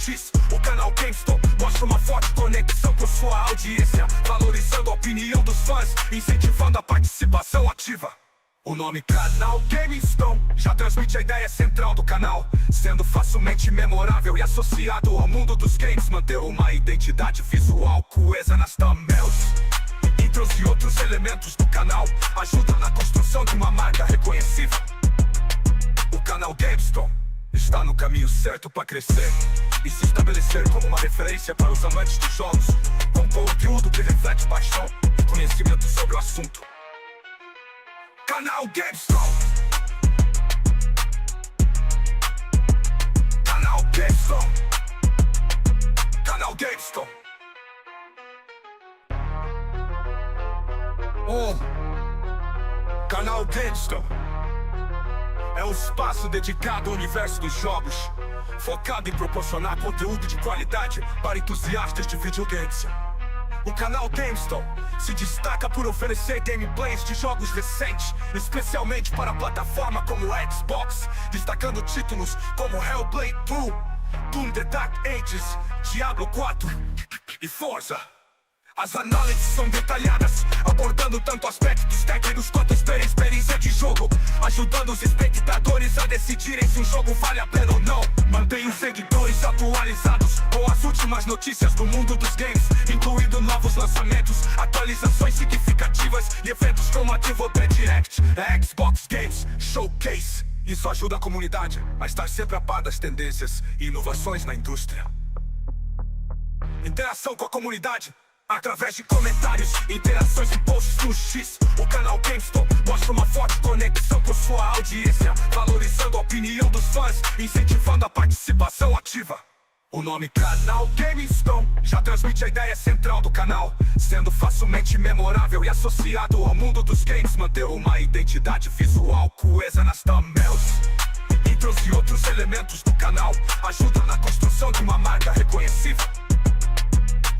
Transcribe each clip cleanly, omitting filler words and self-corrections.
X, o canal GameScom mostra uma forte conexão com sua audiência, valorizando a opinião dos fãs, incentivando a participação ativa. O nome canal GameScom já transmite a ideia central do canal, sendo facilmente memorável e associado ao mundo dos games. Manter uma identidade visual coesa nas thumbnails, intros e outros elementos do canal ajudam na construção de uma marca reconhecível. O canal GameScom está no caminho certo para crescer e se estabelecer como uma referência para os amantes de jogos, com conteúdo que reflete paixão e conhecimento sobre o assunto. Canal GameScom. Canal GameScom. Canal GameScom. Canal GameScom é um espaço dedicado ao universo dos jogos, focado em proporcionar conteúdo de qualidade para entusiastas de videogames. O canal GameScom se destaca por oferecer gameplays de jogos recentes, especialmente para a plataforma como o Xbox, destacando títulos como Hellblade 2, Doom The Dark Ages, Diablo 4 e Forza. As análises são detalhadas, abordando tanto aspectos técnicos quanto a experiência de jogo, ajudando os espectadores a decidirem se um jogo vale a pena ou não. Mantém os seguidores atualizados com as últimas notícias do mundo dos games, incluindo novos lançamentos, atualizações significativas e eventos como a Vote Direct, Xbox Games Showcase. Isso ajuda a comunidade a estar sempre a par das tendências e inovações na indústria. Interação com a comunidade através de comentários, interações e posts no X. O canal GameScom mostra uma forte conexão com sua audiência, valorizando a opinião dos fãs, incentivando a participação ativa. O nome canal GameScom já transmite a ideia central do canal, sendo facilmente memorável e associado ao mundo dos games. Manter uma identidade visual coesa nas thumbnails, intros e outros elementos do canal ajudam na construção de uma marca reconhecível.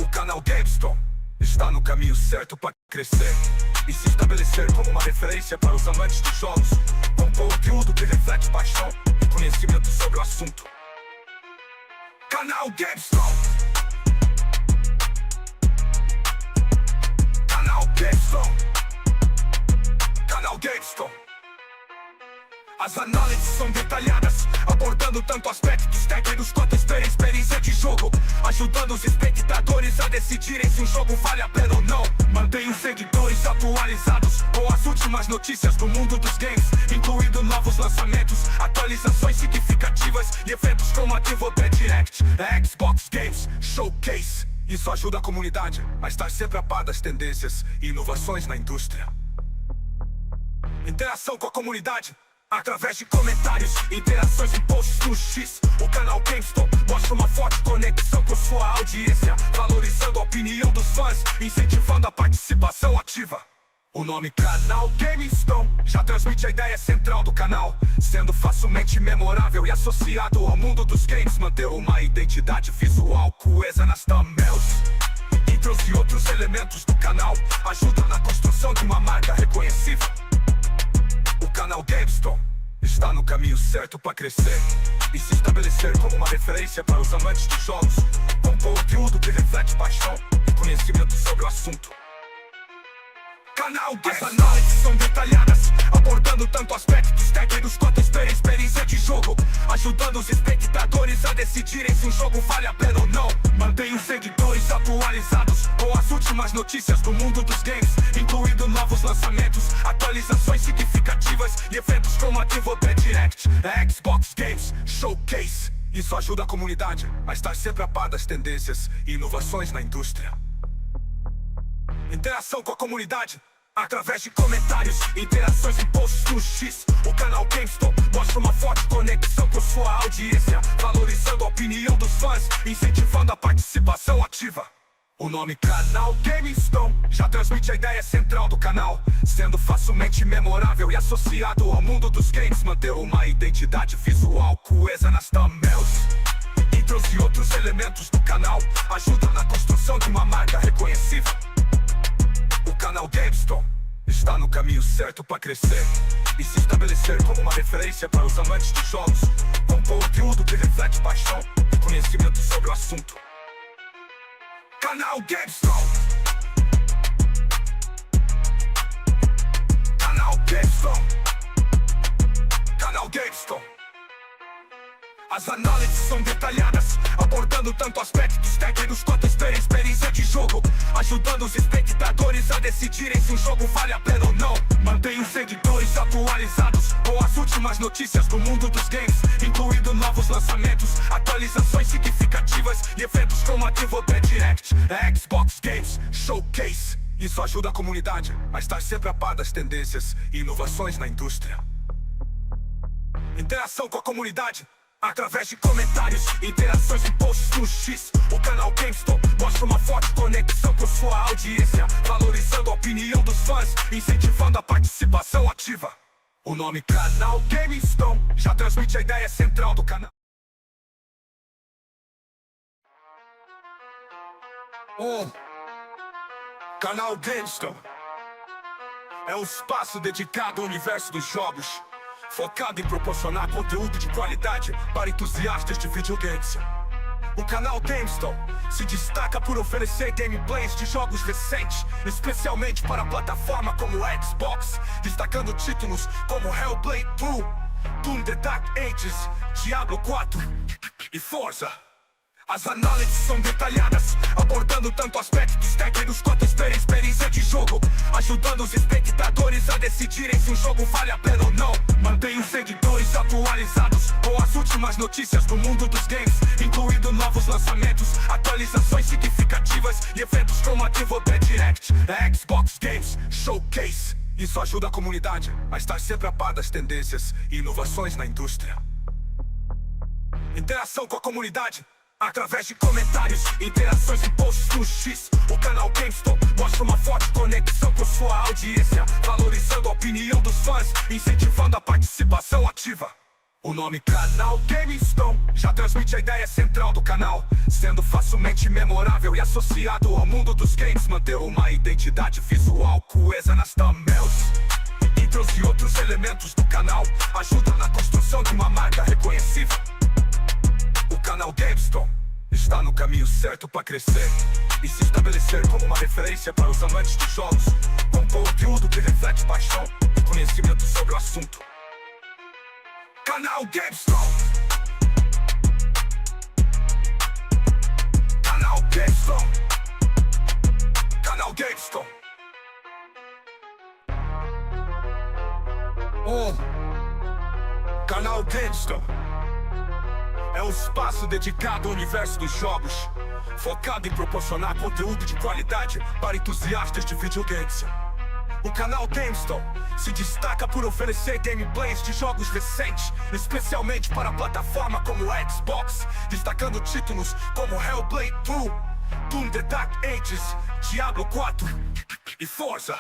O canal GameScom está no caminho certo para crescer e se estabelecer como uma referência para os amantes de jogos, com conteúdo que reflete paixão e conhecimento sobre o assunto. Canal GameScom. Canal GameScom. Canal GameScom. As análises são detalhadas, abordando tanto aspectos técnicos quanto a experiência de jogo, ajudando os espectadores a decidirem se um jogo vale a pena ou não. Mantém os seguidores atualizados com as últimas notícias do mundo dos games, incluindo novos lançamentos, atualizações significativas e eventos como a Vote Direct, Xbox Games Showcase. Isso ajuda a comunidade a estar sempre a par das tendências e inovações na indústria. Interação com a comunidade através de comentários, interações e posts no X. O canal GameScom mostra uma forte conexão com sua audiência, valorizando a opinião dos fãs, incentivando a participação ativa. O nome canal GameScom já transmite a ideia central do canal, sendo facilmente memorável e associado ao mundo dos games. Manter uma identidade visual coesa nas thumbnails, intros e outros elementos do canal ajudam na construção de uma marca reconhecível. O canal GameScom está no caminho certo para crescer e se estabelecer como uma referência para os amantes de jogos, com conteúdo que reflete paixão e conhecimento sobre o assunto. Canal GameScom. As análises são detalhadas, abordando tanto aspectos técnicos quanto a experiência de jogo, ajudando os espectadores a decidirem se um jogo vale a pena ou não. Mantém os seguidores atualizados com as últimas notícias do mundo dos games, incluindo novos lançamentos, atualizações significativas e eventos como a Vote Direct, Xbox Games Showcase. Isso ajuda a comunidade a estar sempre a par das tendências e inovações na indústria. Interação com a comunidade através de comentários, interações e posts no X. O canal GameScom mostra uma forte conexão com sua audiência, valorizando a opinião dos fãs, incentivando a participação ativa. O nome canal GameScom já transmite a ideia central do canal, sendo facilmente memorável e associado ao mundo dos games. Manter uma identidade visual coesa nas thumbnails, intros e outros elementos do canal ajudam na construção de uma marca reconhecível. O canal GameScom está no caminho certo para crescer e se estabelecer como uma referência para os amantes de jogos, com conteúdo que reflete paixão e conhecimento sobre o assunto. Canal GAMESCOM. Canal GAMESCOM. Canal GAMESCOM. As análises são detalhadas, abordando tanto aspectos técnicos quanto experiência de jogo, ajudando os espectadores a decidirem se um jogo vale a pena ou não. Mantém os seguidores atualizados com as últimas notícias do mundo dos games, incluindo novos lançamentos, atualizações significativas e eventos como a Volta Direct, a Xbox Games Showcase. Isso ajuda a comunidade a estar sempre a par das tendências e inovações na indústria. Interação com a comunidade através de comentários, interações e posts no X. O canal GameStop mostra uma forte conexão com sua audiência, valorizando a opinião dos fãs, incentivando a participação ativa. O nome Canal GameStop já transmite a ideia central do canal. Canal GameStop é um espaço dedicado ao universo dos jogos, focado em proporcionar conteúdo de qualidade para entusiastas de videogames. O canal GameStop se destaca por oferecer gameplays de jogos recentes, especialmente para a plataforma como o Xbox, destacando títulos como Hellblade 2, Doom The Dark Ages, Diablo 4 e Forza. As análises são detalhadas, abordando tanto aspectos técnicos quanto experiência de jogo, ajudando os espectadores a decidirem se um jogo vale a pena ou não. Mantém os seguidores atualizados com as últimas notícias do mundo dos games, incluindo novos lançamentos, atualizações significativas e eventos como a Volta Direct, a Xbox Games Showcase. Isso ajuda a comunidade a estar sempre a par das tendências e inovações na indústria. Interação com a comunidade através de comentários, interações e posts no X. O canal GameStop mostra uma forte conexão com sua audiência, valorizando a opinião dos fãs, incentivando a participação ativa. O nome Canal GameStop já transmite a ideia central do canal, sendo facilmente memorável e associado ao mundo dos games, manter uma identidade visual coesa nas thumbnails. Intros e outros elementos do canal ajudam na construção de uma marca reconhecível. O canal GameScom está no caminho certo para crescer e se estabelecer como uma referência para os amantes de jogos, com conteúdo que reflete paixão e conhecimento sobre o assunto. Canal GameScom. Canal GameScom. Canal GameScom. Canal GameScom é um espaço dedicado ao universo dos jogos, focado em proporcionar conteúdo de qualidade para entusiastas de videogames. O canal GameStop se destaca por oferecer gameplays de jogos recentes, especialmente para a plataforma como o Xbox, destacando títulos como Hellblade 2, Doom The Dark Ages, Diablo 4 e Forza.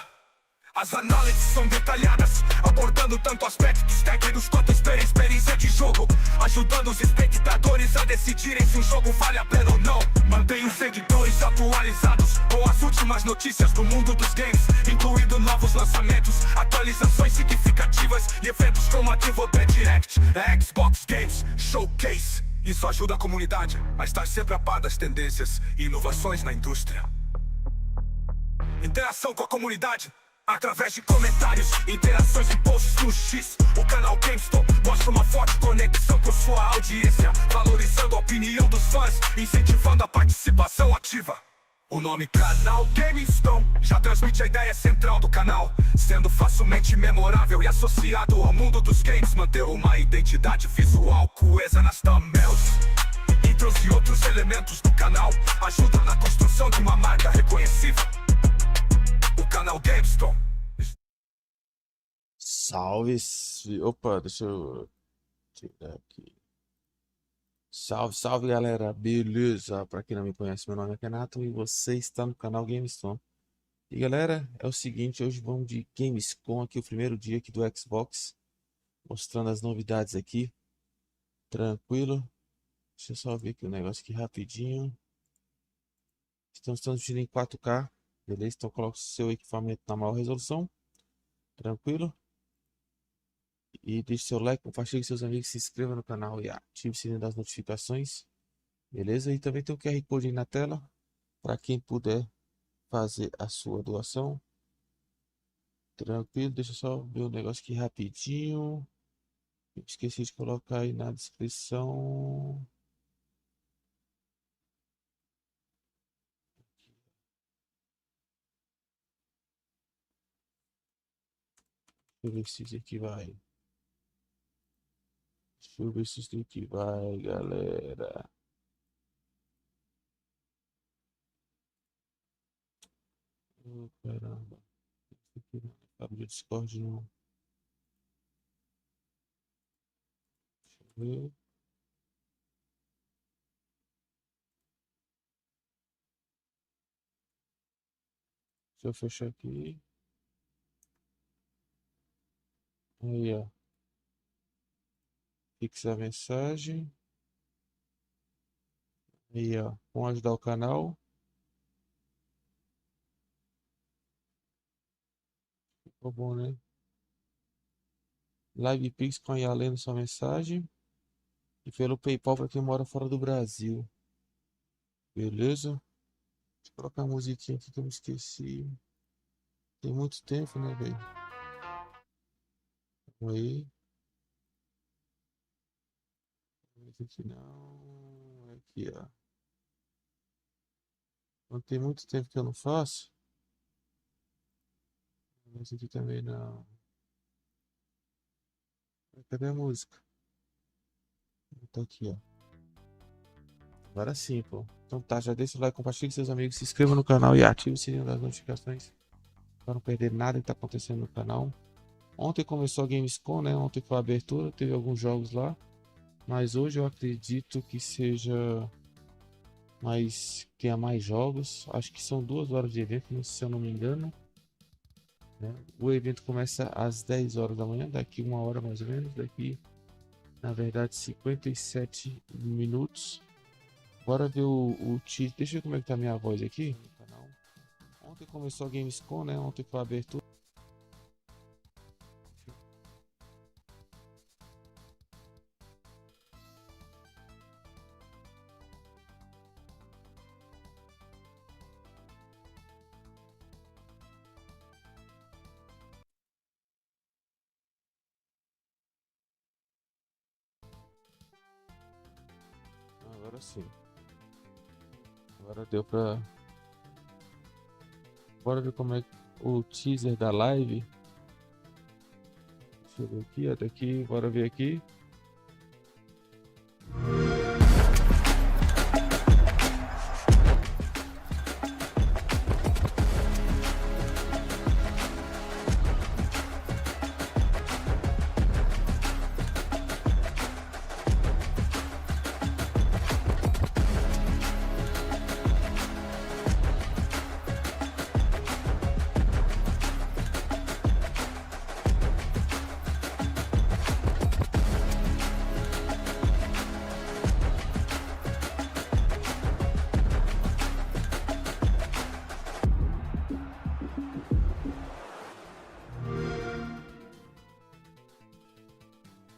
As análises são detalhadas, abordando tanto aspectos técnicos quanto experiência de jogo, ajudando os espectadores a decidirem se um jogo vale a pena ou não. Mantém os seguidores atualizados com as últimas notícias do mundo dos games, incluindo novos lançamentos, atualizações significativas e eventos como a Volta Direct, a Xbox Games Showcase. Isso ajuda a comunidade a estar sempre a par das tendências e inovações na indústria. Interação com a comunidade através de comentários, interações e posts no X. O canal GameStop mostra uma forte conexão com sua audiência, valorizando a opinião dos fãs, incentivando a participação ativa. O nome Canal GameStop já transmite a ideia central do canal, sendo facilmente memorável e associado ao mundo dos games, manter uma identidade visual coesa nas thumbnails. Intros e outros elementos do canal ajudam na construção de uma marca reconhecível. O canal GameScom. Salve, opa, deixa eu tirar aqui. Salve, salve galera, beleza? Pra quem não me conhece, meu nome é Renato e você está no canal GameScom. E galera, é o seguinte, hoje vamos de GAMESCOM aqui, o primeiro dia aqui do Xbox, mostrando as novidades aqui, tranquilo. Deixa eu só ver aqui o negócio aqui rapidinho. Estamos transmitindo em 4K. Beleza? Então coloque o seu equipamento na maior resolução. Tranquilo? E deixe seu like, compartilhe com seus amigos, se inscreva no canal e ative o sininho das notificações. Beleza? E também tem o QR Code aí na tela para quem puder fazer a sua doação. Tranquilo, deixa eu só ver o negócio aqui rapidinho. Esqueci de colocar aí na descrição. Deixa eu ver se isso aqui vai. Deixa eu ver se isso aqui vai, galera. Caramba. Isso aqui não abre o Discord não. Deixa eu ver. Deixa eu fechar aqui. Aí, ó. Fixar a mensagem. Aí, ó. Vamos ajudar o canal. Ficou bom, né? Live Pix com a IA lendo sua mensagem. E pelo PayPal para quem mora fora do Brasil. Beleza? Deixa eu colocar a musiquinha aqui que eu me esqueci. Tem muito tempo, né, velho? Aí. Esse aqui não. Aqui, ó. Não tem muito tempo que eu não faço. Esse aqui também não. Cadê a música? Tá aqui, ó. Agora sim, pô. Então tá, já deixa o like, compartilhe com seus amigos, se inscreva no canal e ative o sininho das notificações para não perder nada que tá acontecendo no canal. Ontem começou a Gamescom, né? Ontem foi a abertura, teve alguns jogos lá. Mas hoje eu acredito que seja tenha mais jogos. Acho que são 2 horas de evento, se eu não me engano, né? O evento começa às 10 horas da manhã, daqui 1 hora mais ou menos, daqui na verdade 57 minutos. Bora ver o título. Deixa eu ver como é que tá a minha voz aqui no canal. Ontem começou a Gamescom, né? Ontem foi a abertura. Agora sim. Agora deu pra. Bora ver como é o teaser da live. Deixa eu ver aqui, até aqui. Bora ver aqui.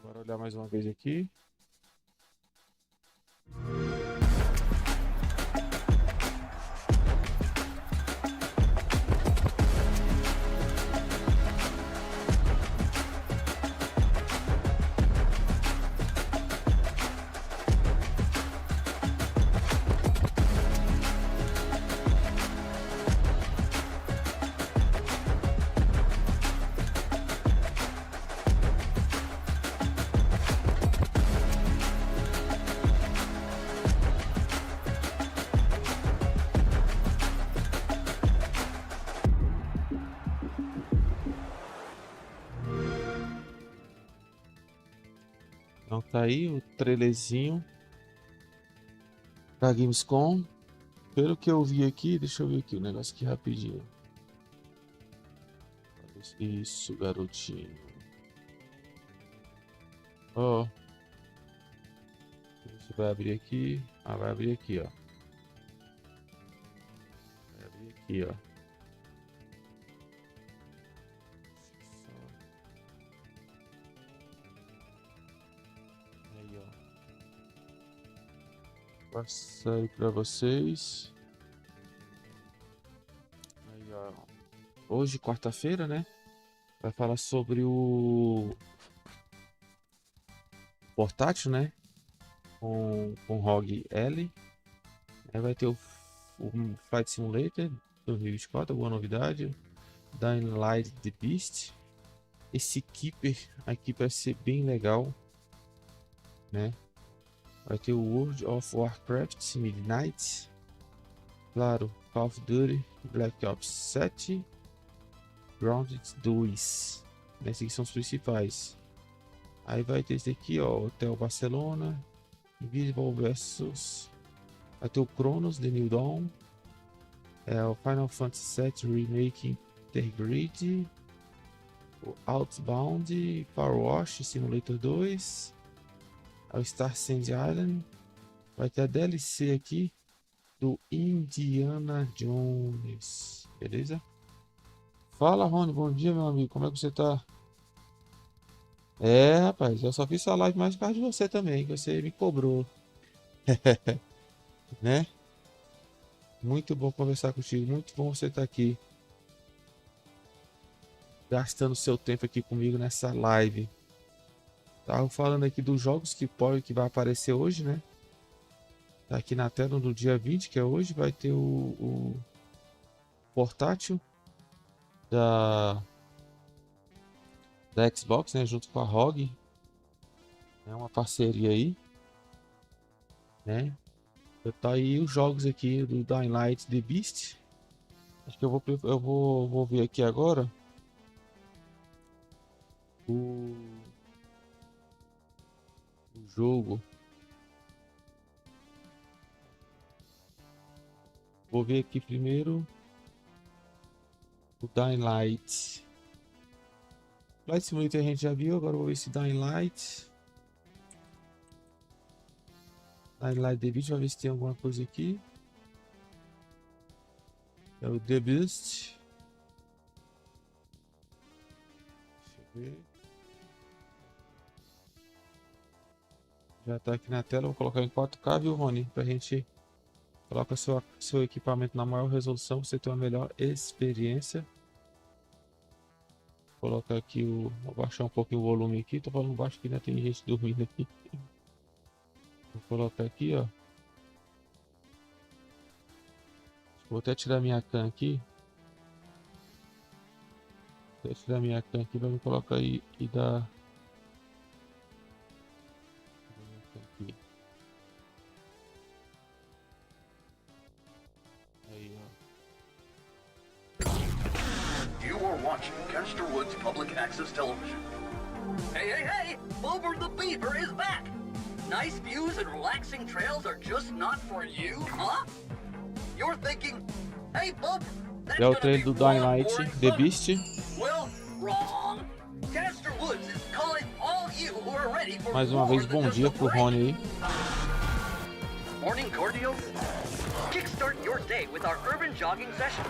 Bora olhar mais uma vez aqui. Então tá aí o trailerzinho da Gamescom. Pelo que eu vi aqui, deixa eu ver aqui o negócio aqui rapidinho. Isso, garotinho. Ó. Você vai abrir aqui. Ah, vai abrir aqui, ó. Vai abrir aqui, ó. Aí, ó. Passar aí pra vocês. Aí, ó. Hoje, quarta-feira, né? Vai falar sobre o portátil, né? Com ROG Ally. Aí vai ter o Flight Simulator 2024, boa novidade. Dying Light The Beast. Esse Keeper aqui vai ser bem legal, né? Vai ter o World of Warcraft Midnight. Claro, Call of Duty Black Ops 7. Grounded 2. Esses aqui são os principais. Aí vai ter esse aqui, ó, Hotel Barcelona, Invisible versus. Vai ter o Chronos, The New Dawn. O Final Fantasy VII Remake Intergrid. O Outbound, Power Wash Simulator 2. O Star Sand Island. Vai ter a DLC aqui do Indiana Jones. Beleza? Fala, Rony, bom dia, meu amigo. Como é que você tá? Rapaz, eu só fiz essa live mais por causa de você também, que você me cobrou. Né? Muito bom conversar contigo, muito bom você estar aqui. Gastando seu tempo aqui comigo nessa live. Tava falando aqui dos jogos que vai aparecer hoje, né? Tá aqui na tela no dia 20, que é hoje, vai ter o portátil da Xbox, né? Junto com a ROG. É uma parceria aí, né? Tá aí os jogos aqui do Dying Light The Beast. Acho que eu vou ver aqui agora o jogo. Vou ver aqui primeiro o Dying Light. Flight Simulator a gente já viu, agora eu vou ver esse Dying Light. Dying Light The Beast, vai ver se tem alguma coisa aqui. É o The Beast. Deixa eu ver. Já tá aqui na tela, vou colocar em 4K, viu, Rony? Pra gente colocar seu equipamento na maior resolução, pra você ter uma melhor experiência. Vou colocar aqui vou baixar um pouquinho o volume aqui, tô falando baixo que ainda tem gente dormindo aqui. Vou colocar aqui, ó. Vou até tirar minha cam aqui. Vou tirar minha cam aqui, vai me colocar aí e dar. Aí, ó. You are watching Casterwood's Public Access Television. Hey, hey, hey! Bober the Beaver is back! Nice views and relaxing trails are just not for you, huh? You're thinking, hey, Bober, that's É o gonna trailer be do Dying one Light boring The fun. Beast. Well, wrong. Caster Woods is calling all you who are ready for Mais uma more vez, than bom just dia a pro break. Rony aí. Morning cardio? Kickstart your day with our urban jogging sessions.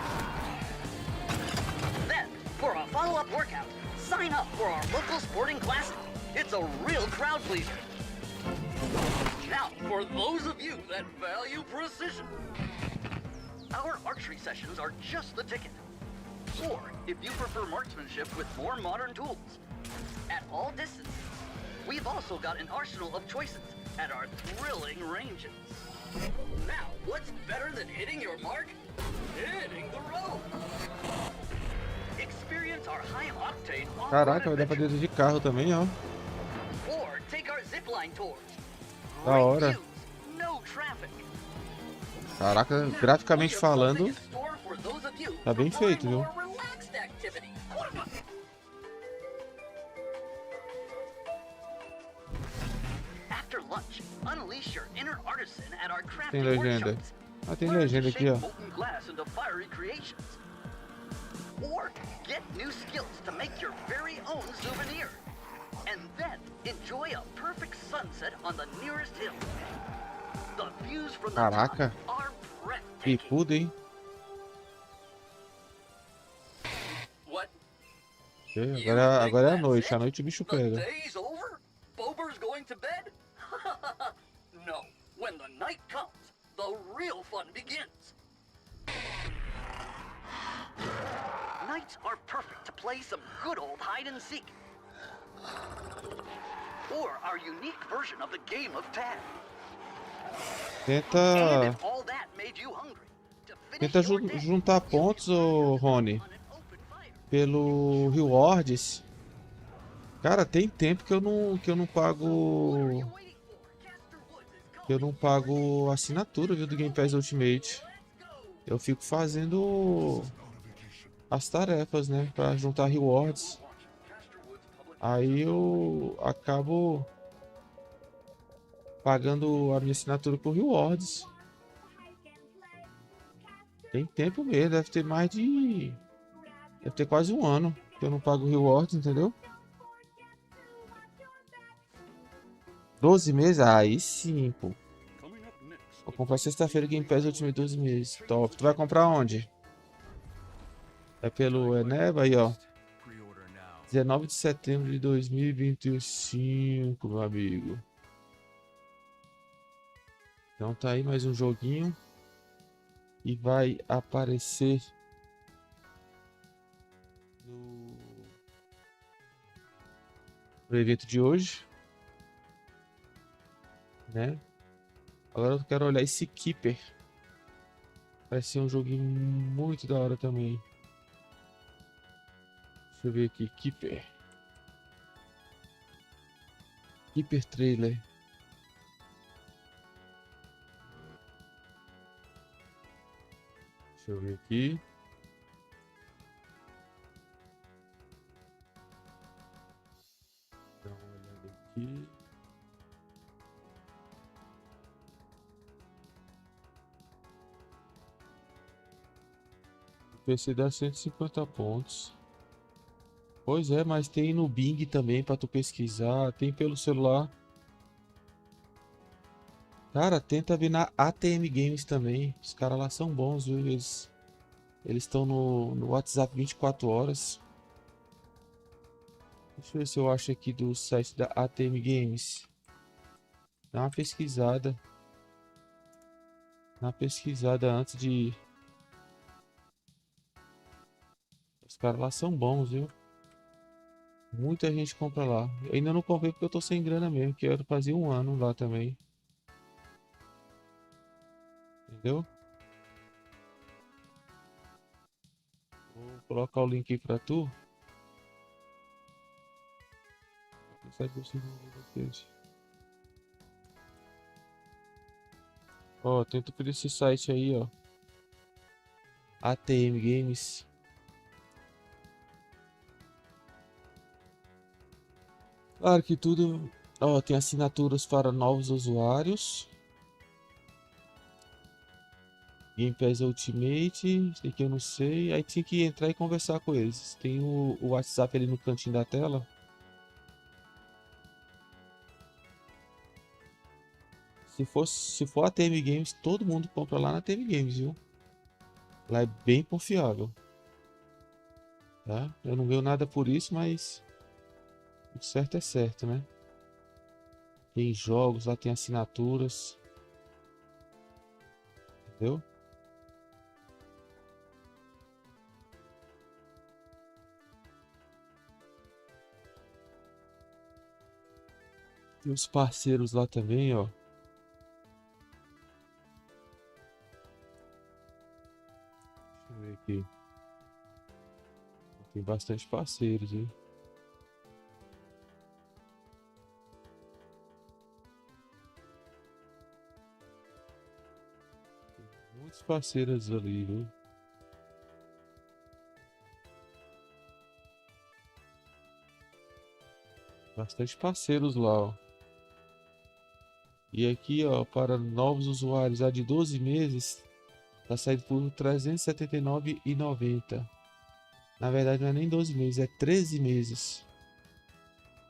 Then, for a follow-up workout, sign up for our local sporting classic. It's a real crowd pleaser. Now, for those of you that value precision, our archery sessions are just the ticket. Or, if you prefer marksmanship with more modern tools, at all distances, we've also got an arsenal of choices at our thrilling ranges. Now, what's better than hitting your mark? Hitting the road! Experience our high-octane off-road Caraca, vai dar pra adventure. dentro de carro também, ó. Or take our zipline tours. Da Great hora. views, no traffic. Caraca, graficamente falando, tá bem feito, viu? After lunch, unleash your inner artisan at our Tem crafting legenda. workshops. Ah, tem Learn to legenda aqui, shape ó. molten glass into fiery creations. Or get new skills to make your very own souvenir. And then enjoy a perfect sunset on the nearest hill. The views from the Caraca. top are breathtaking. Bicudo, hein? What? Agora é a noite. À noite o bicho The pega. day's over? Bober's going to bed? No. When the night comes, the real fun begins. Nights are perfect to play some good old hide and seek. Or our unique version of the game of tag. And Tenta, if all that made you hungry, to finish tenta your day, juntar pontos, ô Rony, on an open fire. pelo rewards. Cara, tem tempo que eu não pago, Waiting for? Caster Woods is que eu calling. não pago assinatura, viu, do Game Pass Ultimate. Eu fico fazendo as tarefas, né, pra juntar rewards. Aí eu acabo pagando a minha assinatura por rewards. Tem tempo mesmo, deve ter mais de... Deve ter quase um ano que eu não pago rewards, entendeu? 12 meses? Aí sim, pô. Vou comprar sexta-feira Game Pass Ultimate 12 meses. Top. Tu vai comprar onde? É pelo Eneva aí, ó. 19 de setembro de 2025, meu amigo. Então tá aí mais um joguinho. E vai aparecer no evento de hoje, né? Agora eu quero olhar esse Keeper. Parece ser um joguinho muito da hora também. Deixa eu ver aqui, Keeper. Keeper trailer. Deixa eu ver aqui. Dá uma olhada aqui. O PC dá 150 pontos. Pois é, mas tem no Bing também pra tu pesquisar. Tem pelo celular. Cara, tenta vir na ATM Games também. Os caras lá são bons, viu? Eles estão no WhatsApp 24 horas. Deixa eu ver se eu acho aqui do site da ATM Games. Dá uma pesquisada. Dá uma pesquisada antes de... Os caras lá são bons, viu? Muita gente compra lá. Eu ainda não comprei porque eu tô sem grana mesmo. Que eu fazia um ano lá também. Entendeu? Vou colocar o link aí pra tu. Ó, tenta por esse site aí, ó. ATM Games. Claro que tudo... Ó, tem assinaturas para novos usuários. Game Pass Ultimate, isso aqui eu não sei. Aí tinha que entrar e conversar com eles. Tem o WhatsApp ali no cantinho da tela. Se for a TM Games, todo mundo compra lá na TM Games, viu? Lá é bem confiável. Tá? Eu não ganho nada por isso, mas o certo é certo, né? Tem jogos, lá tem assinaturas. Entendeu? Tem os parceiros lá também, ó. Deixa eu ver aqui. Tem bastante parceiros, hein? Tem muitos parceiros ali, viu? Bastante parceiros lá, ó. E aqui, ó, para novos usuários, a de 12 meses, tá saindo por R$ 379,90. Na verdade, não é nem 12 meses, é 13 meses,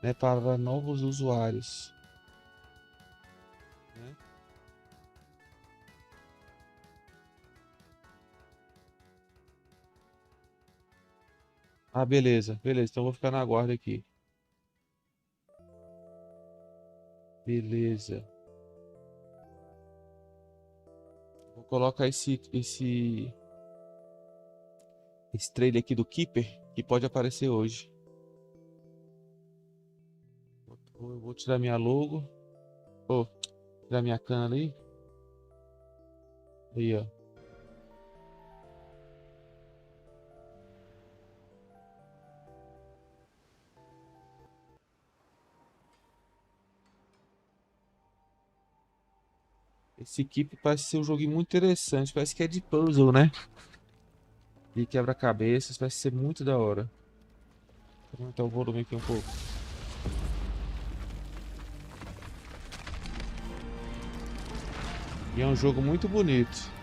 né, para novos usuários. Né? Ah, beleza, beleza. Então eu vou ficar na guarda aqui. Beleza. colocar esse trailer aqui do Keeper, que pode aparecer hoje. Eu vou tirar minha logo. Vou tirar minha cana ali. Aí, ó. Esse Keep parece ser um joguinho muito interessante. Parece que é de puzzle, né? E quebra-cabeças. Parece ser muito da hora. Vou aumentar o volume aqui um pouco. E é um jogo muito bonito.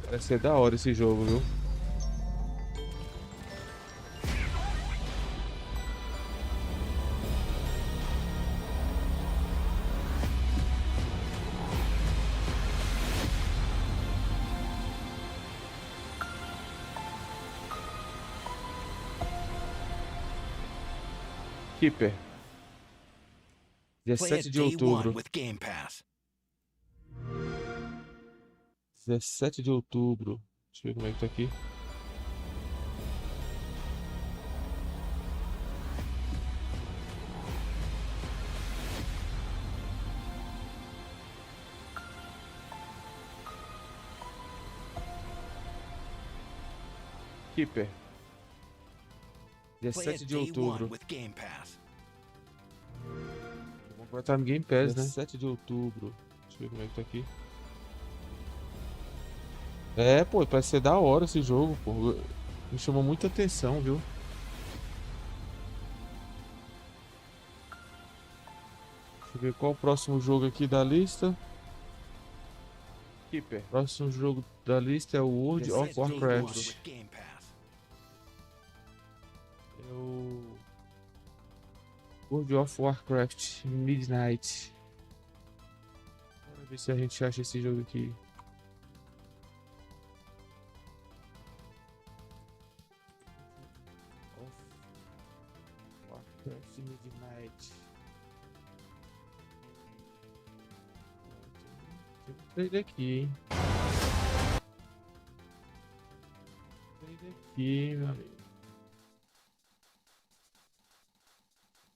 Parece ser da hora esse jogo, viu? Keeper. 17 de outubro. 17 de outubro. Deixa eu ver como é que tá aqui. Keeper. 17 de outubro. Vou botar no Game Pass, né? 17 de outubro. Deixa eu ver como é que tá aqui. É, pô, parece ser da hora esse jogo, pô. Me chamou muita atenção, viu? Deixa eu ver qual o próximo jogo aqui da lista. Keeper. Próximo jogo da lista é o World of Warcraft. É o World of Warcraft Midnight. Vamos ver se a gente acha esse jogo aqui. Warcraft Midnight. Tem um trailer aqui, hein? Trailer aqui, meu amigo.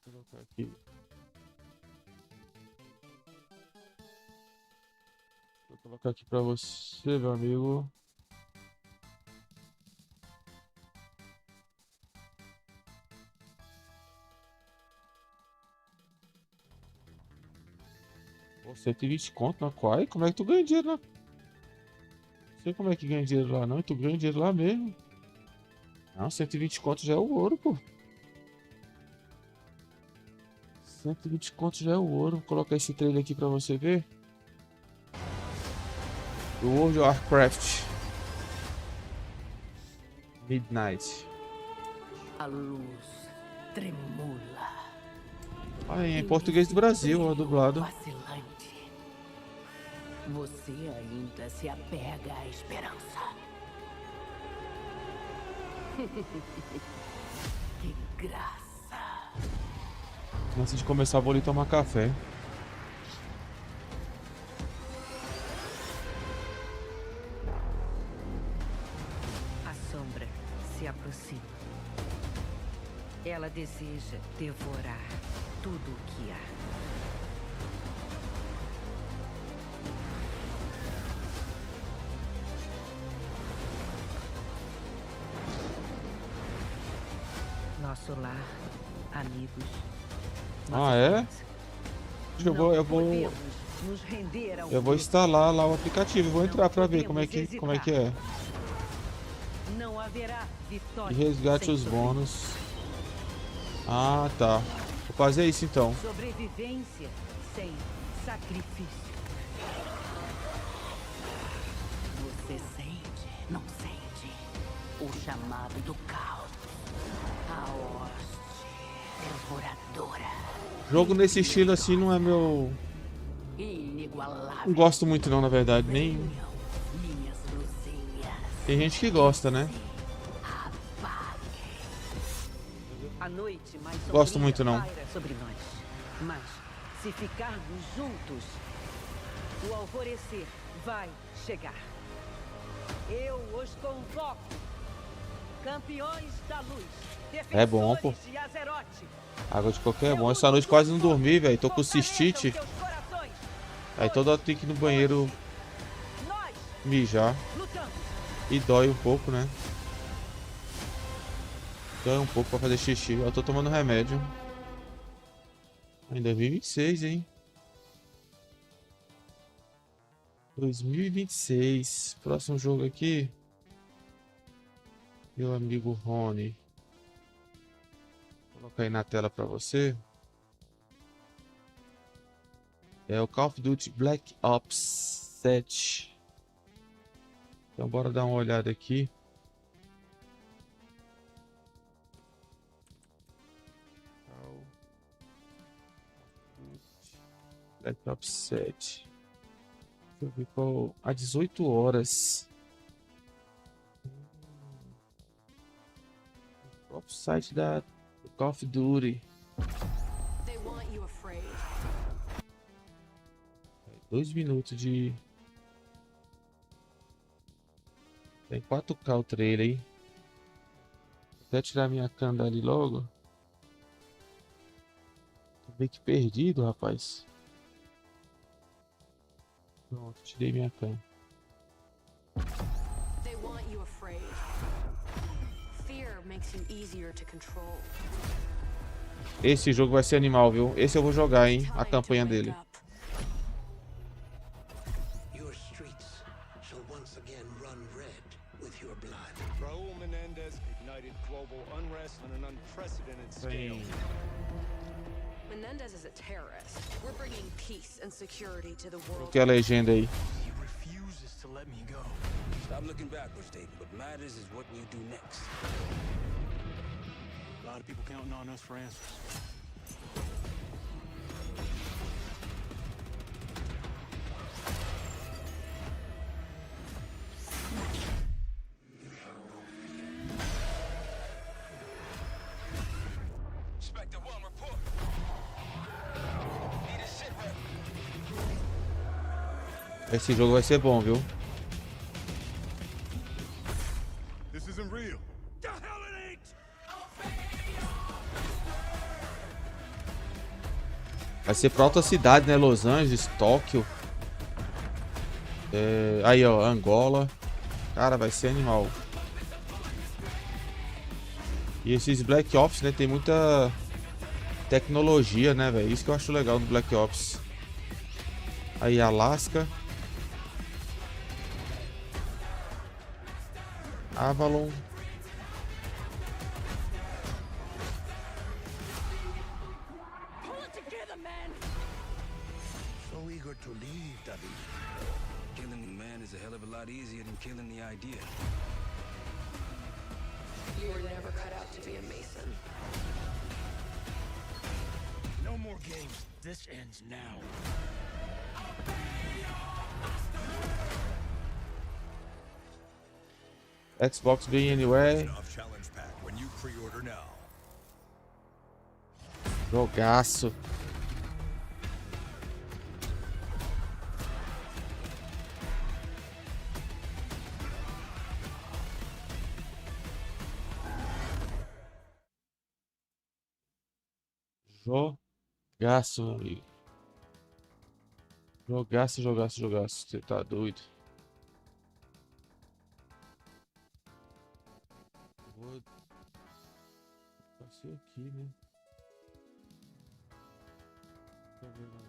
Vou colocar aqui. Vou colocar aqui pra você, meu amigo. Pô, 120 conto na Quai? Como é que tu ganha dinheiro lá? Não sei como é que ganha dinheiro lá não. Tu ganha dinheiro lá mesmo. Não, 120 conto já é o ouro, pô. 120 conto já é o ouro. Vou colocar esse trailer aqui pra você ver. Do World of Warcraft Midnight. A luz tremula. Ah, é em português do Brasil, ó, dublado. Vacilante. Você ainda se apega à esperança. Que graça. Antes de começar, vou ali tomar café. A sombra se aproxima. Ela deseja devorar tudo o que há. Nosso lar, amigos. Ah, é? Eu vou instalar lá o aplicativo. Vou entrar pra ver como é que é. Não haverá E vitória. resgate sem os bônus. Ah, tá. Vou fazer isso então. sobrevivência sem sacrifício. Você sente, não sente o chamado do caos. A hoste devoradora. Jogo nesse estilo assim não é meu... Inigualável. Não gosto muito não, na verdade. Nem... Minhas luzinhas. Tem gente que gosta, né? A noite mais Gosto sombria muito, não. paira sobre nós. Mas se ficarmos juntos, o alvorecer vai chegar. Eu os convoco, campeões da luz. É bom, pô. defensores de Azeroth. Água de coqueiro é bom. Essa noite quase não dormi, velho. Tô com cistite. Fortaleçam seus corações. Aí toda hora tem que ir no banheiro Nós mijar. lutamos. E dói um pouco, né? Dói um pouco pra fazer xixi. Eu tô tomando remédio. Em 2026, hein? 2026. Próximo jogo aqui. Meu amigo Rony. Vou colocar aí na tela pra você. É o Call of Duty Black Ops 7. Então bora dar uma olhada aqui. Black Ops 7. Deixa eu ver qual. A 18 horas. O próprio site da Call of Duty. They want you afraid. 2 minutos de. Tem 4K o trailer aí. Vou até tirar minha câmera ali logo. Tô meio que perdido, rapaz. Pronto, tirei minha câmera. They want you afraid. Fear makes you easier to control. Esse jogo vai ser animal, viu? Esse eu vou jogar, hein? A campanha dele. Your streets shall once again run red with your blood. Raul Menendez ignited global unrest on an unprecedented scale. Menendez is a terrorist. We're bringing peace and security to the world. Que é a legenda aí? He refuses to let me go. Stop looking backwards, David. What matters is what we do next. A lot of people counting on us for answers. Inspector 1, report. Need a sit rep. Esse jogo vai ser bom, viu? This isn't real. The hell it ain't! Vai ser pra outra cidade, né? Los Angeles, Tóquio. É... Aí, ó, Angola. Cara, vai ser animal. E esses Black Ops, né? Tem muita tecnologia, né, velho? Isso que eu acho legal no Black Ops. Aí, Alaska. Avalon. Pull it together, man. So eager to leave, David. Killing the man is a hell of a lot easier than killing the idea. You were never cut out to be a Mason. No more games. This ends now. Xbox Be Anywhere. Off challenge pack when you pre-order now. Jogaço. Jogaço, meu amigo. Jogaço, jogaço, jogaço. Você tá doido? Vou... Passei aqui, né? Tá vendo?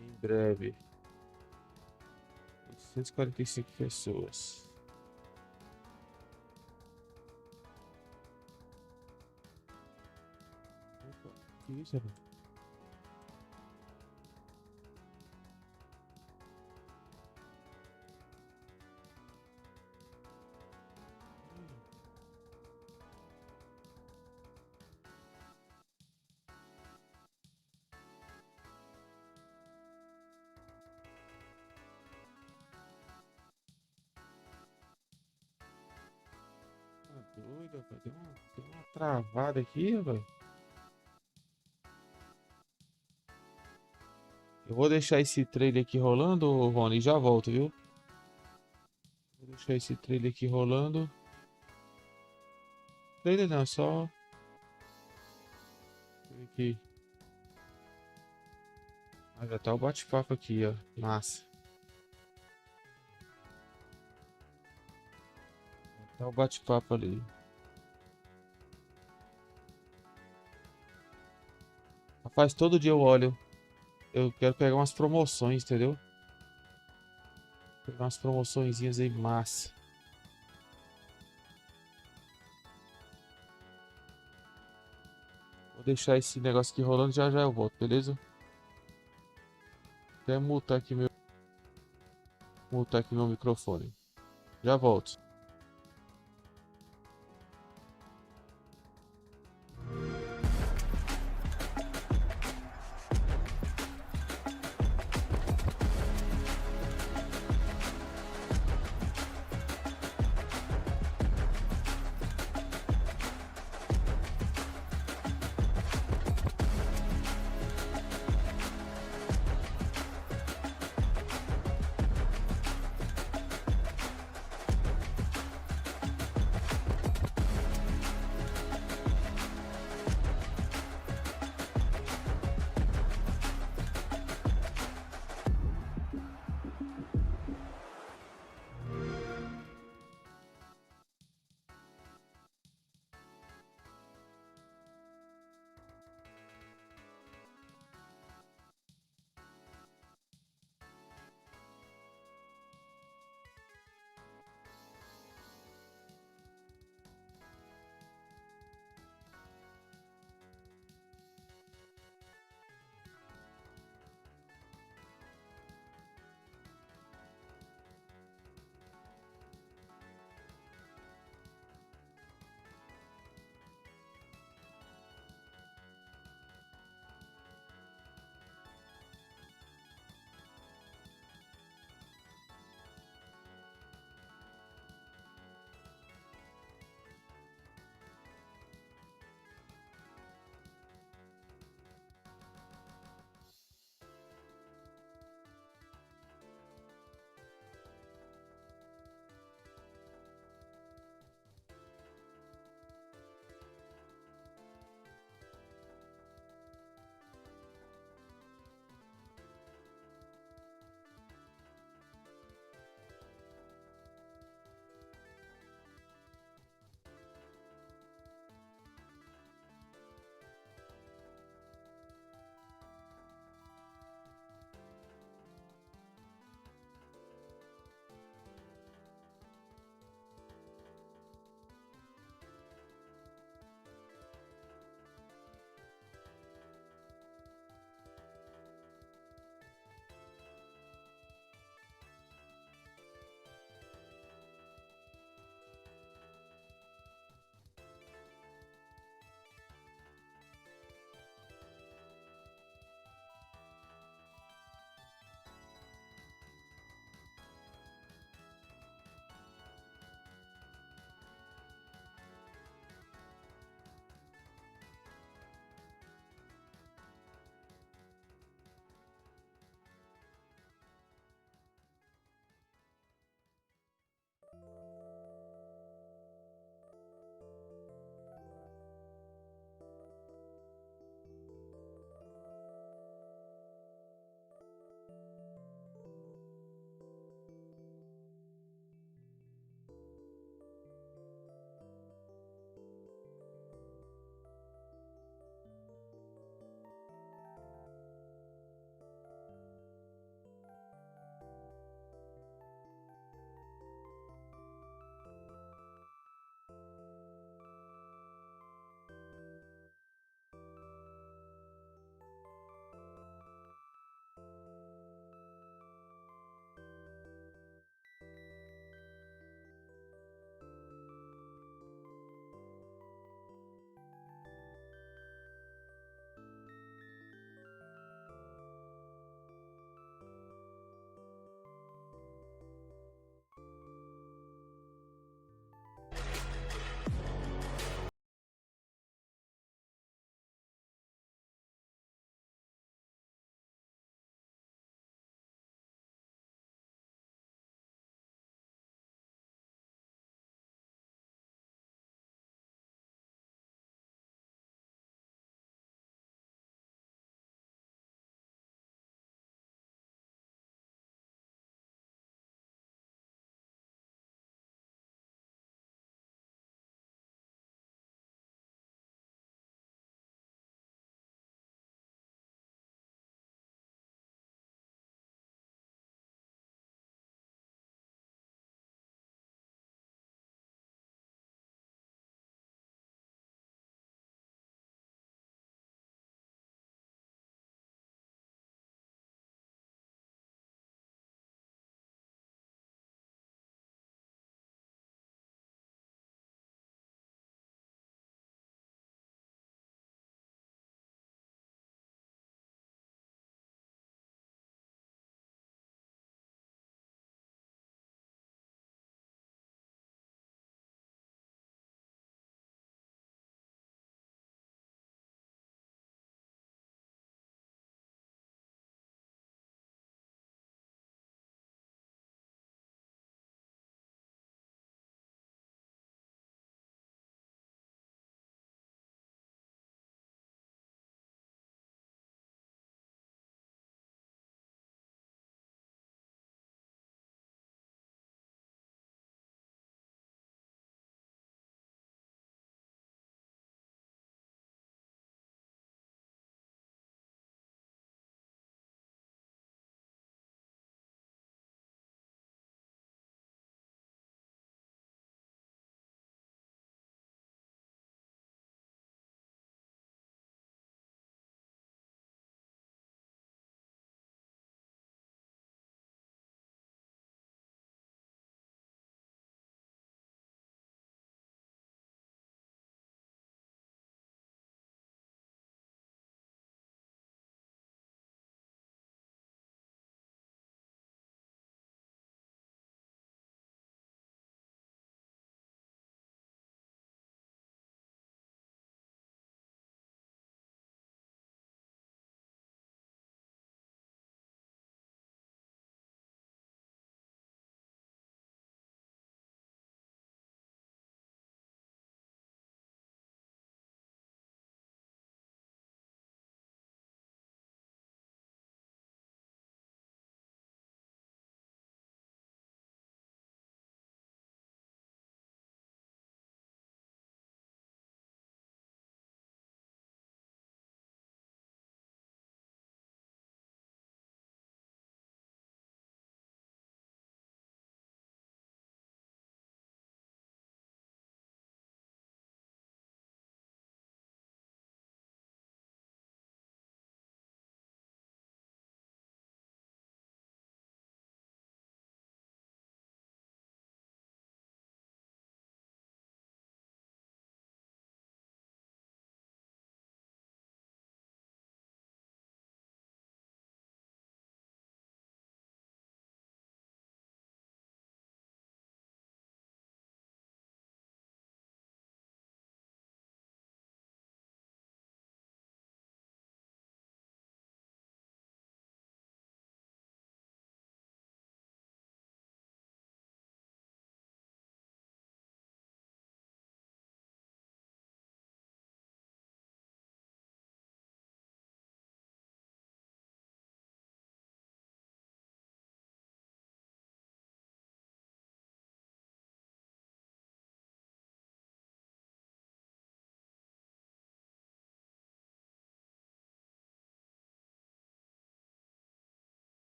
Em breve. 445 pessoas. Opa, que isso, rapaz? Doido, rapaz. Deu uma travada aqui, rapaz. Eu vou deixar esse trailer aqui rolando, Rony, e já volto, viu? Vou deixar esse trailer aqui rolando. Trailer não, só... aqui. Ah, já tá o bate-papo aqui, ó. Massa. Tá o bate-papo ali. Rapaz, todo dia eu olho. Eu quero pegar umas promoções, entendeu? Pegar umas promoçõezinhas aí, massa. Vou deixar esse negócio aqui rolando, já já eu volto, beleza? Até mutar aqui meu microfone. Já volto.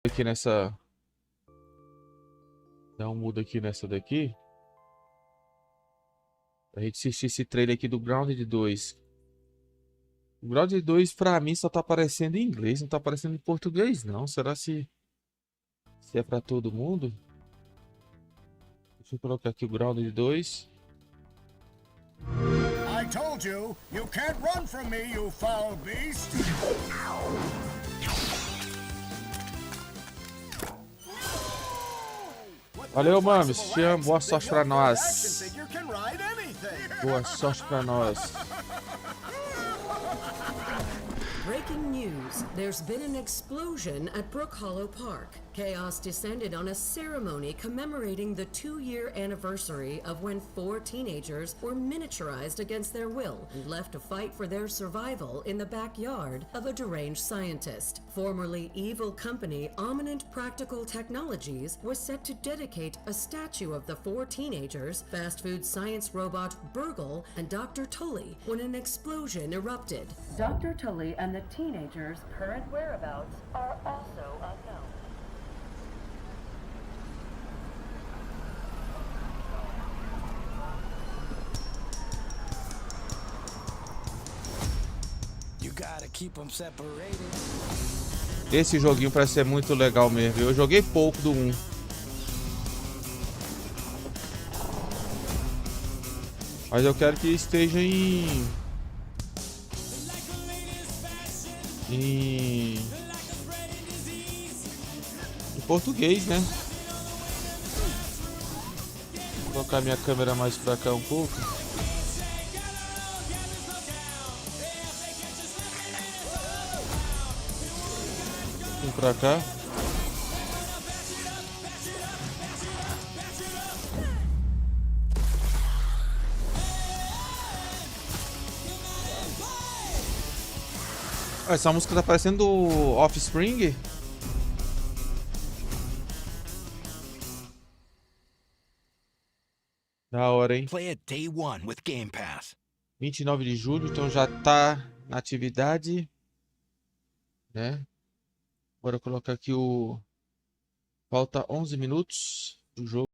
Aqui nessa... Dá um mudo aqui nessa daqui. Pra gente assistir esse trailer aqui do Grounded 2. O Grounded 2 pra mim só tá aparecendo em inglês, não tá aparecendo em português não. Será se é pra todo mundo? Deixa eu colocar aqui o Grounded 2. I told you, you can't run from me, you foul beast. Valeu, mames. Te amo. Boa sorte pra nós. Boa sorte pra nós. Breaking news. There's been an explosion at Brook Hollow Park. Chaos descended on a ceremony commemorating the 2-year anniversary of when 4 teenagers were miniaturized against their will and left to fight for their survival in the backyard of a deranged scientist. Formerly evil company Ominent Practical Technologies was set to dedicate a statue of the 4 teenagers, fast food science robot Burgle, and Dr. Tully when an explosion erupted. Dr. Tully and the teenagers' current whereabouts are also unknown. You gotta keep them separated. Esse joguinho parece ser muito legal mesmo. Eu joguei pouco do 1. Mas eu quero que esteja em português, né? Vou colocar minha câmera mais pra cá um pouco. Vem pra cá. Essa música tá parecendo do Offspring. Da hora, hein? Play it day one with Game Pass. 29 de julho, então já tá na atividade, né? Bora colocar aqui o... Falta 11 minutos do jogo.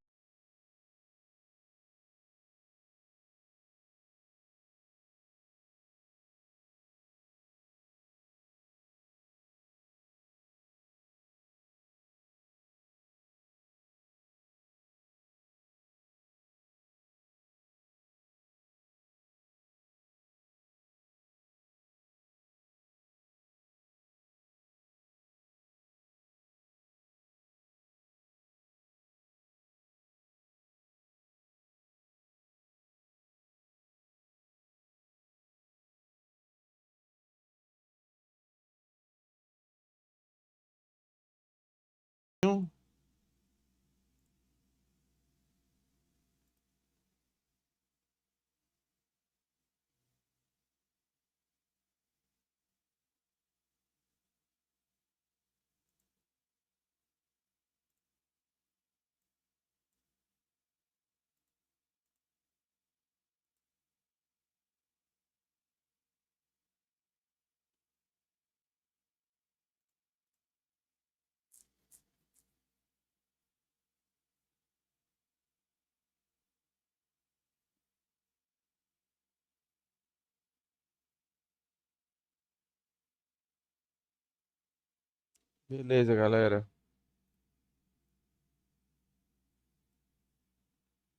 Beleza, galera.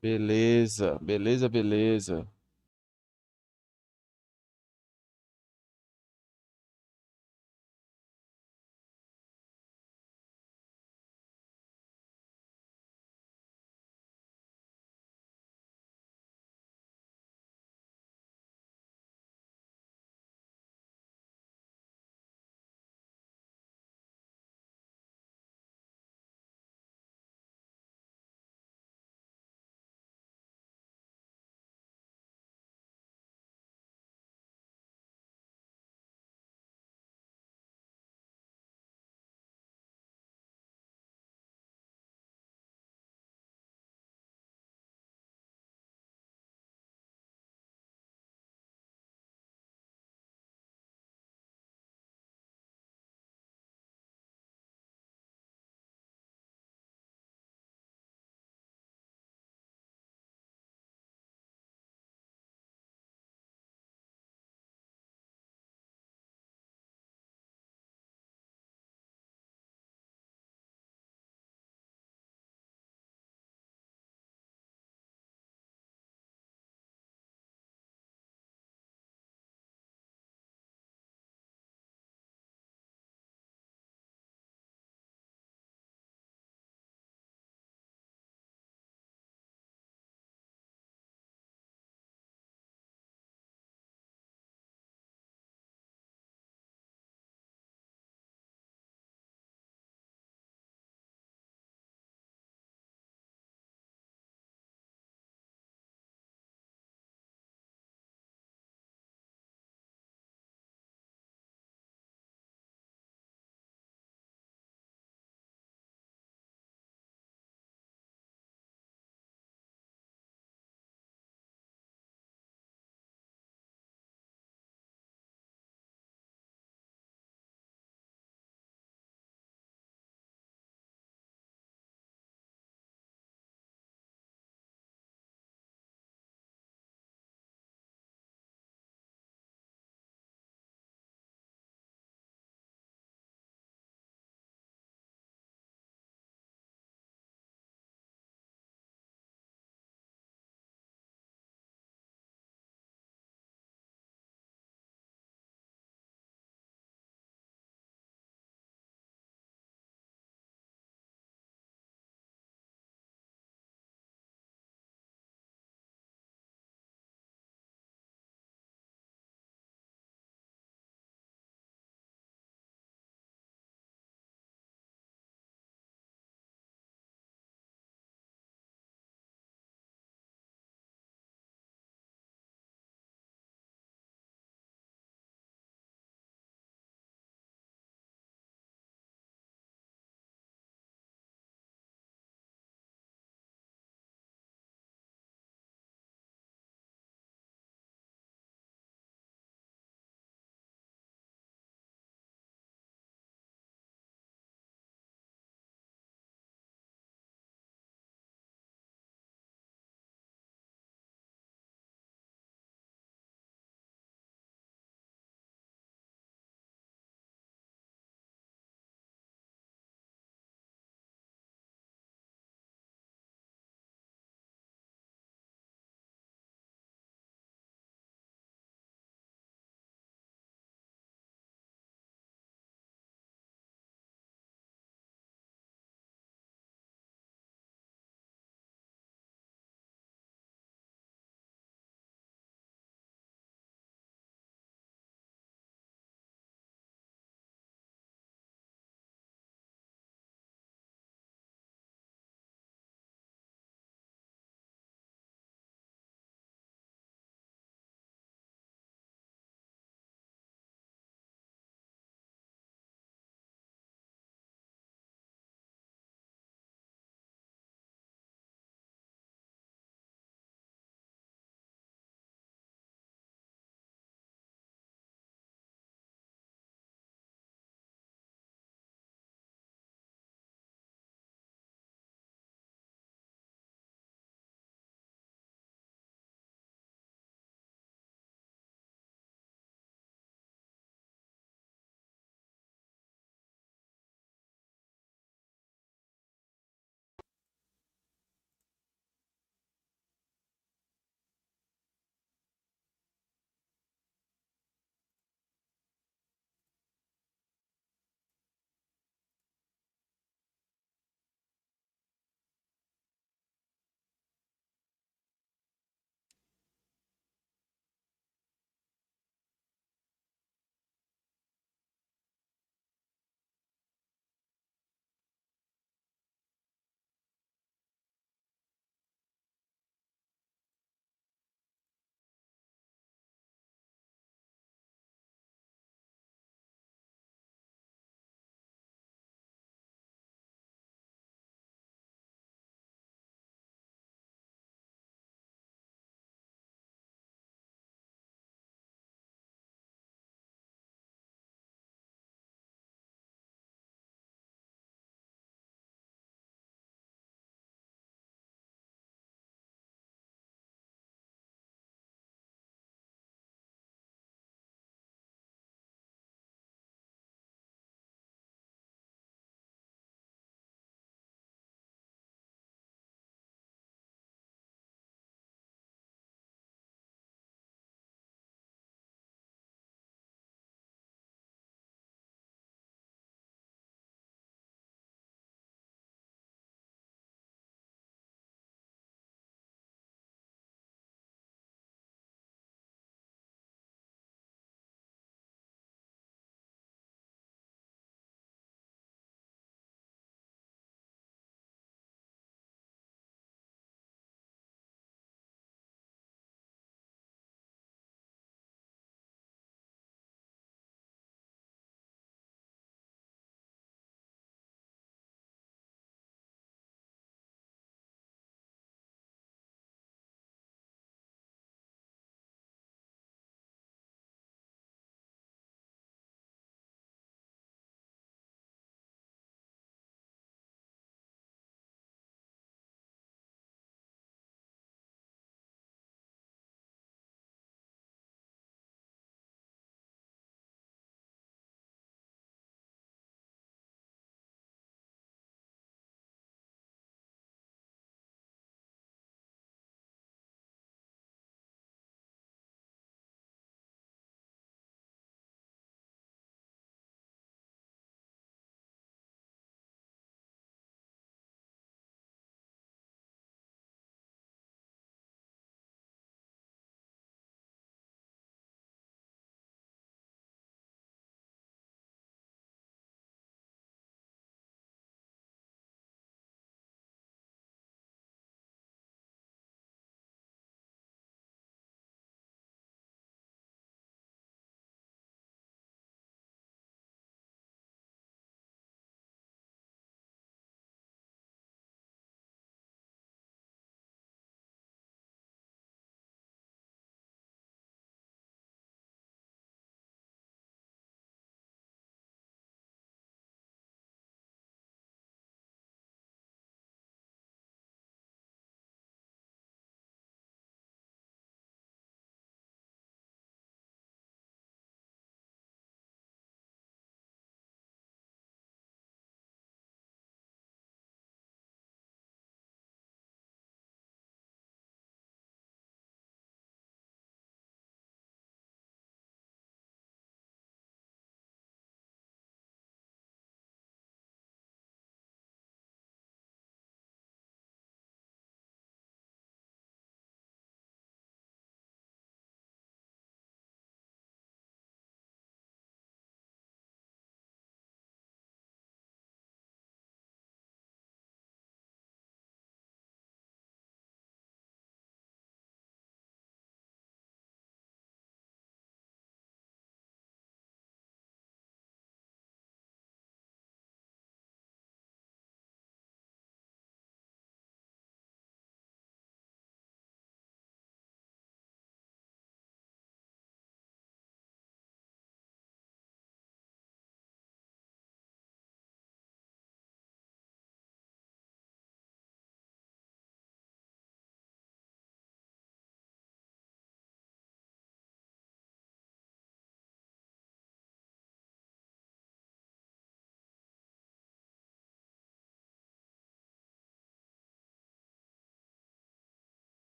Beleza, beleza, beleza.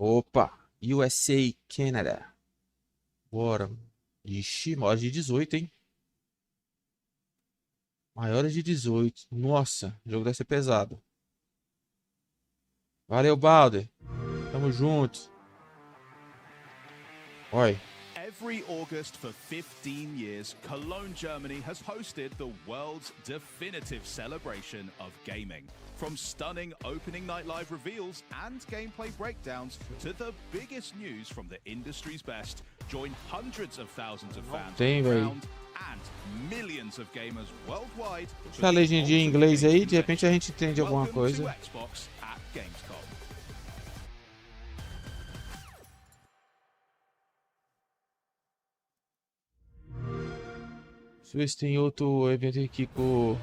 Opa, USA, Canada. Bora. Ixi, maior de 18, hein? Maiores de 18. Nossa, o jogo deve ser pesado. Valeu, Balder. Tamo junto. Oi. Every August for 15 years, Cologne, Germany has hosted the world's definitive celebration of gaming. From stunning opening night live reveals and gameplay breakdowns to the biggest news from the industry's best, join hundreds of thousands of fans around and millions of gamers worldwide. Deixa a legendinha em inglês aí, de repente a gente entende alguma coisa. Welcome to Xbox at Gamescom. Deixa eu ver se tem outro evento aqui com...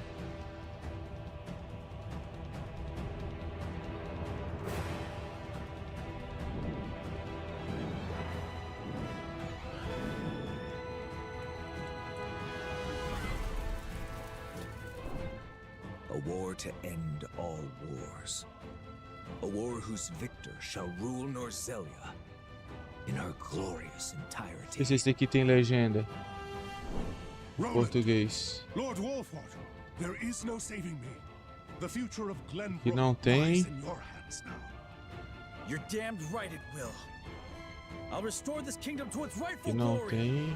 A war to end all wars. A war whose victor shall rule Norzelia in her glorious entirety. Esse daqui tem legenda. Português. Lord Wolford, there is no saving me. The future of Glenbrook Que não tem. lies in your hands now. You're damned right it will. I'll restore this kingdom to its rightful Que não glory. tem.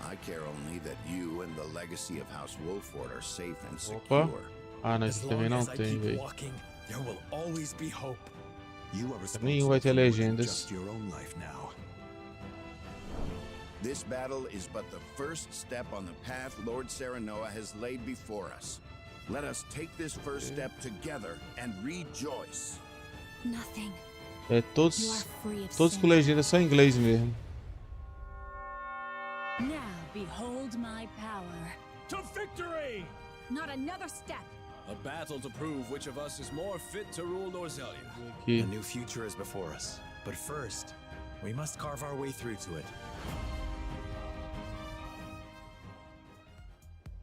I care only that you and the legacy of House Wolford are safe and Opa. secure. Ah, não, esse também não tem, velho. There will always be hope. You are Nenhum vai ter legendas. just your own life now. This battle is but the first step on the path Lord Serenoa has laid before us. Let us take this first step together and rejoice. Nothing. É todos com legenda só em inglês mesmo. Now behold my power. To victory! Not another step. A battle to prove which of us is more fit to rule Norzelia. Aqui. A new future is before us. But first, we must carve our way through to it.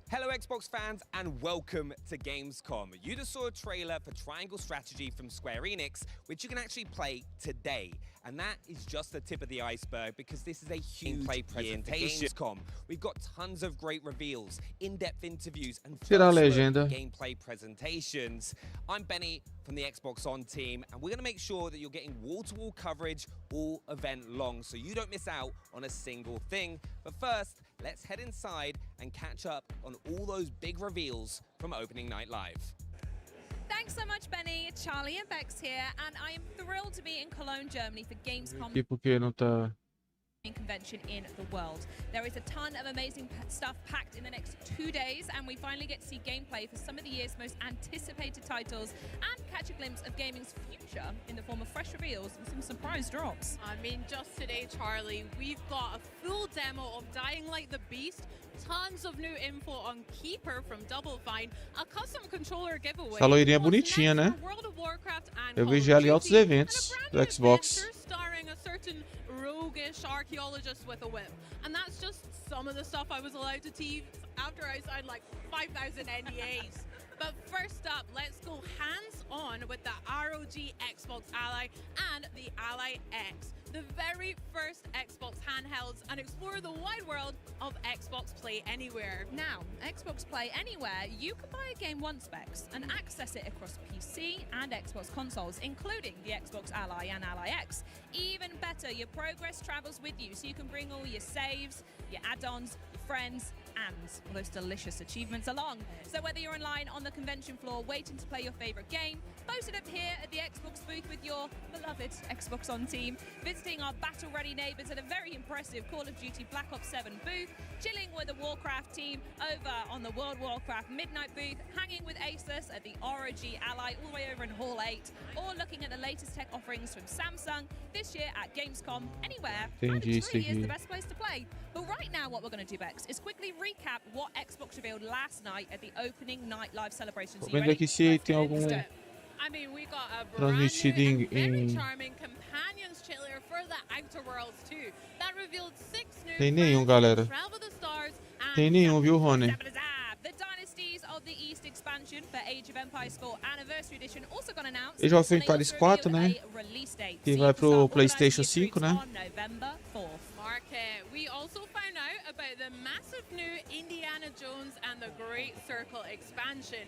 Hello Xbox fans and welcome to Gamescom. You just saw a trailer for Triangle Strategy from Square Enix, which you can actually play today. And that is just the tip of the iceberg because this is a huge gameplay presentation. Gamescom. We've got tons of great reveals, in-depth interviews and gameplay presentations. I'm Benny from the Xbox On team and we're going to make sure that you're getting wall-to-wall coverage all event long so you don't miss out on a single thing. But first, let's head inside and catch up on all those big reveals from Opening Night Live. Thanks so much, Benny. Charlie and Bex here, and I am thrilled to be in Cologne, Germany for Gamescom Aqui porque não tá... convention in the world. There is a ton of amazing stuff packed in the next 2 days, and we finally get to see gameplay for some of the year's most anticipated titles and catch a glimpse of gaming's future in the form of fresh reveals and some surprise drops. I mean, just today, Charlie, we've got a full demo of Dying Light the Beast, tons of new info on Keeper from Double Fine, a custom controller giveaway. Essa loirinha é bonitinha, né? Eu vejo ela em outros eventos do Xbox. Starring a certain roguish archaeologist with a whip. And that's just some of the stuff I was allowed to tease after I signed like 5,000 NDAs. But first up, let's go hands-on with the ROG Xbox Ally and the Ally X, the very first Xbox handhelds, and explore the wide world of Xbox Play Anywhere. Now, Xbox Play Anywhere, you can buy a game once specs and access it across PC and Xbox consoles, including the Xbox Ally and Ally X. Even better, your progress travels with you, so you can bring all your saves, your add-ons, your friends, and all those delicious achievements along. So whether you're online on the convention floor waiting to play your favorite game, posted up here at the Xbox booth with your beloved Xbox On team, visiting our battle-ready neighbours at a very impressive Call of Duty Black Ops 7 booth, chilling with the Warcraft team over on the World Warcraft Midnight booth, hanging with Asus at the ROG Ally all the way over in Hall 8, or looking at the latest tech offerings from Samsung this year at Gamescom. Anywhere, really is the best place to play. But right now what we're going to do, Bex, is quickly recap what Xbox revealed last night at the opening night live celebrations. Vou ver aqui se tem algum I mean, we got a transmitido very charming companions trailer for the Outer Worlds 2 that revealed 6 new Tem nenhum, galera. Travel the Stars and Tem nenhum, viu, Rony? The Dynasties of the East expansion for Age of Empires 4 Anniversary Edition also got announced. Age of Empires 4, né? Que vai pro PlayStation 5, né? We also found out about the massive new Indiana Jones and the Great Circle expansion.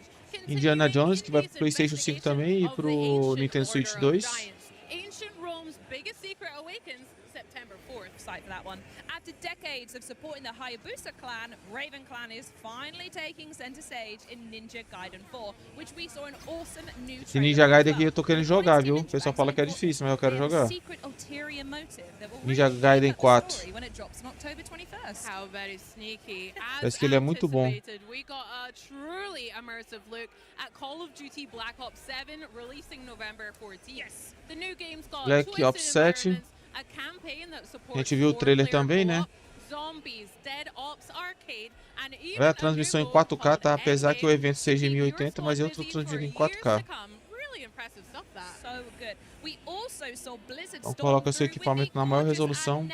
Indiana Jones, que vai pro PlayStation 5 também e pro Nintendo Switch 2. Ancient Rome's biggest secret awakens September 4th. Excited for that one. After decades of supporting the Hayabusa clan, Raven Clan is finally taking center stage in Ninja Gaiden 4, which we saw an awesome new Esse Ninja Gaiden aqui eu tô querendo jogar, viu? O pessoal fala que é difícil, mas eu quero jogar. Ninja Gaiden 4. How very sneaky. Parece que ele é muito bom. We got a truly immersive look at Call of Duty Black Ops 7 releasing November 14th. Yes. The new game's got Black Ops 7. A gente viu o trailer também, né? Vai a transmissão em 4K, tá? Apesar que o evento seja em 1080, mas eu tô transmitindo em 4K. Então coloca seu equipamento na maior resolução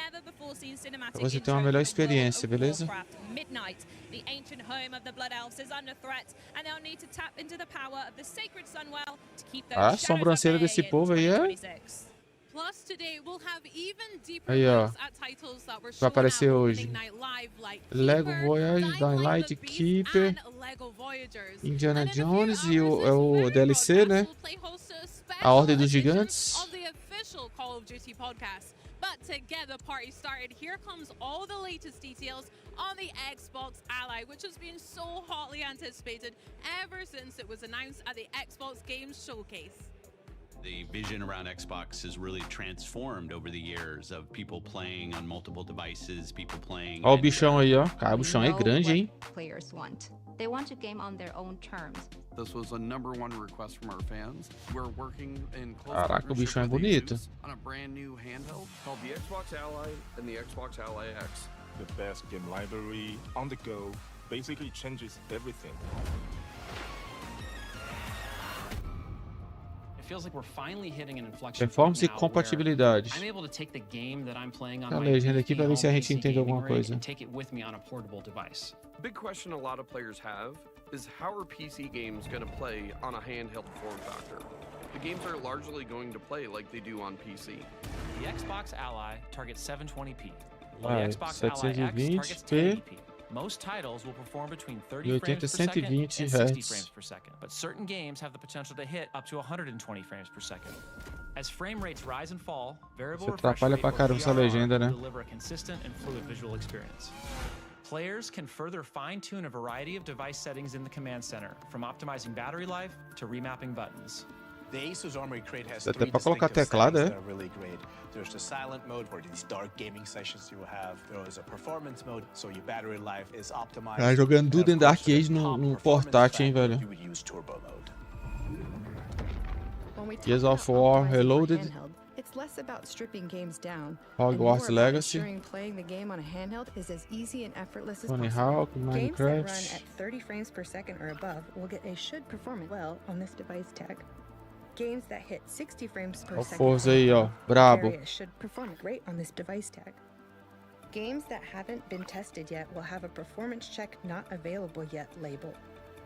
para você ter uma melhor experiência, beleza? A sobrancelha desse povo aí é... Aí, ó. Vai aparecer hoje. Lego Voyage, Dying Light, Keeper, Indiana Jones e o DLC, né? A Ordem dos Gigantes. But to get the party started, here comes all the latest details on the Xbox Ally, which has been so hotly anticipated ever since it was announced at the Xbox Games Showcase. The vision around Xbox has really transformed over the years of people playing on multiple devices, people playing. Ó o bichão aí, ó. Cara, o bichão é grande, hein? Players want. They want to game on their own terms. This was a #1 request from our fans. We're working in close Caraca, o bichão é bonito. On a brand new handheld called the Xbox Ally and the Xbox Ally X. The best game library on the go basically changes everything. Performance e compatibilidade. A legenda aqui para ver se a gente entende alguma coisa. The big question a lot of players have is how are PC games going to play on a handheld form factor? The games are largely going to play like they do on PC. The Xbox Ally targets 720p. Vai, The Xbox Ally X targets 720p. 1080p. Most titles will perform between 30 E 80 frames per second and 120 60 Hz. frames per second, but certain games have the potential to hit up to 120 frames per second. As frame rates rise and fall, variable Isso refresh atrapalha rate pra or caramba essa legenda, VRR né? will deliver a consistent and fluid visual experience. Players can further fine-tune a variety of device settings in the command center, from optimizing battery life to remapping buttons. The Asus Armory Crate has Dá até three pra colocar distinctive teclado, settings é? that are really great. There's the silent mode for these dark gaming sessions you will have. There is a performance mode, so your battery life is optimized. Cara, jogando tudo dentro da arcade no portátil, hein, velho? You would use turbo mode. Gears of War Reloaded, It's less about stripping games down. Hogwarts and more about Legacy, ensuring playing the game on a handheld is as easy and effortless as Tony possible. Hawk, Games that run Minecraft. at 30 frames per second or above will get a should perform well on this device tag. Games that hit 60 frames per Ó o second Forza or aí, ó. above Brabo. area should perform great on this device tag. Games that haven't been tested yet will have a performance check not available yet label.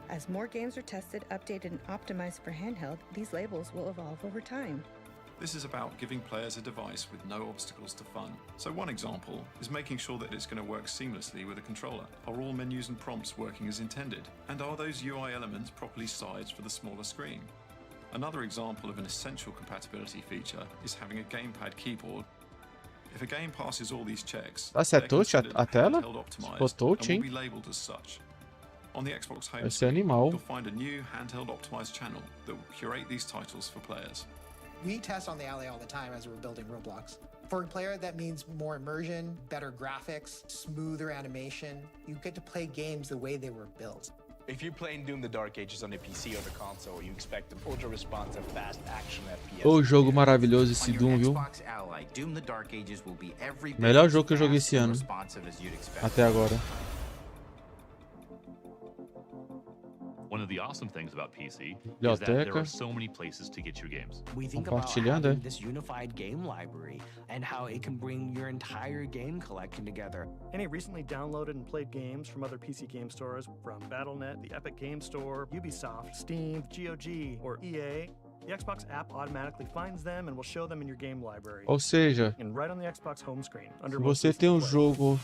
As more games are tested, updated, and optimized for handheld, these labels will evolve over time. This is about giving players a device with no obstacles to fun. So one example is making sure that it's going to work seamlessly with a controller. Are all menus and prompts working as intended? And are those UI elements properly sized for the smaller screen? Another example of an essential compatibility feature is having a gamepad keyboard. If a game passes all these checks, Ah, se é they're touch a considered tela? handheld optimized Se for touch, and will hein? be labeled as such. On the Xbox home Vai ser screen, animal. you'll find a new handheld optimized channel that will curate these titles for players. We test on the Ally all the time as we're building Roblox. For a player, that means more immersion, better graphics, smoother animation. You get to play games the way they were built. If you're playing Doom the Dark Ages on the PC or the console, you expect an ultra-responsive, fast action FPS. Ô jogo maravilhoso esse Doom, viu? Melhor jogo que eu joguei esse ano. Até agora. One of the awesome things about PC is that there are so many places to get your games. We think about having this unified game library and how it can bring your entire game collection together. Any recently downloaded and played games from other PC game stores, from Battle.net, the Epic Game Store, Ubisoft, Steam, GOG, or EA, the Xbox app automatically finds them and will show them in your game library. Ou seja, and right on the Xbox home screen. se você tem um jogo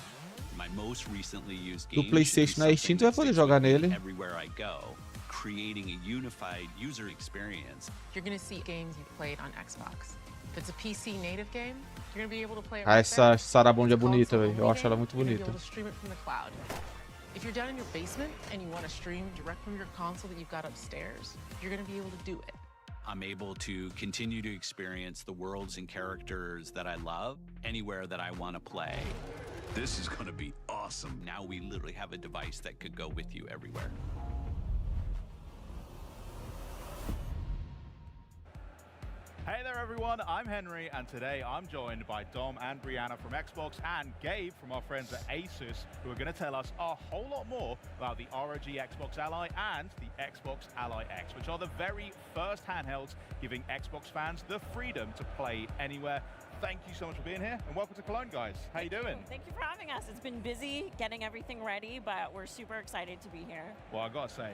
do PlayStation na Steam, tu vai poder jogar nele. Everywhere I go, creating a unified user experience. You're going to see games you've played on Xbox. If it's a PC native game, you're going to be able to play it Ah, right essa there. Sarabond é If it's a bonita, console velho. Eu acho ela game, muito you're gonna be bonita. able to stream it from the cloud. If you're down in your basement and you want to stream direct from your console that you've got upstairs, you're going to be able to do it. I'm able to continue to experience the worlds and characters that I love anywhere that I want to play. This is going to be awesome. Now we literally have a device that could go with you everywhere. Hey there everyone, I'm Henry, and today I'm joined by Dom and Brianna from Xbox and Gabe from our friends at Asus, who are going to tell us a whole lot more about the ROG Xbox Ally and the Xbox Ally X, which are the very first handhelds giving Xbox fans the freedom to play anywhere. Thank you so much for being here, and welcome to Cologne, guys. How you doing? Thank you for having us. It's been busy getting everything ready, but we're super excited to be here. Well, I gotta say,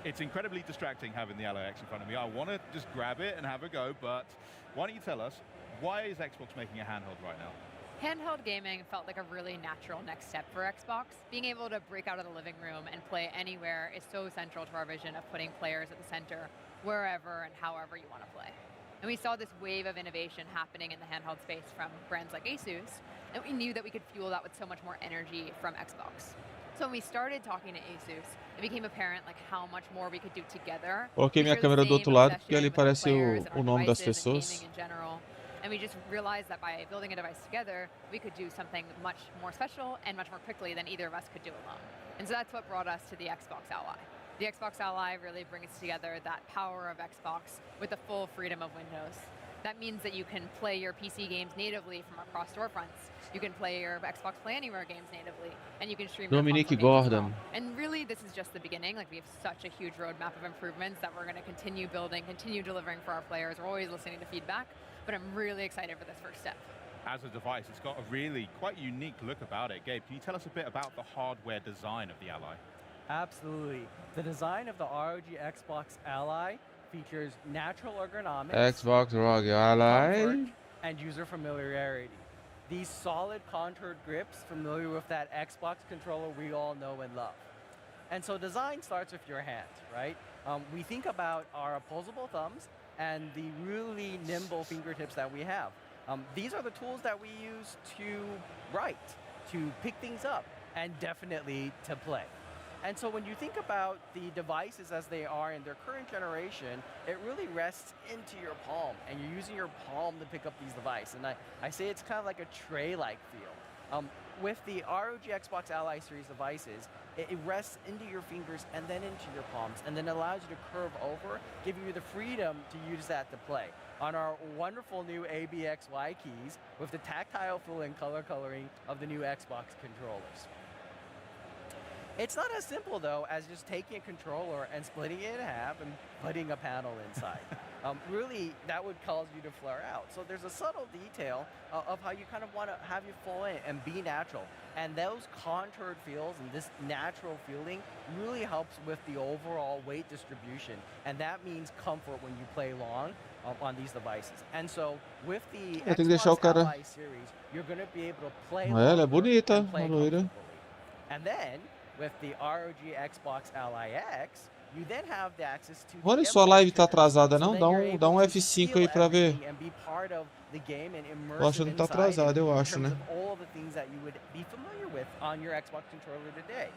it's incredibly distracting having the Ally X in front of me. I want to just grab it and have a go, but why don't you tell us, why is Xbox making a handheld right now? Handheld gaming felt like a really natural next step for Xbox. Being able to break out of the living room and play anywhere is so central to our vision of putting players at the center, wherever and however you want to play. And we saw this wave of innovation happening in the handheld space from brands like Asus, and we knew that we could fuel that with so much more energy from Xbox. So when we started talking to Asus, it became apparent like how much more we could do together. Coloquei minha câmera do outro lado, porque ali aparece o nome das pessoas. And we just realized that by building a device together, we could do something much more special and much more quickly than either of us could do alone. And so that's what brought us to the Xbox Ally. The Xbox Ally really brings together that power of Xbox with the full freedom of Windows. That means that you can play your PC games natively from across storefronts. You can play your Xbox Play Anywhere games natively, and you can stream your Dominique console games as Gordon. well. And really, this is just the beginning. Like, we have such a huge roadmap of improvements that we're going to continue building, continue delivering for our players. We're always listening to feedback, but I'm really excited for this first step. As a device, it's got a really quite unique look about it. Gabe, can you tell us a bit about the hardware design of the Ally? Absolutely. The design of the ROG Xbox Ally features natural ergonomics, Xbox ROG Ally, comfort, and user familiarity. These solid contoured grips familiar with that Xbox controller we all know and love. And so design starts with your hand, right? We think about our opposable thumbs and the really nimble fingertips that we have. These are the tools that we use to write, to pick things up, and definitely to play. And so when you think about the devices as they are in their current generation, it really rests into your palm, and you're using your palm to pick up these devices. And I say it's kind of like a tray-like feel. With the ROG Xbox Ally series devices, it rests into your fingers and then into your palms, and then allows you to curve over, giving you the freedom to use that to play. On our wonderful new ABXY keys with the tactile fill and color coloring of the new Xbox controllers. It's not as simple, though, as just taking a controller and splitting it in half and putting a panel inside. Really, that would cause you to flare out. So there's a subtle detail of how you kind of want to have you fall in and be natural. And those contoured feels and this natural feeling really helps with the overall weight distribution. And that means comfort when you play long on these devices. And so with the Xbox Ally series, you're going to be able to play Ela é bonita, and play a loira. comfortably. And then with the ROG Xbox Ally X, you then have the access to Olha só, a live tá atrasada não? Dá um F5 aí pra ver. and be part of the game and Eu acho que não tá atrasado, eu acho, né? all the things that you would be familiar with on your Xbox controller today.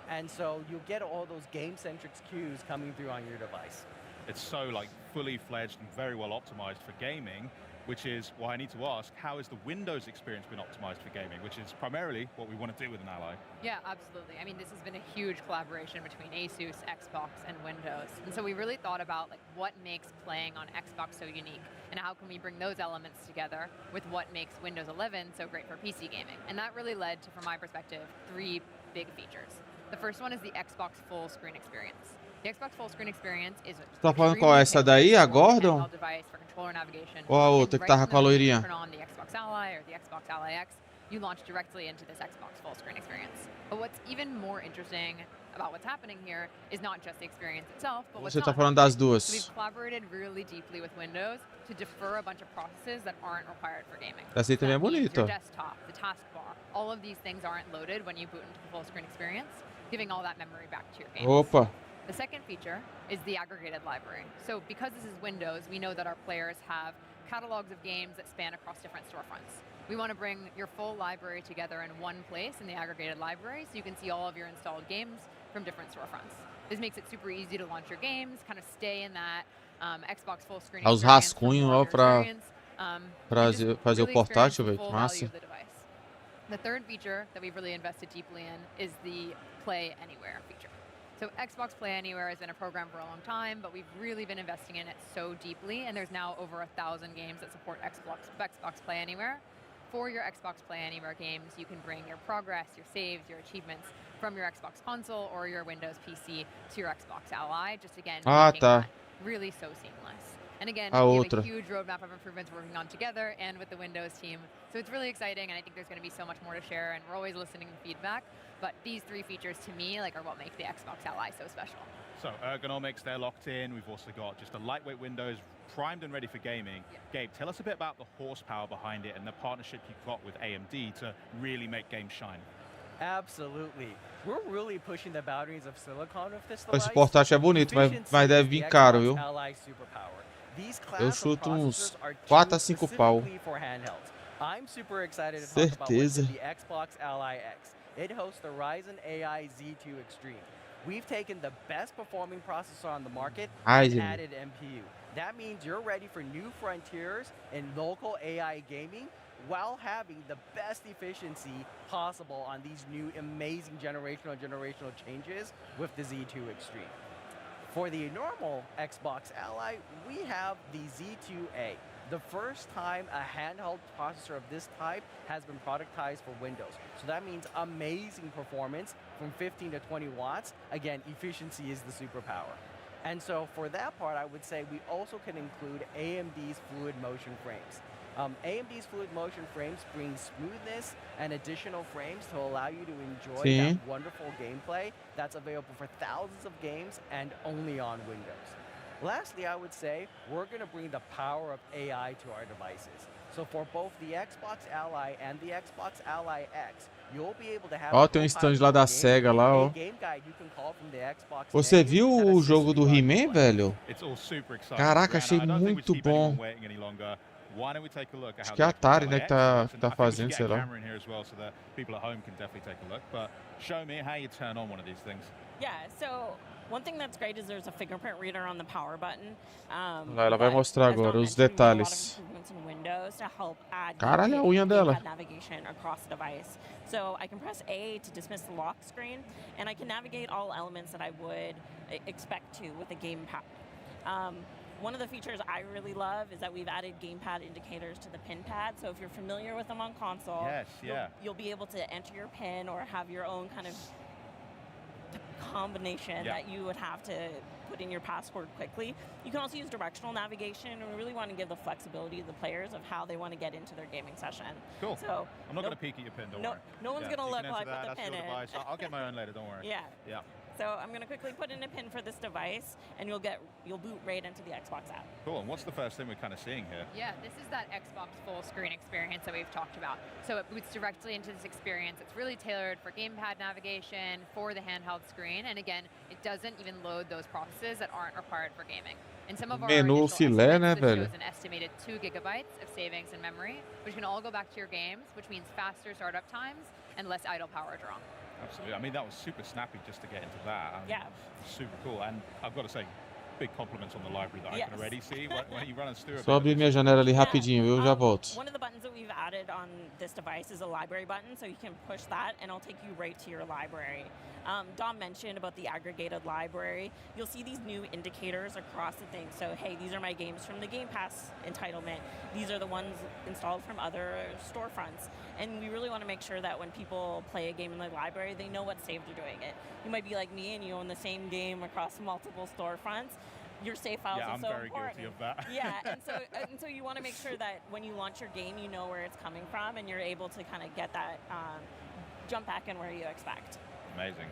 And so you'll get all those game-centric cues coming through on your device. It's so like fully fledged and very well optimized for gaming, which is why I need to ask, how has the Windows experience been optimized for gaming, which is primarily what we want to do with an Ally? Yeah, absolutely. I mean, this has been a huge collaboration between Asus, Xbox, and Windows. And so we really thought about like what makes playing on Xbox so unique, and how can we bring those elements together with what makes Windows 11 so great for PC gaming. And that really led to, from my perspective, 3 big features. The first one is the Xbox full screen experience. The Xbox full screen experience is Você tá falando qual é essa daí? A Gordon? Ou a outra que tava com a loirinha? Turn on the Xbox Ally or the Xbox Ally X, you launch directly into this Xbox full screen experience. But what's even more interesting about what's happening here is not just the experience itself, but what's Você tá not falando happening. das duas. So we've collaborated really deeply with Windows to defer a bunch of processes that aren't required for gaming. Essa aí também é That means bonita. your desktop, the taskbar, all of these things aren't loaded when you boot into the full screen experience, giving all that memory back to your games. Opa. The second feature is the aggregated library. So because this is Windows, we know that our players have catalogs of games that span across different storefronts. We want to bring your full library together in one place in the aggregated library so you can see all of your installed games from different storefronts. This makes it super easy to launch your games, kind of stay in that Xbox full screen Os experience, rascunhos, ó, your pra experience, and just fazer o really portátil, experience the velho. full Massa. value of the device. The third feature that we've really invested deeply in is the Play Anywhere feature. So Xbox Play Anywhere has been a program for a long time, but we've really been investing in it so deeply, and there's now over 1,000 games that support Xbox Play Anywhere. For your Xbox Play Anywhere games, you can bring your progress, your saves, your achievements from your Xbox console or your Windows PC to your Xbox Ally, just again, making that really so seamless. And again, we have a huge roadmap of improvements we're working on together and with the Windows team. So it's really exciting, and I think there's going to be so much more to share, and we're always listening to feedback. But these three features, to me, are what make the Xbox Ally so special. So ergonomics, they're locked in. We've also got just a lightweight Windows primed and ready for gaming. Yeah. Gabe, tell us a bit about the horsepower behind it and the partnership you've got with AMD to really make games shine. Absolutely. We're really pushing the boundaries of silicon with this device. Esse portátil é bonito, mas deve vir caro, viu? Eu chuto uns 4 a 5 pau. I'm super excited to talk about the Xbox Ally X. It hosts the Ryzen AI Z2 Extreme. We've taken the best performing processor on the market and added MPU. That means you're ready for new frontiers in local AI gaming while having the best efficiency possible on these new amazing generational changes with the Z2 Extreme. For the normal Xbox Ally, we have the Z2A, the first time a handheld processor of this type has been productized for Windows. So that means amazing performance from 15 to 20 watts. Again, efficiency is the superpower. And so for that part, I would say we also can include AMD's fluid motion frames. AMD's fluid motion frames bring smoothness and additional frames to allow you to enjoy that wonderful gameplay that's available for thousands of games and only on Windows. Lastly, I would say we're going to bring the power of AI to our devices. So for both the Xbox Ally and the Xbox Ally X, you'll be able to have Ó, tem um stand lá da SEGA lá, ó. Você viu o jogo do He-Man, velho? Caraca, achei muito bom. Acho que é a Atari, né, que tá fazendo, sei lá. Yeah, so one thing that's great is there's a fingerprint reader on the power button. Lá, ela vai mostrar agora os detalhes. Caralho, a unha dela. Navigation across the device. So I can press A to dismiss the lock screen, and I can navigate all elements that I would expect to with a gamepad. One of the features I really love is that we've added gamepad indicators to the pin pad. So if you're familiar with them on console, you'll be able to enter your pin or have your own kind of combination that you would have to put in your password quickly. You can also use directional navigation, and we really want to give the flexibility to the players of how they want to get into their gaming session. Cool. So I'm not going to peek at your pin, don't worry. No one's going to look like what the pin is. I'll get my own later, don't worry. Yeah. So I'm going to quickly put in a pin for this device, and you'll boot right into the Xbox app. Cool. And what's the first thing we're kind of seeing here? Yeah, this is that Xbox full screen experience that we've talked about. So it boots directly into this experience. It's really tailored for gamepad navigation, for the handheld screen, and again, it doesn't even load those processes that aren't required for gaming. In some of our Menu filé, né, velho? shows an estimated 2 gigabytes of savings in memory, which can all go back to your games, which means faster startup times and less idle power draw. Absolutely. I mean, that was super snappy just to get into that. Super cool. And I've got to say, big compliments on the library that I can already see. Why don't you run us through a bit? Só abrir minha janela ali rapidinho, eu já volto. One of the buttons that we've added on this device is a library button, so you can push that and it'll take you right to your library. Dom mentioned about the aggregated library. You'll see these new indicators across the thing. So, hey, these are my games from the Game Pass entitlement. These are the ones installed from other storefronts. And we really want to make sure that when people play a game in the library, they know what save they're doing it. You might be like me and you own the same game across multiple storefronts. Your save files are so important. Yeah, I'm very guilty of that. Yeah, and so you want to make sure that when you launch your game, you know where it's coming from, and you're able to kind of get that jump back in where you expect. Amazing.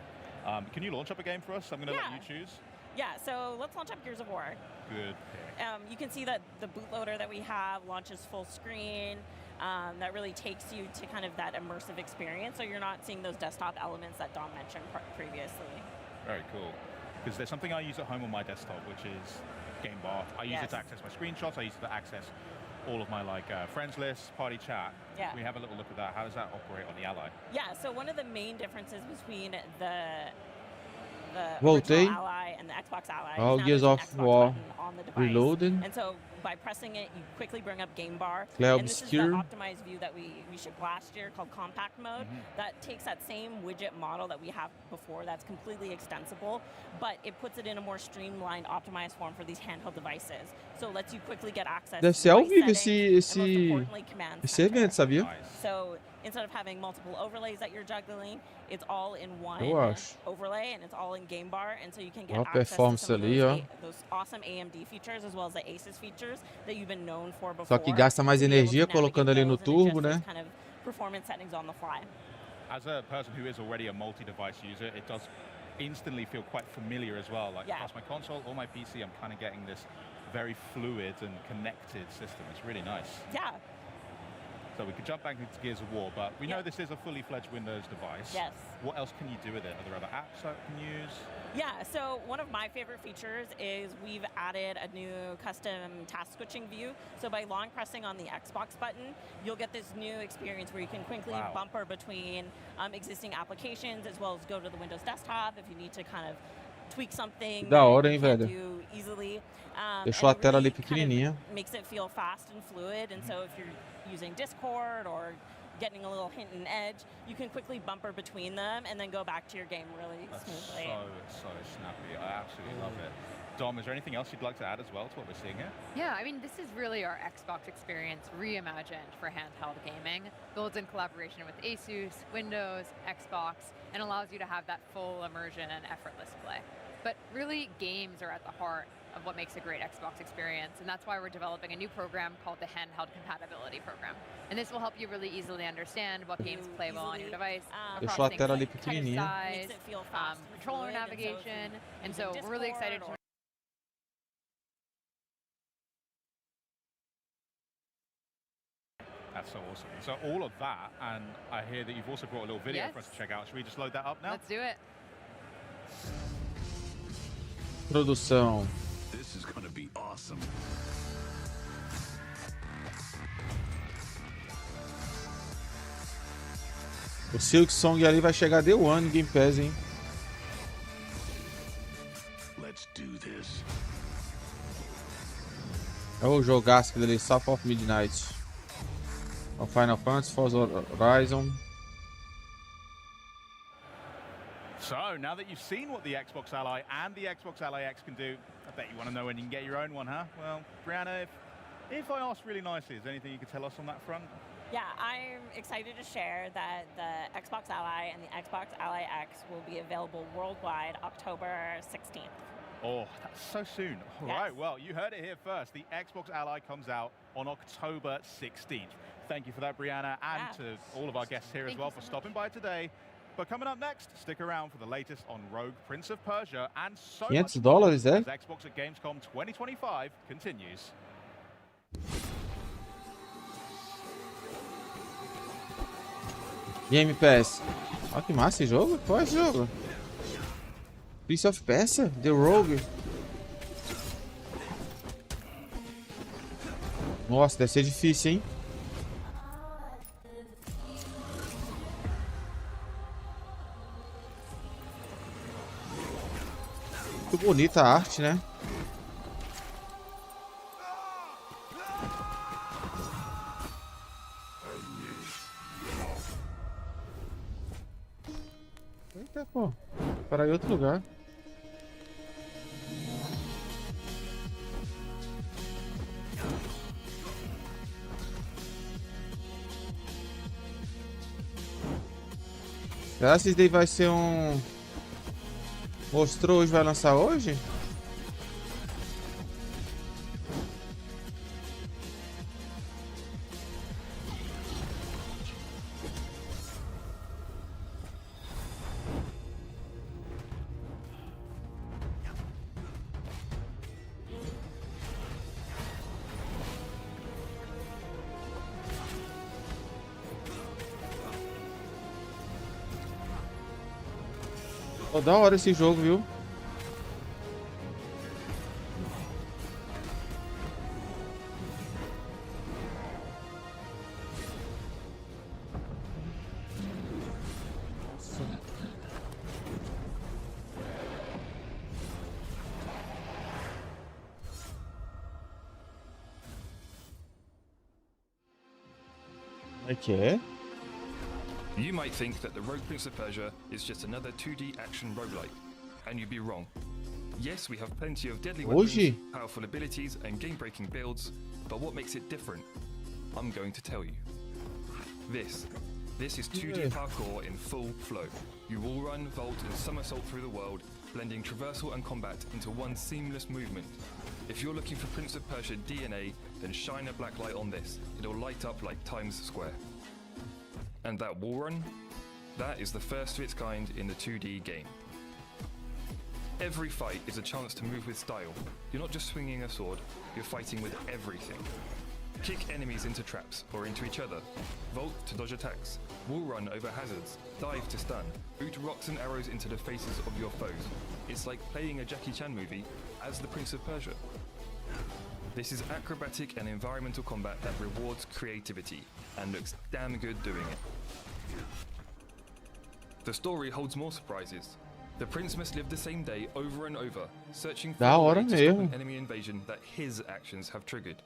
Can you launch up a game for us? I'm going to let you choose. Yeah, so let's launch up Gears of War. Good pick. You can see that the bootloader that we have launches full screen. That really takes you to kind of that immersive experience, so you're not seeing those desktop elements that Dom mentioned previously. Very cool. Because there's something I use at home on my desktop, which is Game Bar. I use it to access my screenshots. I use it to access all of my friends lists, party chat. Yeah. We have a little look at that. How does that operate on the Ally? Yeah, so one of the main differences between the Voltei. original Ally and the Xbox Ally Oh, is now Gears there's an of Xbox War button on the device. reloading. And so by pressing it, you quickly bring up Game Bar. Cloud And this is the Obscure. optimized view that we shipped last year called Compact Mode. That takes that same widget model that we have before that's completely extensible, but it puts it in a more streamlined, optimized form for these handheld devices. So it lets you quickly get access Deve to ser ao device vivo settings, and most importantly, command esse center. evento, sabia? So instead of having multiple overlays that you're juggling, it's all in one Eu acho. overlay, and it's all in Game Bar, and so you can get Ó a access to performance some of ali, ó. those awesome AMD features as well as the Asus features that you've been known for before. Só que gasta mais to be able to energia colocando ali no navigate those and turbo, adjust né? those kind of performance settings on the fly. As a person who is already a multi-device user, it does instantly feel quite familiar as well. Like across my console or my PC, I'm kind of getting this very fluid and connected system. It's really nice. Yeah. So we could jump back into Gears of War, but we know this is a fully fledged Windows device. Yes. What else can you do with it? Are there other apps that you can use? Yeah, so one of my favorite features is we've added a new custom task switching view. So by long pressing on the Xbox button, you'll get this new experience where you can quickly bumper between existing applications as well as go to the Windows desktop if you need to kind of tweak something Da hora, that hein, you can't velho? do easily. Deixou a tela ali pequenininha. Makes it feel fast and fluid, and so if you're using Discord or getting a little hint and edge, you can quickly bumper between them and then go back to your game really smoothly. So snappy. I absolutely love it. Dom, is there anything else you'd like to add as well to what we're seeing here? Yeah, I mean, this is really our Xbox experience reimagined for handheld gaming. Builds in collaboration with Asus, Windows, Xbox, and allows you to have that full immersion and effortless play. But really, games are at the heart of what makes a great Xbox experience, and that's why we're developing a new program called the Handheld Compatibility Program. And this will help you really easily understand what games play well on your device, Deixou a across tela things ali like touch pequenininha. size, controller navigation, and so we're really excited to That's so awesome. So all of that, and I hear that you've also brought a little video for us to check out. Should we just load that up now? Let's do it. Produção. This is gonna be awesome. O Silk Song ali vai chegar Day One Game Pass, hein? Let's do this. É o jogaço dele, South of Midnight. O Final Fantasy, Forza Horizon. So, now that you've seen what the Xbox Ally and the Xbox Ally X can do, I bet you want to know when you can get your own one, huh? Well, Brianna, if I ask really nicely, is there anything you could tell us on that front? Yeah, I'm excited to share that the Xbox Ally and the Xbox Ally X will be available worldwide October 16th. Oh, that's so soon. All right, well, you heard it here first. The Xbox Ally comes out on October 16th. Thank you for that, Brianna, and to all of our guests here as well for stopping by today. But coming up next, stick around for the latest on Rogue, Prince of Persia, and so much more $500, as Xbox at Gamescom 2025 continues. Game Pass. Olha que massa esse jogo. Qual é esse jogo? Prince of Persia? The Rogue. Nossa, deve ser difícil, hein? Muito bonita a arte, né? Eita, pô. Vou parar em outro lugar. Será que esse daí vai ser um... Mostrou hoje, vai lançar hoje? Pô, da hora esse jogo, viu? Okay. You might think that the Rogue Prince of Persia is just another 2D action roguelike, and you'd be wrong. Yes, we have plenty of deadly weapons, powerful abilities, and game-breaking builds, but what makes it different? I'm going to tell you. This is 2D parkour in full flow. You wall run, vault, and somersault through the world, blending traversal and combat into one seamless movement. If you're looking for Prince of Persia DNA, then shine a black light on this. It'll light up like Times Square. And that wall run? That is the first of its kind in the 2D game. Every fight is a chance to move with style. You're not just swinging a sword, you're fighting with everything. Kick enemies into traps or into each other. Vault to dodge attacks. Wall run over hazards. Dive to stun. Boot rocks and arrows into the faces of your foes. It's like playing a Jackie Chan movie as the Prince of Persia. This is acrobatic and environmental combat that rewards creativity and looks damn good doing it. The story holds more surprises. The prince must live the same day over and over, searching for a way to stop an enemy invasion that his actions have triggered.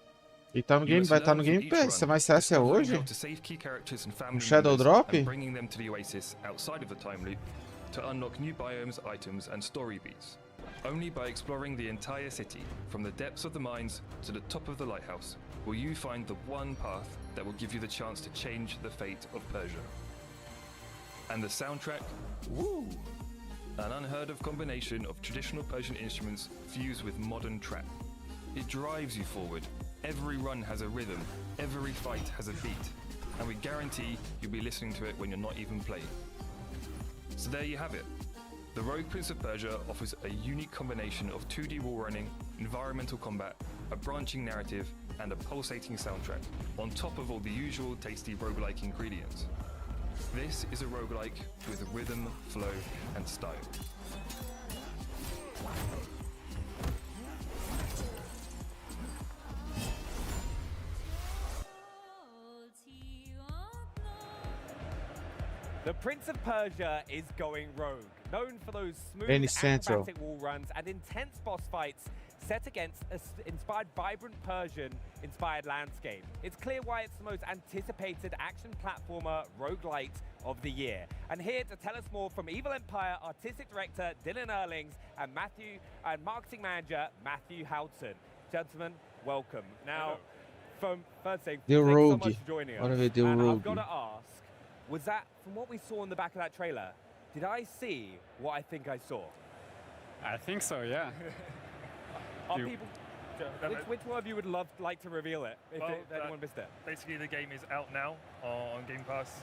E tá no game, vai estar no Game Pass, mas será que é hoje? Um Shadow Drop? And bringing them to the oasis outside of the time loop to unlock new biomes, items, and story beats. Only by exploring the entire city, from the depths of the mines to the top of the lighthouse, will you find the one path that will give you the chance to change the fate of Persia. And the soundtrack? Woo! An unheard of combination of traditional Persian instruments fused with modern trap. It drives you forward. Every run has a rhythm, every fight has a beat, and we guarantee you'll be listening to it when you're not even playing. So there you have it. The Rogue Prince of Persia offers a unique combination of 2D wall running, environmental combat, a branching narrative, and a pulsating soundtrack, on top of all the usual tasty roguelike ingredients. This is a roguelike with rhythm, flow, and style. The Prince of Persia is going rogue, known for those smooth acrobatic wall runs and intense boss fights set against an inspired, vibrant Persian-inspired landscape. It's clear why it's the most anticipated action platformer roguelite of the year. And here to tell us more from Evil Empire Artistic Director Dylan Erlings and Marketing Manager Matthew Houghton. Gentlemen, welcome. Now, from first thing, thanks so much for joining us. And I've got to ask, was that, from what we saw in the back of that trailer, did I see what I think I saw? I think so, yeah. Are people, which one of you would like to reveal it, if anyone missed it? Basically, the game is out now on Game Pass,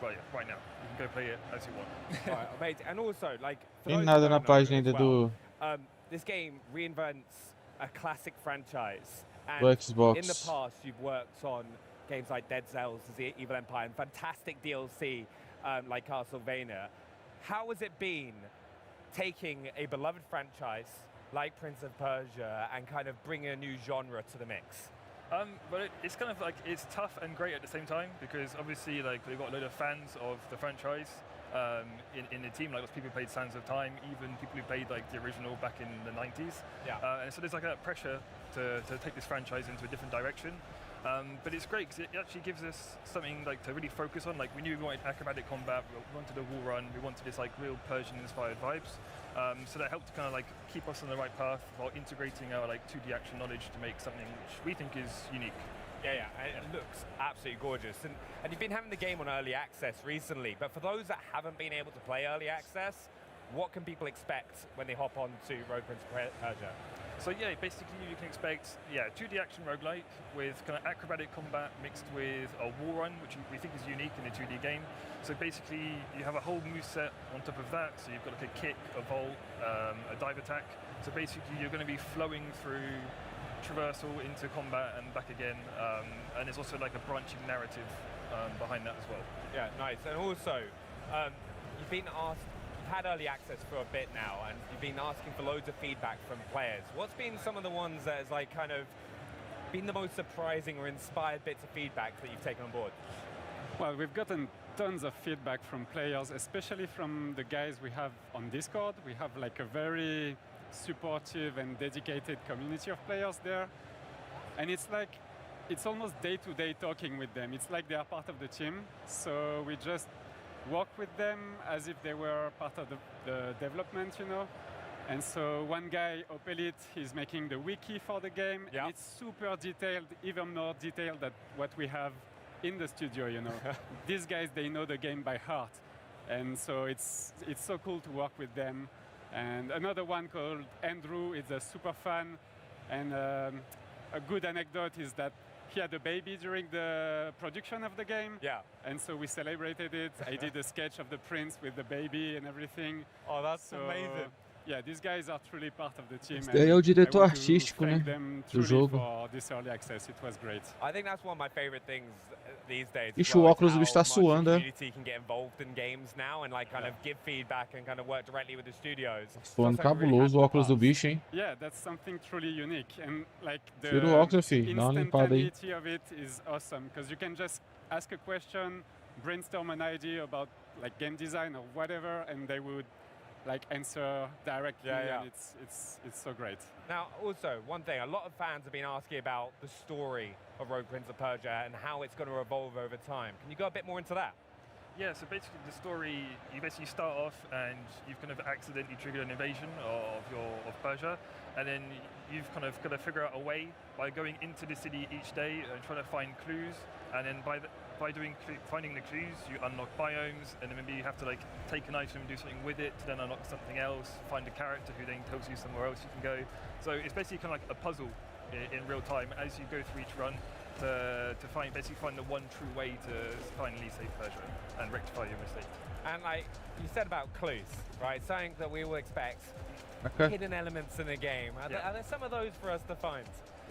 right now. You can go play it as you want. Right, amazing. And also, like, for Tem those nada who na don't know página as ainda well, do this game reinvents a classic franchise. And Xbox. in the past, you've worked on games like Dead Cells, the Evil Empire, and fantastic DLC like Castlevania. How has it been taking a beloved franchise like Prince of Persia and kind of bringing a new genre to the mix? But it's kind of like, it's tough and great at the same time, because obviously like we've got a load of fans of the franchise in the team, like those people who played Sands of Time, even people who played like the original back in the 90s. Yeah. And so there's like a pressure to take this franchise into a different direction. But it's great because it actually gives us something like to really focus on. Like we knew we wanted acrobatic combat, we wanted a wall run, we wanted this like real Persian-inspired vibes. So that helped to kind of like keep us on the right path while integrating our like 2D action knowledge to make something which we think is unique. Yeah, it looks absolutely gorgeous. And you've been having the game on early access recently, but for those that haven't been able to play early access, what can people expect when they hop on to Rogue Prince of Persia? So yeah, basically you can expect 2D action roguelike with kind of acrobatic combat mixed with a wall run, which we think is unique in a 2D game. So basically you have a whole moveset on top of that. So you've got like a kick, a vault, a dive attack. So basically you're going to be flowing through traversal into combat and back again. And there's also like a branching narrative behind that as well. Yeah, nice. And also, you've been asked, you've had early access for a bit now, and you've been asking for loads of feedback from players. What's been some of the ones that has like kind of been the most surprising or inspired bits of feedback that you've taken on board? Well, we've gotten tons of feedback from players, especially from the guys we have on Discord. We have like a very supportive and dedicated community of players there. And it's like, it's almost day-to-day talking with them. It's like they are part of the team. So we just work with them as if they were part of the development, you know. And so one guy, Opelit, he's making the wiki for the game. Yeah. It's super detailed, even more detailed than what we have in the studio, you know. These guys, they know the game by heart. And so it's so cool to work with them. And another one called Andrew is a super fan. And a good anecdote is that he had a baby during the production of the game. Yeah. And so we celebrated it. I did a sketch of the prince with the baby and everything. Oh, that's amazing. Yeah, these guys are truly part of the team. Esse daí é o diretor artístico, né, do jogo. For this early access. It was great. I think that's one of my favorite things these days. Ixi, o óculos do bicho tá suando, é? Community can get involved in games now and like kind of give feedback and kind of work directly with the studios. Suando cabuloso o óculos do bicho, hein? Yeah, that's something truly unique, and like the Tira o óculos, filho. Dá uma limpada aí. instantaneity of it is awesome because you can just ask a question, brainstorm an idea about like game design or whatever, and they would like answer directly. Yeah. And it's so great. Now, also, one thing, a lot of fans have been asking about the story of Rogue Prince of Persia and how it's going to evolve over time. Can you go a bit more into that? Yeah, so basically the story, you basically start off and you've kind of accidentally triggered an invasion of Persia, and then you've kind of got to figure out a way by going into the city each day and trying to find clues, and then by finding the clues, you unlock biomes, and then maybe you have to like take an item and do something with it to then unlock something else, find a character who then tells you somewhere else you can go. So it's basically kind of like a puzzle in real time as you go through each run to find the one true way to finally save Persia and rectify your mistake. And like you said about clues, right? Something that we will expect, hidden elements in a game. Are there some of those for us to find?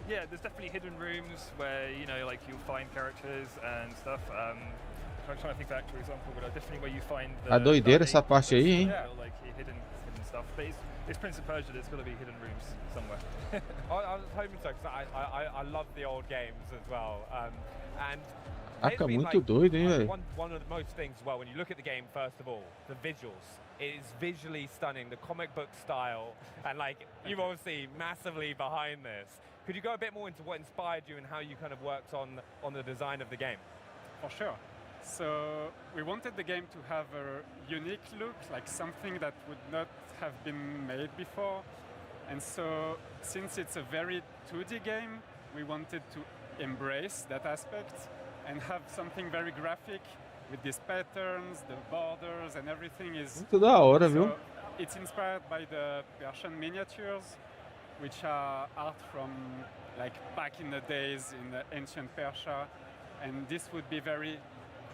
Yeah, there's definitely hidden rooms where, you know, like you'll find characters and stuff. I'm trying to think of an actual example, but definitely where you find A doideira essa parte aí, hein? like hidden stuff. But it's Prince of Persia, there's got to be hidden rooms somewhere. I was hoping so, because I love the old games as well. And Caraca, muito doido, hein, velho? one of the most things, well, when you look at the game, first of all, the visuals. It is visually stunning, the comic book style, and like you're obviously massively behind this. Could you go a bit more into what inspired you and how you kind of worked on the design of the game? For sure. So we wanted the game to have a unique look, like something that would not have been made before. And so since it's a very 2D game, we wanted to embrace that aspect and have something very graphic with these patterns, the borders and everything is... Muito da hora, viu? So it's inspired by the Persian miniatures, which are art from like back in the days in the ancient Persia, and this would be very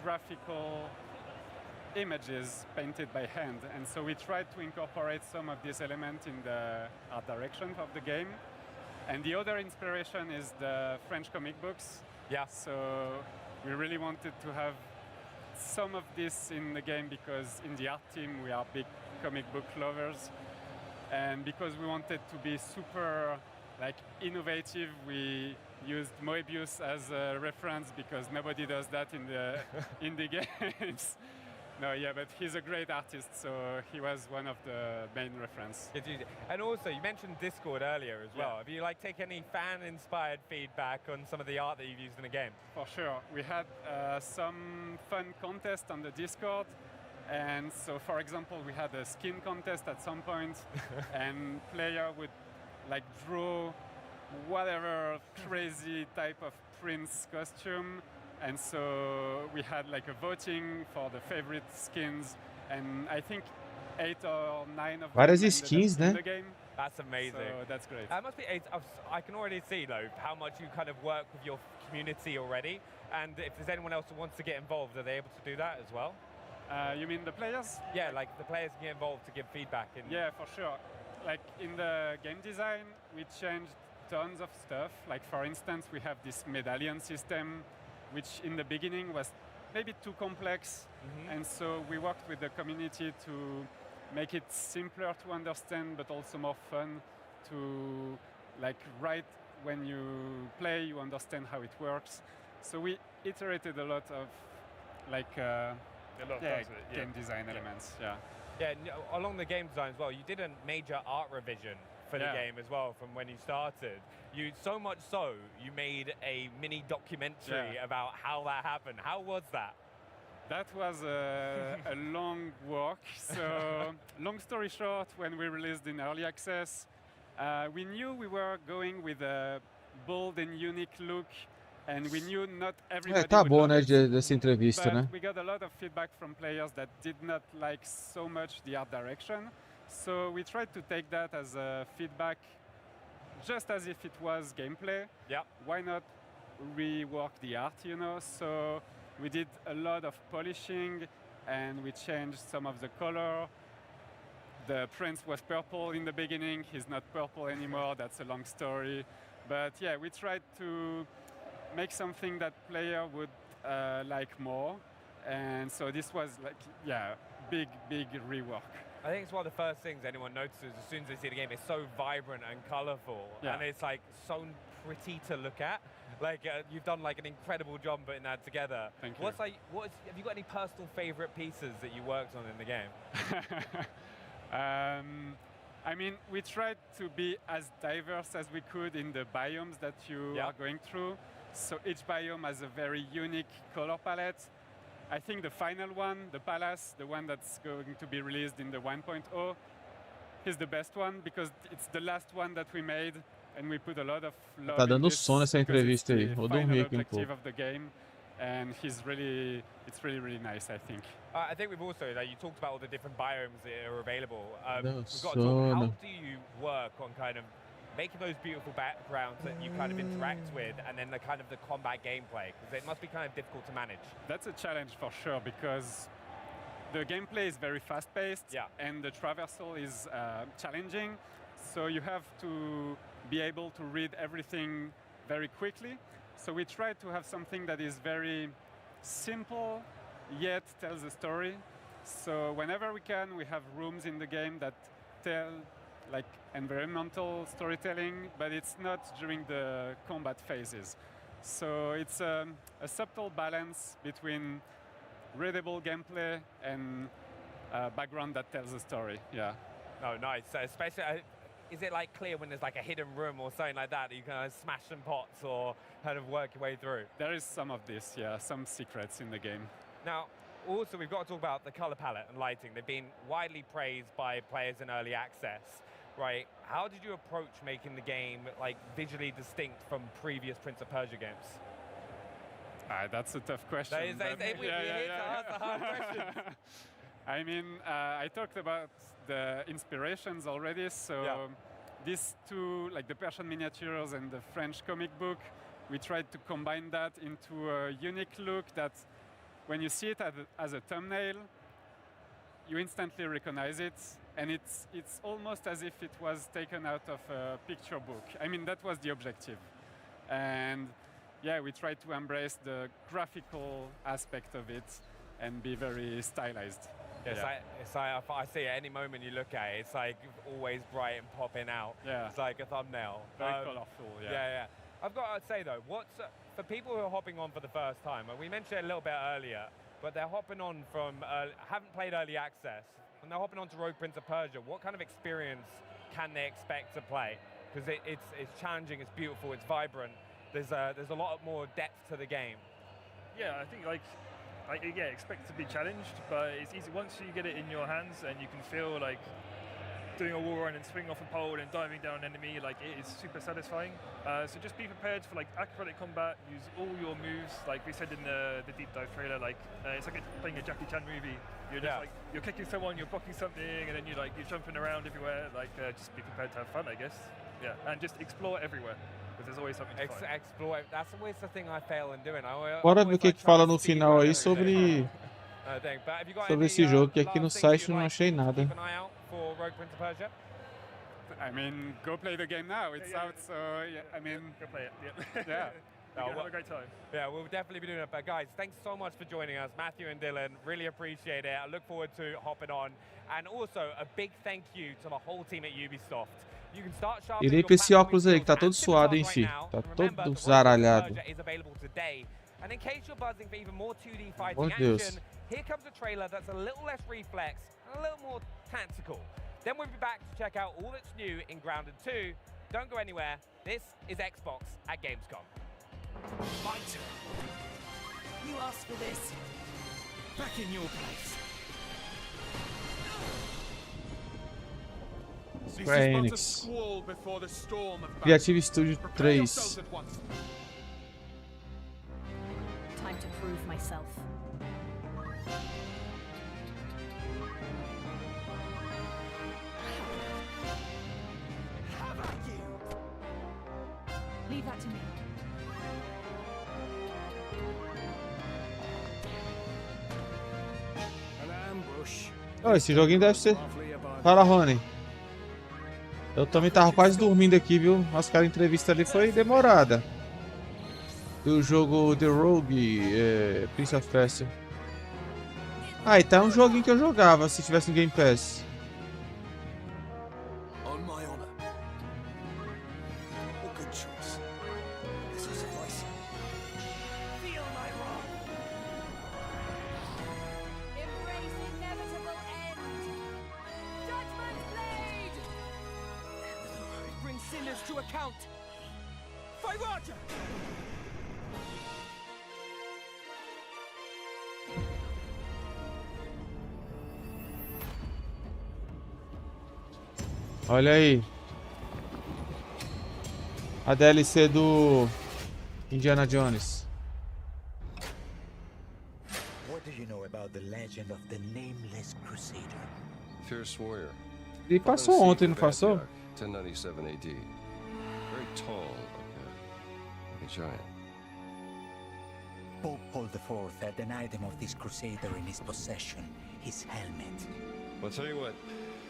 graphical images painted by hand. And so we tried to incorporate some of these elements in the art direction of the game. And the other inspiration is the French comic books. Yeah. So we really wanted to have some of this in the game because in the art team we are big comic book lovers, and because we wanted to be super like innovative, we used Moebius as a reference because nobody does that in the in the games. No, yeah, but he's a great artist, so he was one of the main reference. And also, you mentioned Discord earlier as well. Have you taken any fan-inspired feedback on some of the art that you've used in the game? For sure. We had some fun contests on the Discord. And so, for example, we had a skin contest at some point, and player would draw whatever crazy type of prince costume. And so we had a voting for the favorite skins, and I think 8 or 9 of Várias them skins, in né? the game. That's amazing. So that's great. That must be. I can already see though how much you kind of work with your community already, and if there's anyone else who wants to get involved, are they able to do that as well? You mean the players? Yeah, the players can get involved to give feedback. Yeah, for sure. In the game design, we changed tons of stuff. For instance, we have this medallion system, which in the beginning was maybe too complex. And so we worked with the community to make it simpler to understand, but also more fun to right when you play, you understand how it works. So we iterated a lot of game design elements. Yeah, along the game design as well, you did a major art revision for the game as well from when you started. So much so, you made a mini documentary about how that happened. How was that? That was a long walk. So, long story short, when we released in early access, we knew we were going with a bold and unique look, and we knew not everybody tá would bom, love né, it. dessa entrevista, But né? we got a lot of feedback from players that did not like so much the art direction. So we tried to take that as a feedback, just as if it was gameplay. Yeah. Why not rework the art, So we did a lot of polishing, and we changed some of the color. The prince was purple in the beginning. He's not purple anymore. That's a long story. But yeah, we tried to make something that player would like more. And so this was big rework. I think it's one of the first things anyone notices as soon as they see the game. It's so vibrant and colorful, and it's so pretty to look at. You've done an incredible job putting that together. Thank you. Have you got any personal favorite pieces that you worked on in the game? I mean, we tried to be as diverse as we could in the biomes that you are going through. So each biome has a very unique color palette. I think the final one, the palace, the one that's going to be released in the 1.0, is the best one because it's the last one that we made, and we put a lot of love Tá dando in this sono essa because it's entrevista aí. the Vou final dormir aqui objective pouco. of the game, and it's really nice, I think. I think we've also, you talked about all the different biomes that are available. No We've got to talk, how sono. do you work on kind of making those beautiful backgrounds that you kind of interact with, and then the combat gameplay? Because it must be kind of difficult to manage. That's a challenge for sure because the gameplay is very fast-paced and the traversal is challenging. So you have to be able to read everything very quickly. So we try to have something that is very simple yet tells a story. So whenever we can, we have rooms in the game that tell environmental storytelling, but it's not during the combat phases. So it's a subtle balance between readable gameplay and background that tells a story. Yeah. Oh, nice. So especially, is it clear when there's a hidden room or something like that you can smash some pots or kind of work your way through? There is some of this, yeah, some secrets in the game. Now, also we've got to talk about the color palette and lighting. They've been widely praised by players in early access. Right, how did you approach making the game visually distinct from previous Prince of Persia games? That's a tough question. We're here to ask the hard questions. I mean, I talked about the inspirations already. So these two, the Persian miniatures and the French comic book, we tried to combine that into a unique look that, when you see it as a thumbnail, you instantly recognize it. And it's almost as if it was taken out of a picture book. I mean, that was the objective. And yeah, we tried to embrace the graphical aspect of it and be very stylized. Yes, I see at any moment you look at it, it's always bright and popping out. Yeah. It's like a thumbnail. Very colorful, Yeah. I've got to say though, for people who are hopping on for the first time, and we mentioned it a little bit earlier, but they're hopping on from, haven't played early access, and they're hopping on to Rogue Prince of Persia. What kind of experience can they expect to play? Because it's challenging, it's beautiful, it's vibrant. There's a lot more depth to the game. Yeah, I think expect to be challenged, but it's easy once you get it in your hands and you can feel like doing a wall run and swinging off a pole and diving down an enemy. Like, it is super satisfying. So just be prepared for like acrobatic combat. Use all your moves, like we said in the deep dive trailer. Like it's like playing a Jackie Chan movie. You're just like you're kicking someone, you're blocking something, and then you're jumping around everywhere. Like just be prepared to have fun, I guess. Yeah, and just explore everywhere. There's always something to find. Explore. That's always the thing I fail in doing. Bora ver o que fala no final aí sobre esse jogo, que aqui no site eu não achei nada. I mean, go play the game now. It's out, so yeah, I mean, go play it. Yeah. Yeah. Have a great time. Yeah, we'll definitely be doing it. But guys, thanks so much for joining us, Matthew and Dylan. Really appreciate it. I look forward to hopping on. And also a big thank you to the whole team at Ubisoft. You can start sharpening Irei pra esse óculos aí que tá todo suado, hein, fi. Tá todo zaralhado. And in case you're buzzing for even more 2D fighting action, here comes a trailer that's a little less reflex and a little more tactical. Then we'll be back to check out all that's new in Grounded 2. Don't go anywhere. This is Xbox at Gamescom. My turn. You asked for this. Back in your place. Square Enix. Creative Studio 3. Time to prove myself. How about you? Leave that to me. An ambush. Oh, esse joguinho deve ser. Fala, Rony. Eu também tava quase dormindo aqui, viu? Nossa, cara, a entrevista ali foi demorada. Do jogo The Rogue, Prince of Persia. Ah, e tá um joguinho que eu jogava se tivesse no Game Pass. On my honor. A good choice. This is suffice. Feel my wrath. Embrace inevitable end. Judgment blade. Bring sinners to account. Fight Roger. Olha aí. A DLC do Indiana Jones. What do you know about the legend of the nameless crusader? Fierce warrior. Ele passou ontem, não passou? 1097 AD. Very tall, like a giant. Pope Paul IV had an item of this crusader in his possession, his helmet. Well, I'll tell you what.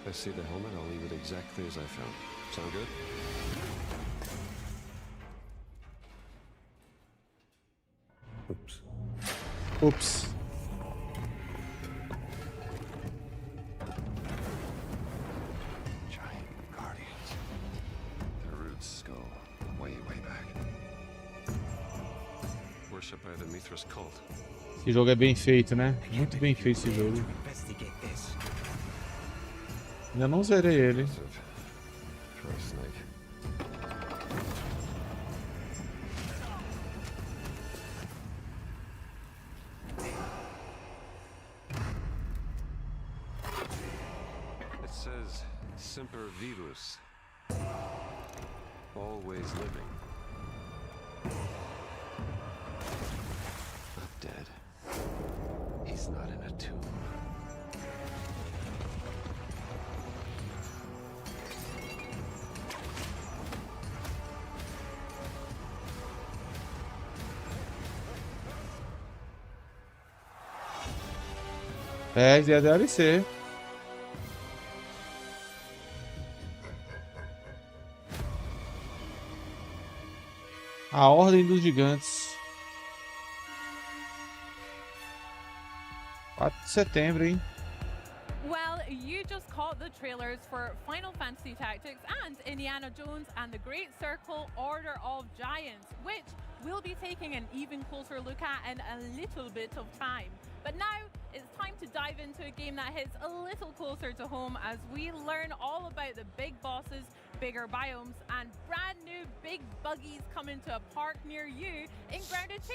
If I see the helmet, I'll leave it exactly as I found it. Sound good? Oops. Oops. Giant guardians. Their roots go way, way back. Worshipped by the Mithras cult. Esse jogo é bem feito, né? Muito bem feito esse jogo. Ainda não zerei ele. It says Semper Vivus. Always living. Not dead. He's not in a tomb. É, é DLC. A Ordem dos Gigantes. 4 de setembro, hein? Well, you just caught the trailers for Final Fantasy Tactics and Indiana Jones and the Great Circle Order of Giants, which we'll be taking an even closer look at in a little bit of time. But now it's time to dive into a game that hits a little closer to home as we learn all about the big bosses, bigger biomes, and brand new big buggies coming to a park near you in Grounded 2.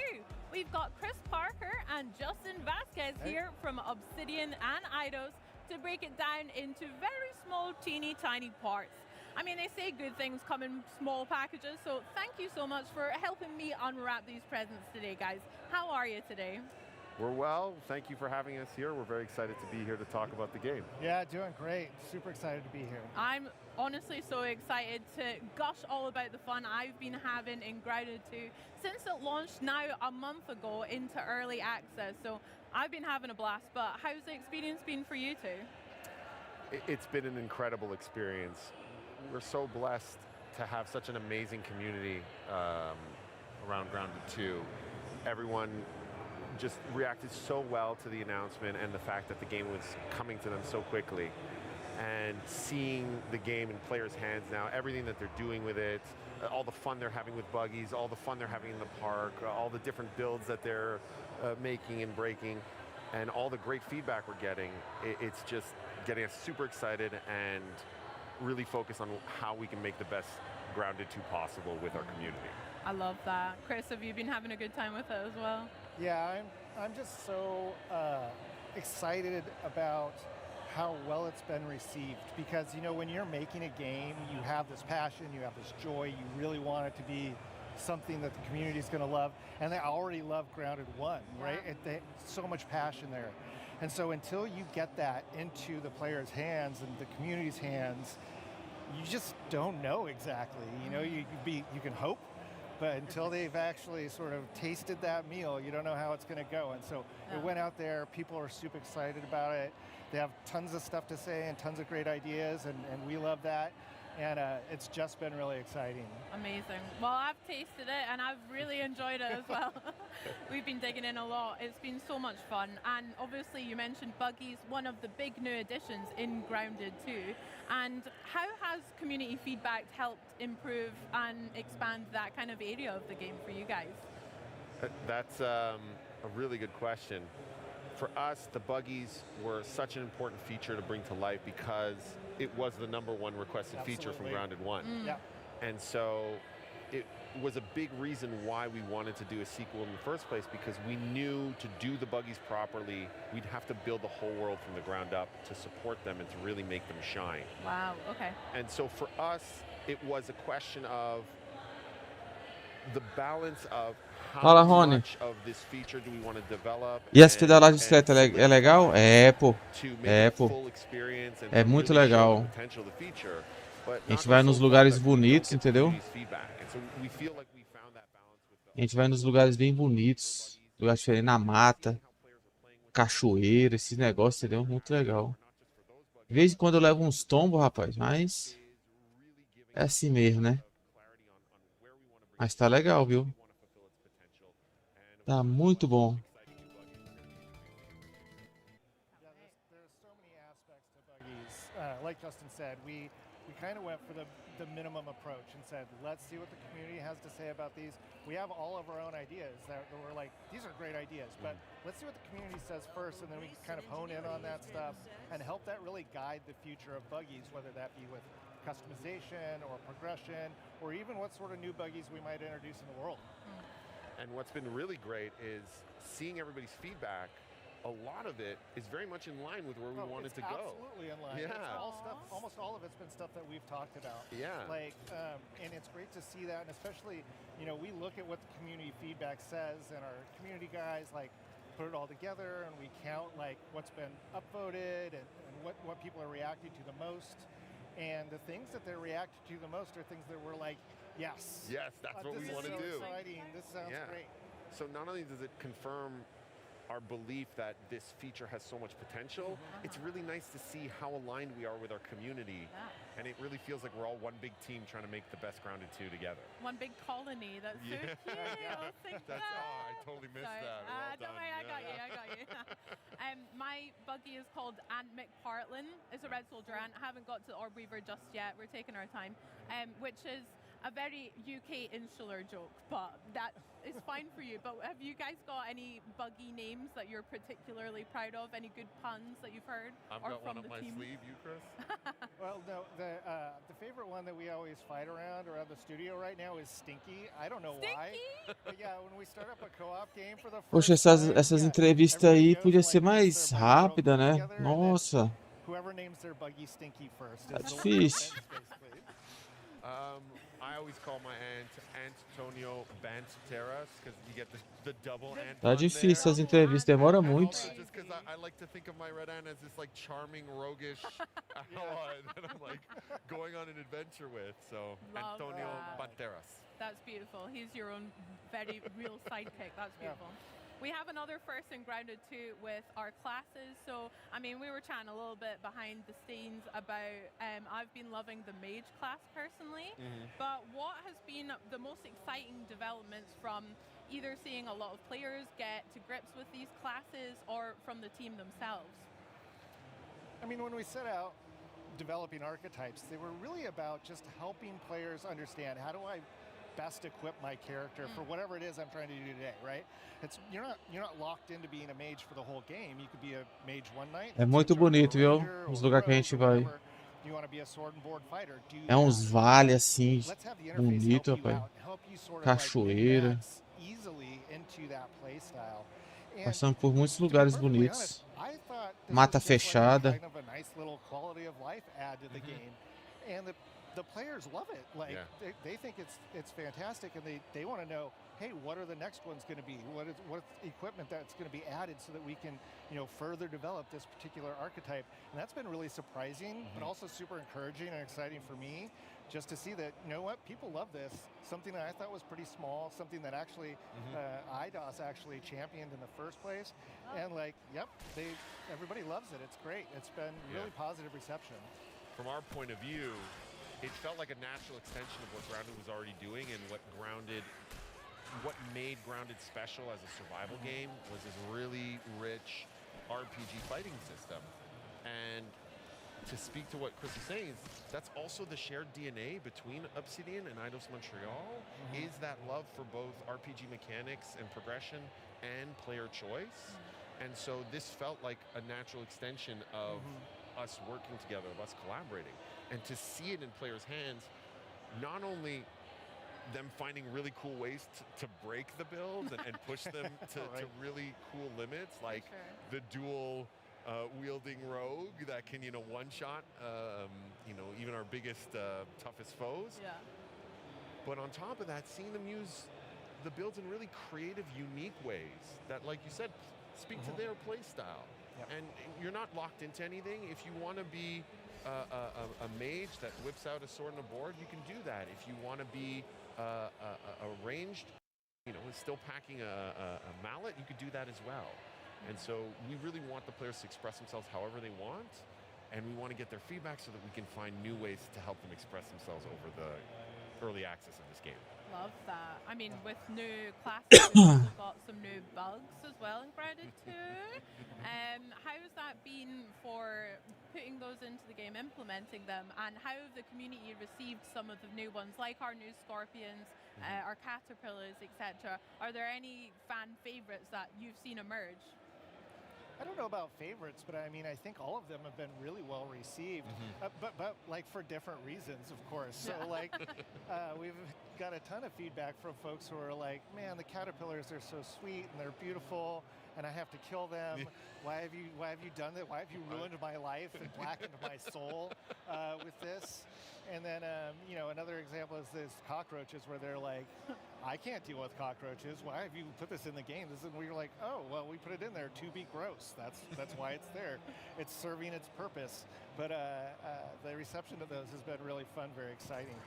We've got Chris Parker and Justin Vasquez here from Obsidian and Eidos to break it down into very small, teeny tiny parts. I mean, they say good things come in small packages, so thank you so much for helping me unwrap these presents today, guys. How are you today? We're well. Thank you for having us here. We're very excited to be here to talk about the game. Yeah, doing great. Super excited to be here. I'm honestly so excited to gush all about the fun I've been having in Grounded 2 since it launched now a month ago into early access. So I've been having a blast, but how's the experience been for you two? It's been an incredible experience. We're so blessed to have such an amazing community around Grounded 2. Everyone just reacted so well to the announcement and the fact that the game was coming to them so quickly. And seeing the game in players' hands now, everything that they're doing with it, all the fun they're having with buggies, all the fun they're having in the park, all the different builds that they're making and breaking, and all the great feedback we're getting, it's just getting us super excited and really focused on how we can make the best Grounded 2 possible with our community. I love that. Chris, have you been having a good time with it as well? Yeah, I'm just so excited about how well it's been received, because you know, when you're making a game, you have this passion, you have this joy, you really want it to be something that the community is going to love, and they already love Grounded 1, right? So much passion there. And so until you get that into the players' hands and the community's hands, you just don't know exactly. You know, you can hope, but until they've actually sort of tasted that meal, you don't know how it's going to go. And so it went out there, people are super excited about it. They have tons of stuff to say and tons of great ideas, and we love that. And it's just been really exciting. Amazing. Well, I've tasted it and I've really enjoyed it as well. We've been digging in a lot. It's been so much fun. And obviously you mentioned buggies, one of the big new additions in Grounded 2. And how has community feedback helped improve and expand that kind of area of the game for you guys? That's a really good question. For us, the buggies were such an important feature to bring to life because it was the #1 requested feature from Grounded 1. Yeah. And so it was a big reason why we wanted to do a sequel in the first place, because we knew to do the buggies properly, we'd have to build the whole world from the ground up to support them and to really make them shine. Wow, okay. And so for us, it was a question of the balance of Fala, how Rony. much of this feature do we want to develop. E essa fidelidade discreta é legal? É, pô. É, pô. É muito legal. A gente vai nos lugares bonitos, entendeu? A gente vai nos lugares bem bonitos. Lugares diferentes, na mata, cachoeira, esses negócios, entendeu? Muito legal. De vez em quando eu levo uns tombos, rapaz, mas é assim mesmo, né? Mas tá legal, viu? Tá muito bom. Like Justin said, we kind of went for the minimum approach and said, let's see what the community has to say about these. We have all of our own ideas that we're like, these are great ideas, but let's see what the community says first, and then we can kind of hone in on that stuff and help that really guide the future of buggies, whether that be with customization or progression, or even what sort of new buggies we might introduce in the world. And what's been really great is seeing everybody's feedback. A lot of it is very much in line with where we wanted to go. Absolutely in line. Yeah. It's all stuff, almost all of it's been stuff that we've talked about. Yeah. Like, and it's great to see that, and especially, you know, we look at what the community feedback says, and our community guys like put it all together, and we count like what's been upvoted and what people are reacting to the most. And the things that they're reacting to the most are things that we're like, yes. Yes, that's what we want to do. Exciting. This sounds great. So not only does it confirm our belief that this feature has so much potential, it's really nice to see how aligned we are with our community. And it really feels like we're all one big team trying to make the best Grounded 2 together. One big colony. That's so cute. I totally missed that. Well don't worry, I got you. My buggy is called Ant McPartlin. It's a red soldier ant. I haven't got to Orb Weaver just yet. We're taking our time. Which is a very UK insular joke, but that is fine for you. But have you guys got any buggy names that you're particularly proud of? Any good puns that you've heard? I've or got from one up the my team? sleeve. You, Chris? Well, no, the favorite one that we always fight around the studio right now is Stinky. I don't know why. But yeah, when we start up a co-op game for the Poxa, first time, essas entrevistas aí podia ser mais rápida, né? Nossa, whoever names their buggy Stinky first. tá is the winner, difícil. basically. I always call my aunt Antonio Banteras because you get the double Ant. Tá difícil as entrevistas, demora muito. Just because I like to think of my red aunt as this like charming, roguish ally that I'm like going on an adventure with. So Love Antonio that. Banteras. That's beautiful. He's your own very real sidekick. That's beautiful. We have another first in Grounded 2 with our classes. So, I mean, we were chatting a little bit behind the scenes about, I've been loving the mage class personally, but what has been the most exciting developments from either seeing a lot of players get to grips with these classes or from the team themselves? I mean, when we set out developing archetypes, they were really about just helping players understand how do I best equip my character for whatever it is I'm trying to do today, right? It's you're not locked into being a mage for the whole game. You could be a mage one night. É muito bonito, viu? Os lugares que a gente vai. You want to be a sword and board fighter. É uns vales assim, bonito, rapaz. Cachoeira. Easily into that play style. Passando por muitos lugares bonitos. Mata fechada. Kind of a nice little quality of life add to the game. And the players love it. Like they think it's fantastic, and they want to know, hey, what are the next ones going to be? What equipment that's going to be added so that we can further develop this particular archetype? And that's been really surprising, but also super encouraging and exciting for me, just to see that people love this. Something that I thought was pretty small, something that actually IDOS actually championed in the first place, and everybody loves it. It's great. It's been really positive reception. From our point of view, it felt like a natural extension of what Grounded was already doing, and what made Grounded special as a survival game was this really rich RPG fighting system. And to speak to what Chris is saying, that's also the shared DNA between Obsidian and Eidos Montreal, is that love for both RPG mechanics and progression and player choice. And so this felt like a natural extension of us working together, of us collaborating. And to see it in players' hands, not only them finding really cool ways to break the builds and push them to really cool limits, like the dual wielding rogue that can one-shot even our biggest, toughest foes. Yeah. But on top of that, seeing them use the builds in really creative, unique ways that, like you said, speak to their play style. And you're not locked into anything. If you want to be a mage that whips out a sword and a board, you can do that. If you want to be a ranged, still packing a mallet, you could do that as well. And so we really want the players to express themselves however they want, and we want to get their feedback so that we can find new ways to help them express themselves over the early access of this game. Love that. I mean, with new classes, we've also got some new bugs as well in Grounded 2. How has that been for putting those into the game, implementing them, and how have the community received some of the new ones, like our new scorpions, our caterpillars, etc.? Are there any fan favorites that you've seen emerge? I don't know about favorites, but I mean, I think all of them have been really well received, but like for different reasons, of course. So we've got a ton of feedback from folks who are like, man, the caterpillars are so sweet and they're beautiful, and I have to kill them. Why have you done that? Why have you ruined my life and blackened my soul with this? And then, another example is this cockroaches, where they're like, I can't deal with cockroaches. Why have you put this in the game? And we're like, oh, well, we put it in there to be gross. That's why it's there. It's serving its purpose. But the reception to those has been really fun, very exciting.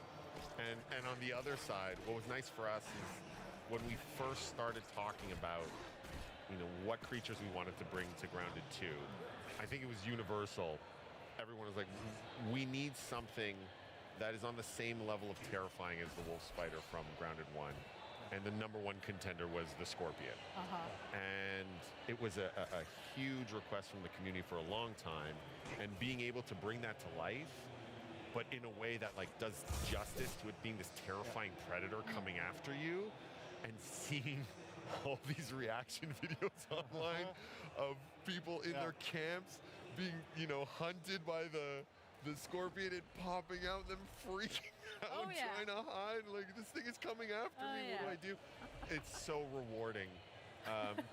And on the other side, what was nice for us is when we first started talking about, what creatures we wanted to bring to Grounded 2, I think it was universal. Everyone was like, we need something that is on the same level of terrifying as the wolf spider from Grounded 1. And the number one contender was the scorpion. And it was a huge request from the community for a long time. And being able to bring that to life but in a way that like does justice to it being this terrifying predator coming after you, and seeing all these reaction videos online of people in their camps being, you know, hunted by the scorpion and popping out, them freaking out, trying to hide. Like, this thing is coming after me. What do I do? It's so rewarding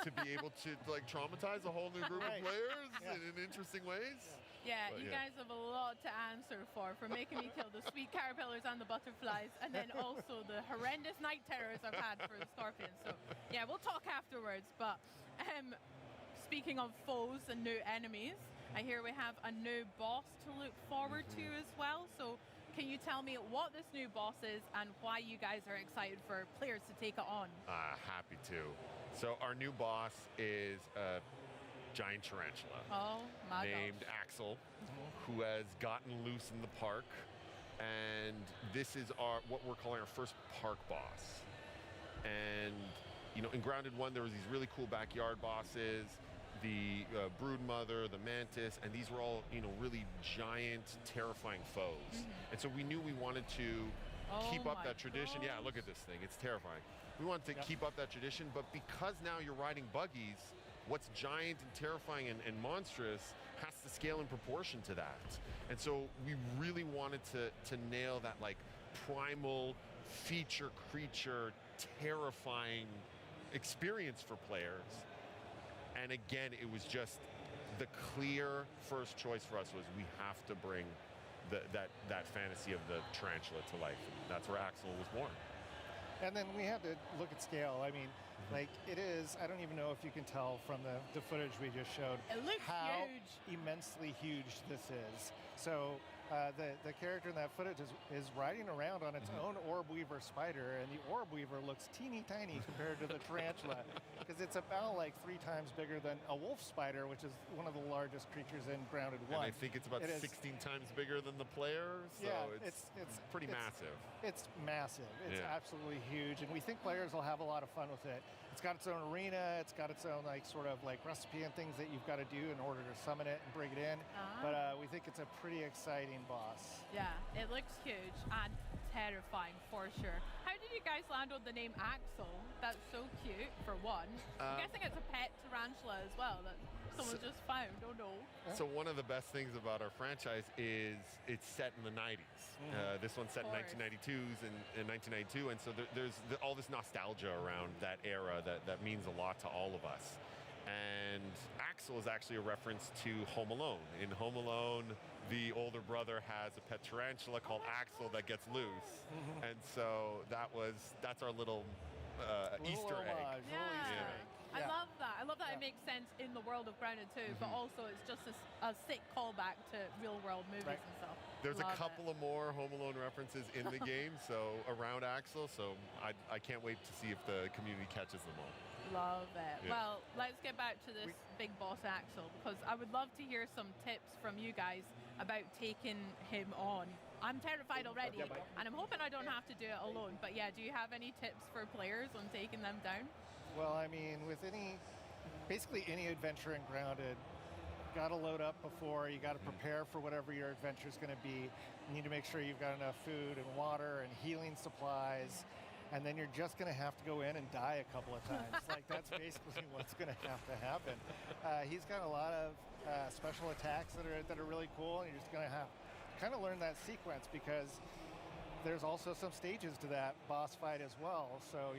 to be able to like traumatize a whole new group of players in interesting ways. Yeah, you guys have a lot to answer for making me kill the sweet caterpillars and the butterflies, and then also the horrendous night terrors I've had for the scorpions. So yeah, we'll talk afterwards. But speaking of foes and new enemies, I hear we have a new boss to look forward to as well. So can you tell me what this new boss is and why you guys are excited for players to take it on? Happy to. So our new boss is a giant tarantula. Oh my named gosh. Axel, who has gotten loose in the park. And this is what we're calling our first park boss. And you know, in Grounded 1, there was these really cool backyard bosses, the brood mother, the mantis, and these were all, you know, really giant, terrifying foes. And so we knew we wanted to keep up that tradition. Yeah, look at this thing, it's terrifying. We wanted to keep up that tradition, but because now you're riding buggies, what's giant and terrifying and monstrous has to scale in proportion to that. And so we really wanted to nail that like primal feature creature, terrifying experience for players. And again, it was just the clear first choice for us was we have to bring that fantasy of the tarantula to life. And that's where Axel was born. And then we had to look at scale. I mean, like it is, I don't even know if you can tell from the footage we just showed it looks how huge. Immensely huge this is. So the character in that footage is riding around on its own orb weaver spider, and the orb weaver looks teeny tiny compared to the tarantula, because it's about like 3 times bigger than a wolf spider, which is one of the largest creatures in Grounded 1. And I think it's about 16 times bigger than the player, so it's pretty massive. It's massive. It's absolutely huge, and we think players will have a lot of fun with it. It's got its own arena. It's got its own like sort of like recipe and things that you've got to do in order to summon it and bring it in. But we think it's a pretty exciting boss. Yeah, it looks huge and terrifying for sure. How did you guys land on the name Axel? That's so cute, for one. I'm guessing it's a pet tarantula as well that someone just found. Oh no. So one of the best things about our franchise is it's set in the 90s. This one's set in 1992s and 1992, and so there's all this nostalgia around that era that means a lot to all of us. And Axel is actually a reference to Home Alone. In Home Alone, the older brother has a pet tarantula called Axel that gets loose. And so that's our little Easter egg. I love that. I love that it makes sense in the world of Grounded too, but also it's just a sick callback to real world movies and stuff. There's a couple of more Home Alone references in the game, so around Axel, so I can't wait to see if the community catches them all. Love it. Well, let's get back to this big boss Axel, because I would love to hear some tips from you guys about taking him on. I'm terrified already, and I'm hoping I don't have to do it alone. But yeah, do you have any tips for players on taking them down? Well, I mean, with basically any adventure in Grounded, you got to load up before, you got to prepare for whatever your adventure is going to be. You need to make sure you've got enough food and water and healing supplies. And then you're just going to have to go in and die a couple of times. Like, that's basically what's going to have to happen. He's got a lot of special attacks that are really cool, and you're just going to have to kind of learn that sequence, because there's also some stages to that boss fight as well. So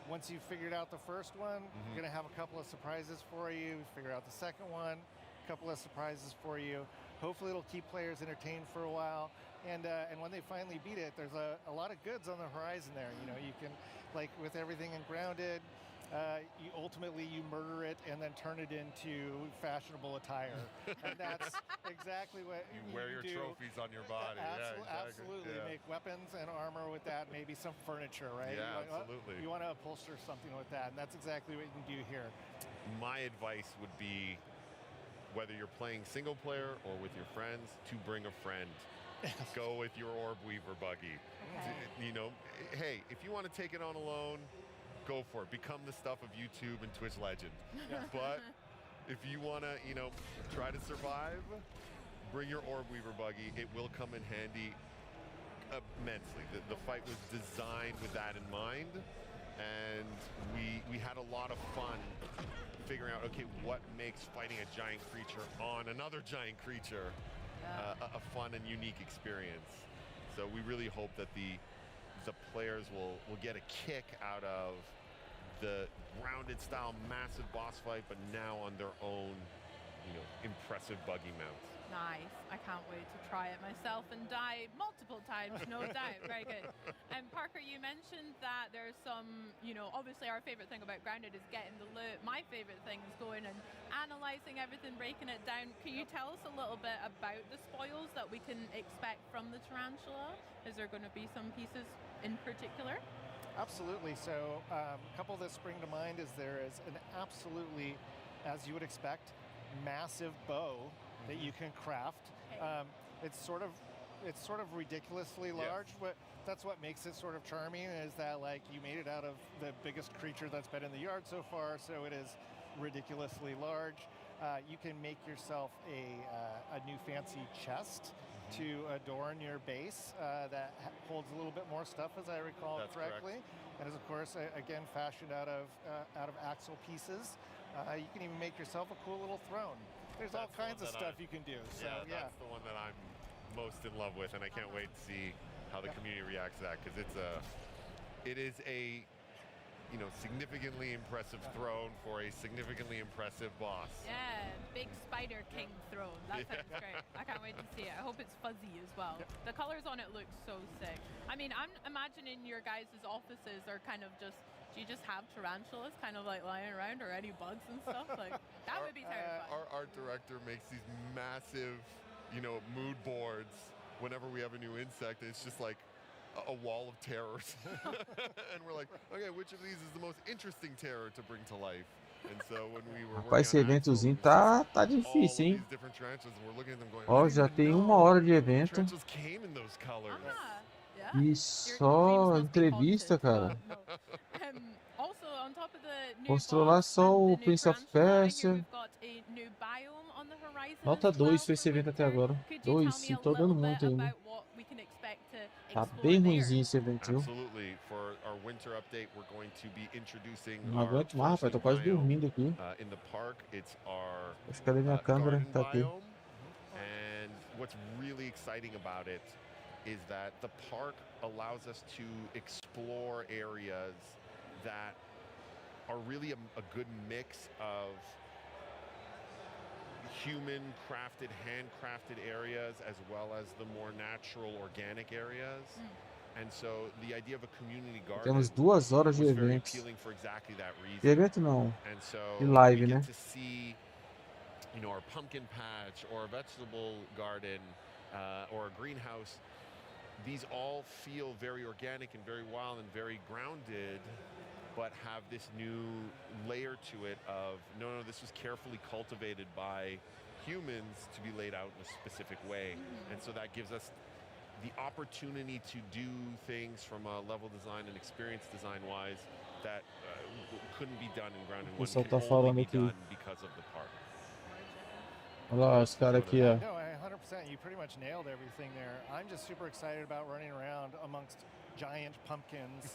once you've figured out the first one, you're going to have a couple of surprises for you. Figure out the second one, a couple of surprises for you. Hopefully it'll keep players entertained for a while. And when they finally beat it, there's a lot of goods on the horizon there. You know, you can, like with everything in Grounded, you murder it and then turn it into fashionable attire. And that's exactly what you wear your do. Trophies on your body. Absolutely. Yeah. Make weapons and armor with that, maybe some furniture, right? Yeah, absolutely. You want to upholster something with that, and that's exactly what you can do here. My advice would be, whether you're playing single player or with your friends, to bring a friend. Go with your orb weaver buggy. You know, hey, if you want to take it on alone, go for it. Become the stuff of YouTube and Twitch legend. But if you want to, you know, try to survive, bring your Orb Weaver buggy. It will come in handy immensely. The fight was designed with that in mind, and we had a lot of fun figuring out, okay, what makes fighting a giant creature on another giant creature a fun and unique experience. So we really hope that the players will get a kick out of the grounded style massive boss fight, but now on their own, impressive buggy mounts. Nice. I can't wait to try it myself and die multiple times, no doubt. Very good. And Parker, you mentioned that there's some, obviously our favorite thing about Grounded is getting the loot. My favorite thing is going and analyzing everything, breaking it down. Can you tell us a little bit about the spoils that we can expect from the tarantula? Is there going to be some pieces in particular? Absolutely. So a couple that spring to mind is there is an absolutely, as you would expect, massive bow that you can craft. It's sort of ridiculously large, but that's what makes it sort of charming, is that like you made it out of the biggest creature that's been in the yard so far, so it is ridiculously large. You can make yourself a new fancy chest to adorn your base that holds a little bit more stuff, as I recall correctly. And is of course again fashioned out of axle pieces. You can even make yourself a cool little throne. There's all kinds of stuff you can do. So yeah, that's the one that I'm most in love with, and I can't wait to see how the community reacts to that, because it is a significantly impressive throne for a significantly impressive boss. Yeah, big Spider King throne. That sounds great. I can't wait to see it. I hope it's fuzzy as well. The colors on it look so sick. I mean, I'm imagining your guys' offices are kind of just, do you just have tarantulas kind of like lying around, or any bugs and stuff? Like, that would be terrifying. Our art director makes these massive, mood boards whenever we have a new insect, and it's just like a wall of terrors. And we're like, okay, which of these is the most interesting terror to bring to life? And so when we were Rapaz, esse eventozinho tá difícil, hein? Ó, já tem 1 hora de evento. E só entrevista, cara. Mostrou lá só o Prince of Persia. Nota 2 foi esse evento até agora. 2, sim, tô dando muito ainda. Tá bem ruimzinho esse evento, viu? Não aguento mais, rapaz, tô quase dormindo aqui. Mas cadê minha câmera? Tá aqui. And what's really exciting about it is that the park allows us to explore areas that are really a good mix of human crafted, handcrafted areas, as well as the more natural, organic areas. And so the idea of a community garden Temos 2 horas de was very evento. appealing for exactly that reason. De evento não. And so De live, we né? get to see, our pumpkin patch or a vegetable garden or a greenhouse. These all feel very organic and very wild and very grounded, but have this new layer to it of, no, this was carefully cultivated by humans to be laid out in a specific way. And so that gives us the opportunity to do things from a level design and experience design wise that couldn't be done in Grounded 1, pessoal can tá only falando be aqui. done because of the park. Olha lá os caras aqui, ó. No, 100%. You pretty much nailed everything there. I'm just super excited about running around amongst giant pumpkins.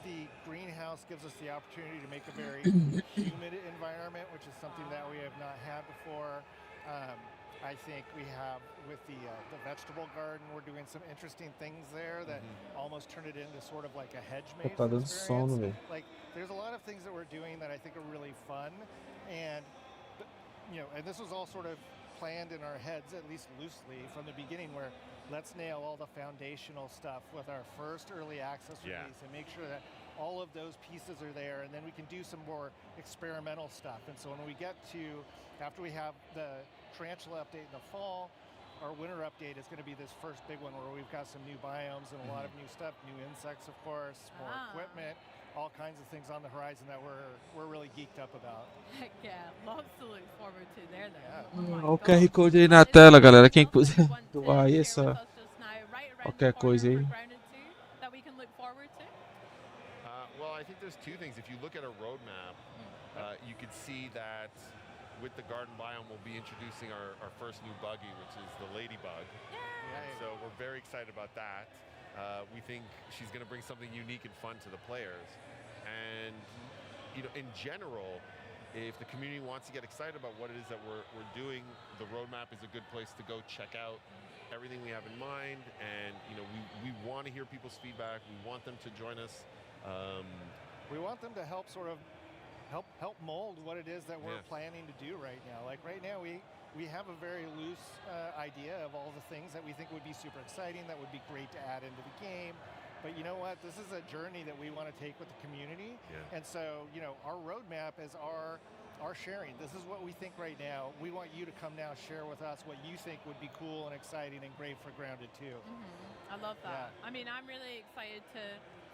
The greenhouse gives us the opportunity to make a very humid environment, which is something that we have not had before. I think we have, with the vegetable garden, we're doing some interesting things there that almost turn it into sort of like a hedge maze Tá dando sono, velho. Like, there's a lot of things that we're doing that I think are really fun, and and this was all sort of planned in our heads, at least loosely, from the beginning, where let's nail all the foundational stuff with our first early access release and make sure that all of those pieces are there, and then we can do some more experimental stuff. And so when we get to, after we have the tarantula update in the fall, our winter update is going to be this first big one where we've got some new biomes and a lot of new stuff, new insects, of course, more equipment, all kinds of things on the horizon that we're really geeked up about. Heck yeah, lots to look forward to there then. Olha o QR Code aí na tela, galera. Quem quiser doar aí essa qualquer coisa aí. Well, I think there's two things. If you look at a roadmap, you could see that with the garden biome, we'll be introducing our first new buggy, which is the ladybug. So we're very excited about that. We think she's going to bring something unique and fun to the players. And, you know, in general, if the community wants to get excited about what it is that we're doing, the roadmap is a good place to go check out everything we have in mind. And, you know, we want to hear people's feedback. We want them to join us. We want them to help sort of help mold what it is that we're planning to do right now. Like right now, we have a very loose idea of all the things that we think would be super exciting, that would be great to add into the game. But you know what? This is a journey that we want to take with the community. And so, you know, our roadmap is our sharing. This is what we think right now. We want you to come now share with us what you think would be cool and exciting and great for Grounded 2. I love that. I mean, I'm really excited to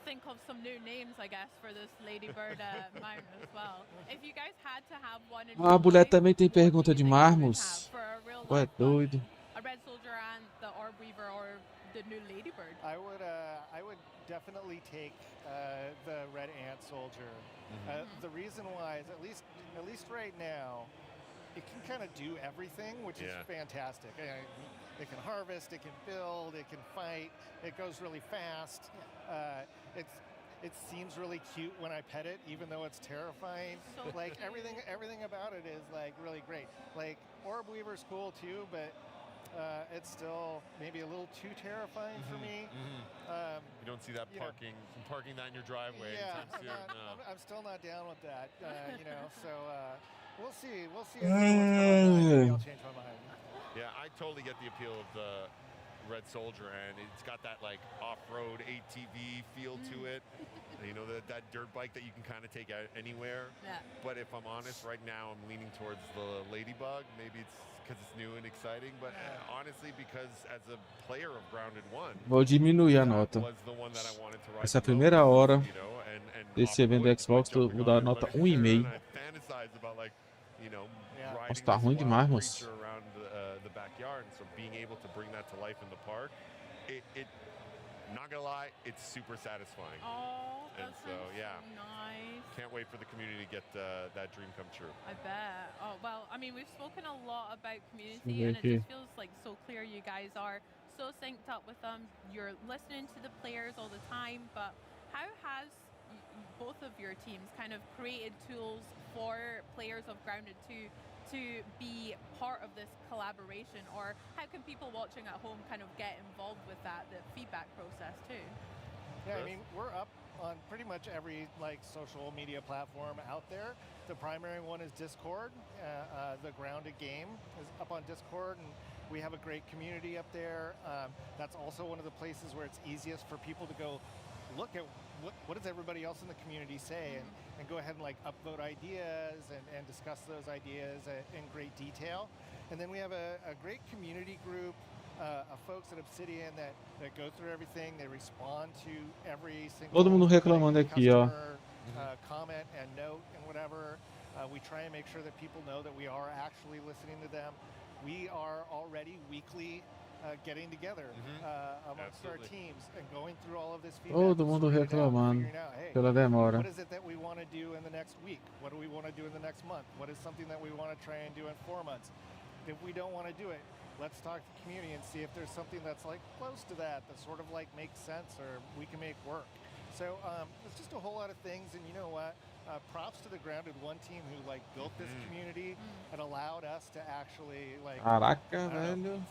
think of some new names, I guess, for this Ladybird mount as well. If you guys had to have one in A mulher também tem pergunta de Marmos. Ué, doido. A Red Soldier and the Orb Weaver or the new Ladybird? I would definitely take the Red Ant Soldier. The reason why is at least right now, it can kind of do everything, which is fantastic. It can harvest, it can build, it can fight, it goes really fast. It seems really cute when I pet it, even though it's terrifying. So like everything about it is like really great. Like Orb Weaver's cool too, but it's still maybe a little too terrifying for me. You don't see that parking that in your driveway anytime soon. I'm still not down with that. You know, so we'll see. We'll see. Maybe I'll change my mind. Yeah, I totally get the appeal of the Red Soldier, and it's got that like off-road ATV feel to it. You know, that dirt bike that you can kind of take out anywhere. But if I'm honest, right now I'm leaning towards the Ladybug. Maybe it's because it's new and exciting, but honestly, because as a player of Grounded 1, Vou diminuir a nota. Essa é a primeira hora desse evento do Xbox, vou dar a nota 1,5. Nossa, tá ruim demais, moço. The backyard, and so being able to bring that to life in the park, it not gonna lie, it's super satisfying. And so nice. Can't wait for the community to get that dream come true. I bet. Oh well, I mean, we've spoken a lot about community, and it just feels like so clear. You guys are so synced up with them. You're listening to the players all the time. But how has both of your teams kind of created tools for players of Grounded 2 to be part of this collaboration, or how can people watching at home kind of get involved with the feedback process too? Yeah, I mean, we're up on pretty much every like social media platform out there. The primary one is Discord. The Grounded game is up on Discord, and we have a great community up there. That's also one of the places where it's easiest for people to go look at what does everybody else in the community say, and go ahead and like upvote ideas and discuss those ideas in great detail. And then we have a great community group of folks at Obsidian that go through everything. They respond to every single Todo mundo reclamando aqui, ó. Comment and note and whatever. We try and make sure that people know that we are actually listening to them. We are already weekly getting together amongst our teams and going through all of this feedback. Todo mundo reclamando pela demora. What is it that we want to do in the next week? What do we want to do in the next month? What is something that we want to try and do in 4 months? If we don't want to do it, let's talk to the community and see if there's something that's like close to that sort of like makes sense or we can make work. So it's just a whole lot of things, and you know what? Props to the Grounded 1 team who like built this community and allowed us to actually like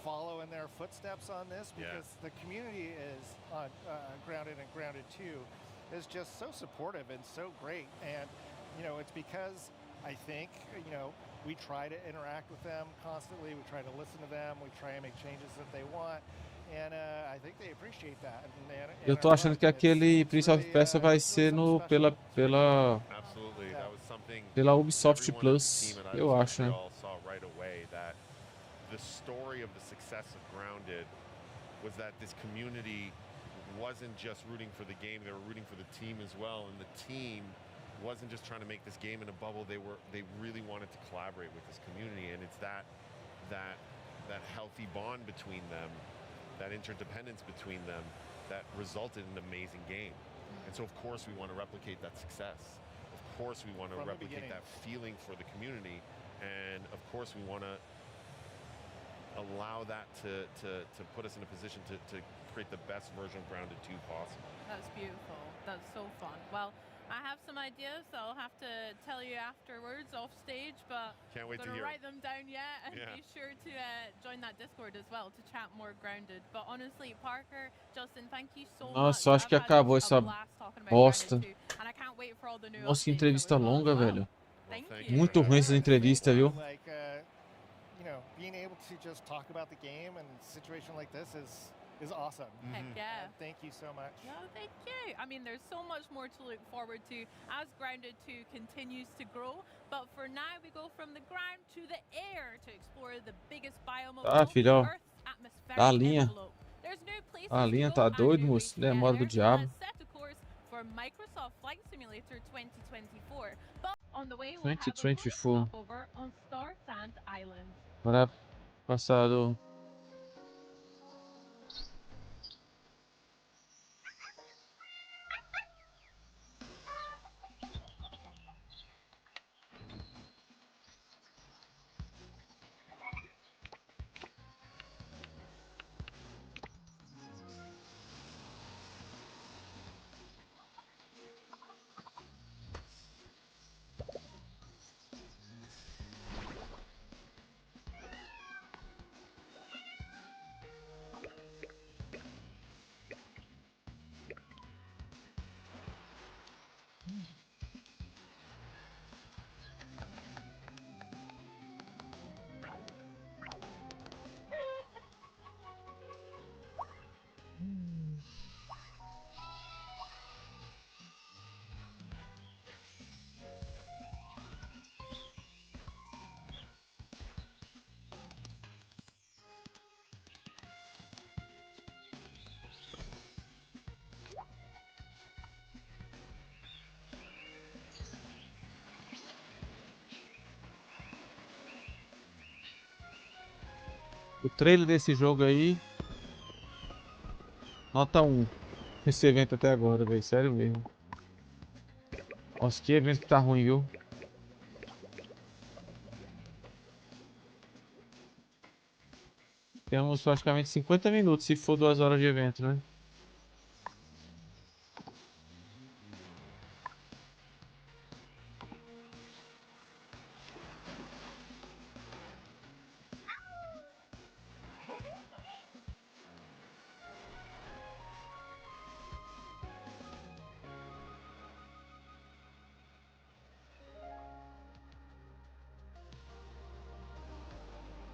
follow in their footsteps on this, because the community is on Grounded and Grounded 2 is just so supportive and so great. And you know, it's because I think, you know, we try to interact with them constantly, we try to listen to them, we try and make changes that they want. And I think they appreciate that. Eu tô achando que aquele Prince of Persia vai ser pela Ubisoft Plus, eu acho, né? The story of the success of Grounded was that this community wasn't just rooting for the game, they were rooting for the team as well, and the team wasn't just trying to make this game in a bubble, they really wanted to collaborate with this community, and it's that healthy bond between them, that interdependence between them, that resulted in an amazing game. And so of course we want to replicate that success. Of course we want to replicate that feeling for the community, And of course, we want to allow that to put us in a position to create the best version of Grounded 2 possible. That's beautiful. That's so fun. Well, I have some ideas that I'll have to tell you afterwards off stage, but can't wait I'm to gonna hear write them down yet, and Yeah. be sure to join that Discord as well to chat more Grounded. But honestly, Parker, Justin, thank you so much. Nossa, eu acho que I've had acabou a essa blast talking about bosta. Grounded 2, and I can't wait for all the new Nossa, que updates entrevista that we've got longa, as well. velho. Thank you. Muito ruim essa entrevista, viu? Like, you know, being able to just talk about the game and a situation like this is awesome. Heck yeah. And thank you so much. No, thank you. I mean, there's so much more to look forward to as Grounded 2 continues to grow. But for now, we go from the ground to the air to explore the biggest biome of all, filho, ó. Earth's atmospheric Tá a linha. envelope. There's new places A linha to tá go doido, and new moço. ways to Demora get do there. diabo. Let's set a course for Microsoft Flight Simulator 2024. But on the way, we'll have a quick 2024. stopover on Star Sand Island. Para passado. O trailer desse jogo aí, nota 1. Esse evento até agora, velho, sério mesmo. Nossa, que evento que tá ruim, viu? Temos praticamente 50 minutos, se for 2 horas de evento, né?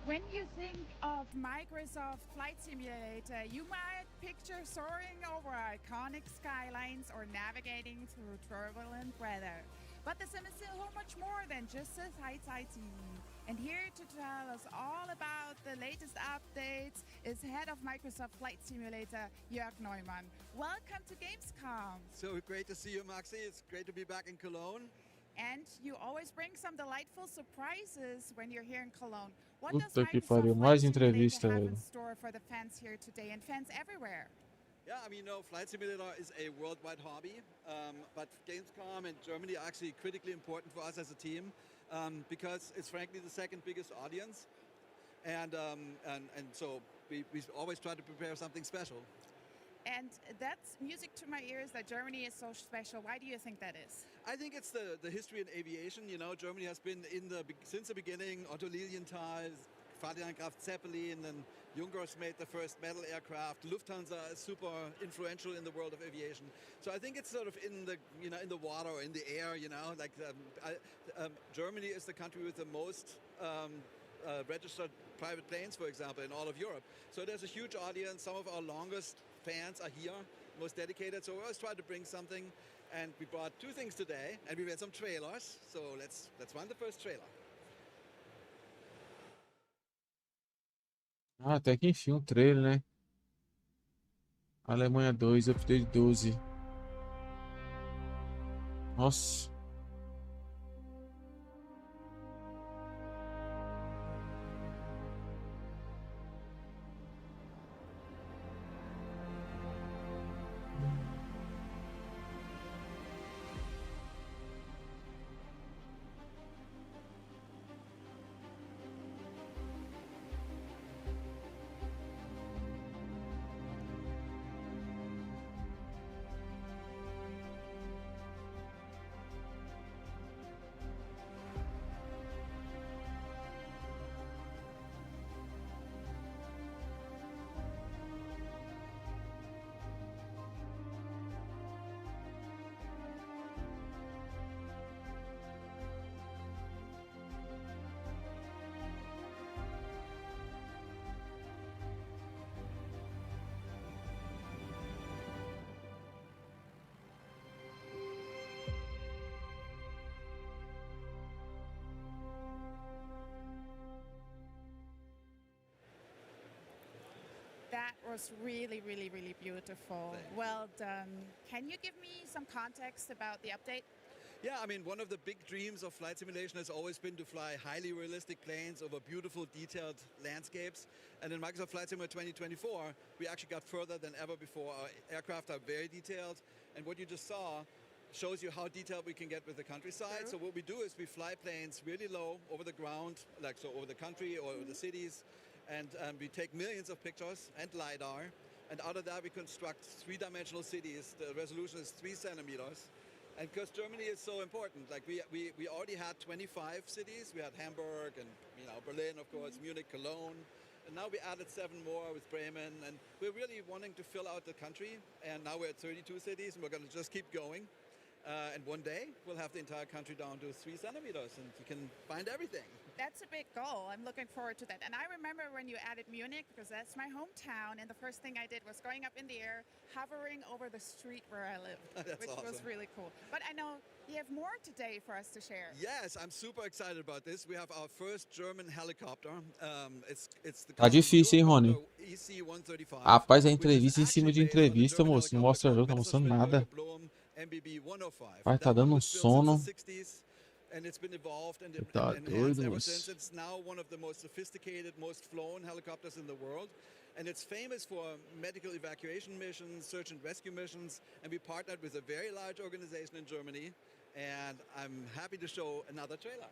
When you think of Microsoft Flight Simulator, you might picture soaring over iconic skylines or navigating through turbulent weather. But the sim is still so much more than just a sightseeing. And here to tell us all about the latest updates is head of Microsoft Flight Simulator, Jörg Neumann. Welcome to GAMESCOM. So great to see you, Maxi. It's great to be back in Cologne. And you always bring some delightful surprises when you're here in Cologne. What does Puta que Microsoft pariu, Flight mais Simulator entrevista, have in velho. store for the fans here today and fans everywhere? Yeah, I mean, you know, Flight Simulator is a worldwide hobby, but Gamescom and Germany are actually critically important for us as a team because it's frankly the second biggest audience, and so we always try to prepare something special. And that's music to my ears that Germany is so special. Why do you think that is? I think it's the history in aviation. You know, Germany has been since the beginning. Otto Lilienthal, Ferdinand Graf Zeppelin, and Junkers made the first metal aircraft. Lufthansa is super influential in the world of aviation. So I think it's sort of in the water or in the air. You know, like Germany is the country with the most registered private planes, for example, in all of Europe. So there's a huge audience. Some of our longest fans are here, most dedicated. So we always try to bring something, and we brought two things today, and we made some trailers. So let's run the first trailer. Ah, até que enfim um trailer, né? Alemanha 2, update 12. Nossa. That was really, really, really beautiful. Well done. Can you give me some context about the update? Yeah, I mean, one of the big dreams of flight simulation has always been to fly highly realistic planes over beautiful, detailed landscapes. And in Microsoft Flight Simulator 2024, we actually got further than ever before. Our aircraft are very detailed. And what you just saw shows you how detailed we can get with the countryside. So what we do is we fly planes really low over the ground, like so over the country or over the cities. And we take millions of pictures and LiDAR. And out of that, we construct three-dimensional cities. The resolution is 3 centimeters. And because Germany is so important, like we already had 25 cities. We had Hamburg and Berlin, of course, Munich, Cologne. And now we added 7 more with Bremen. And we're really wanting to fill out the country. And now we're at 32 cities, and we're going to just keep going. And one day, we'll have the entire country down to 3 centimeters, and you can find everything. That's a big goal. I'm looking forward to that. And I remember when you added Munich, because that's my hometown, and the first thing I did was going up in the air, hovering over the street where I live, which was really cool. But I know you have more today for us to share. Yes, I'm super excited about this. We have our first German helicopter. It's the Tá difícil, hein, Rony? EC-135. Rapaz, é entrevista em cima de entrevista, moço. Não mostra jogo, tá mostrando nada. Vai, tá dando um sono. And it's been evolved and Tá enhanced doido, ever moço. since. It's now one of the most sophisticated, most flown helicopters in the world. And it's famous for medical evacuation missions, search and rescue missions. And we partnered with a very large organization in Germany. And I'm happy to show another trailer.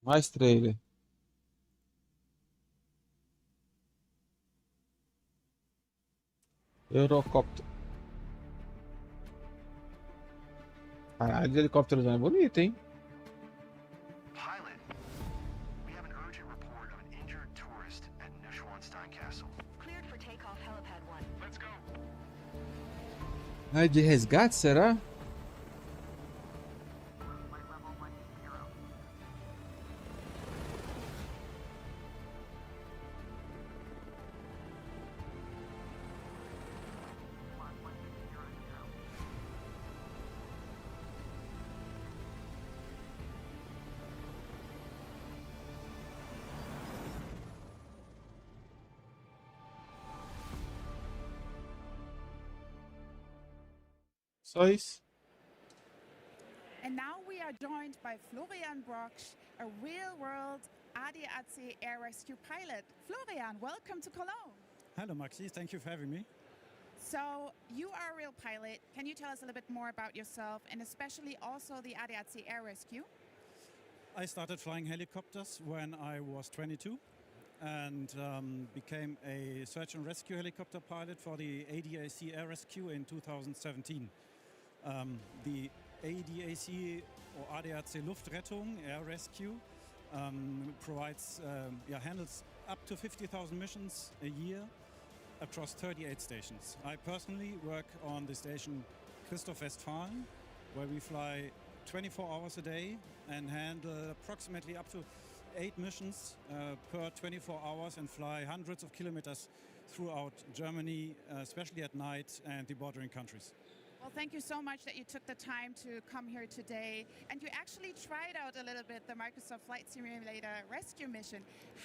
Mais trailer. Eurocopter. Caralho, de helicóptero é bonito, hein? Pilot, we have an urgent report of an injured tourist at Neuschwanstein Castle. Cleared for takeoff, helipad 1. Let's go. Ah, de resgate, será? Só isso. And now we are joined by Florian Brocksch, a real-world ADAC air rescue pilot. Florian, welcome to Cologne. Hello, Maxi. Thank you for having me. So you are a real pilot. Can you tell us a little bit more about yourself and especially also the ADAC air rescue? I started flying helicopters when I was 22 and became a search and rescue helicopter pilot for the ADAC air rescue in 2017. The ADAC or ADAC Luftrettung air rescue provides, handles up to 50,000 missions a year across 38 stations. I personally work on the station Christoph Westfalen, where we fly 24 hours a day and handle approximately up to 8 missions per 24 hours and fly hundreds of kilometers throughout Germany, especially at night and the bordering countries. Well, thank you so much that you took the time to come here today. And you actually tried out a little bit the Microsoft Flight Simulator rescue mission.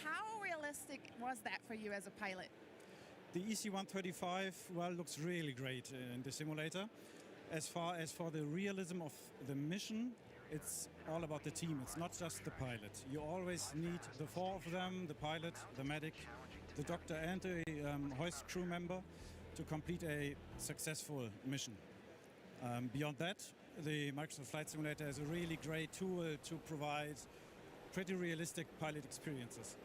How realistic was that for you as a pilot? The EC-135, well, looks really great in the simulator. As far as for the realism of the mission, it's all about the team. It's not just the pilot. You always need the 4 of them, the pilot, the medic, the doctor and a hoist crew member to complete a successful mission. Beyond that, the Microsoft Flight Simulator is a really great tool to provide pretty realistic pilot experiences.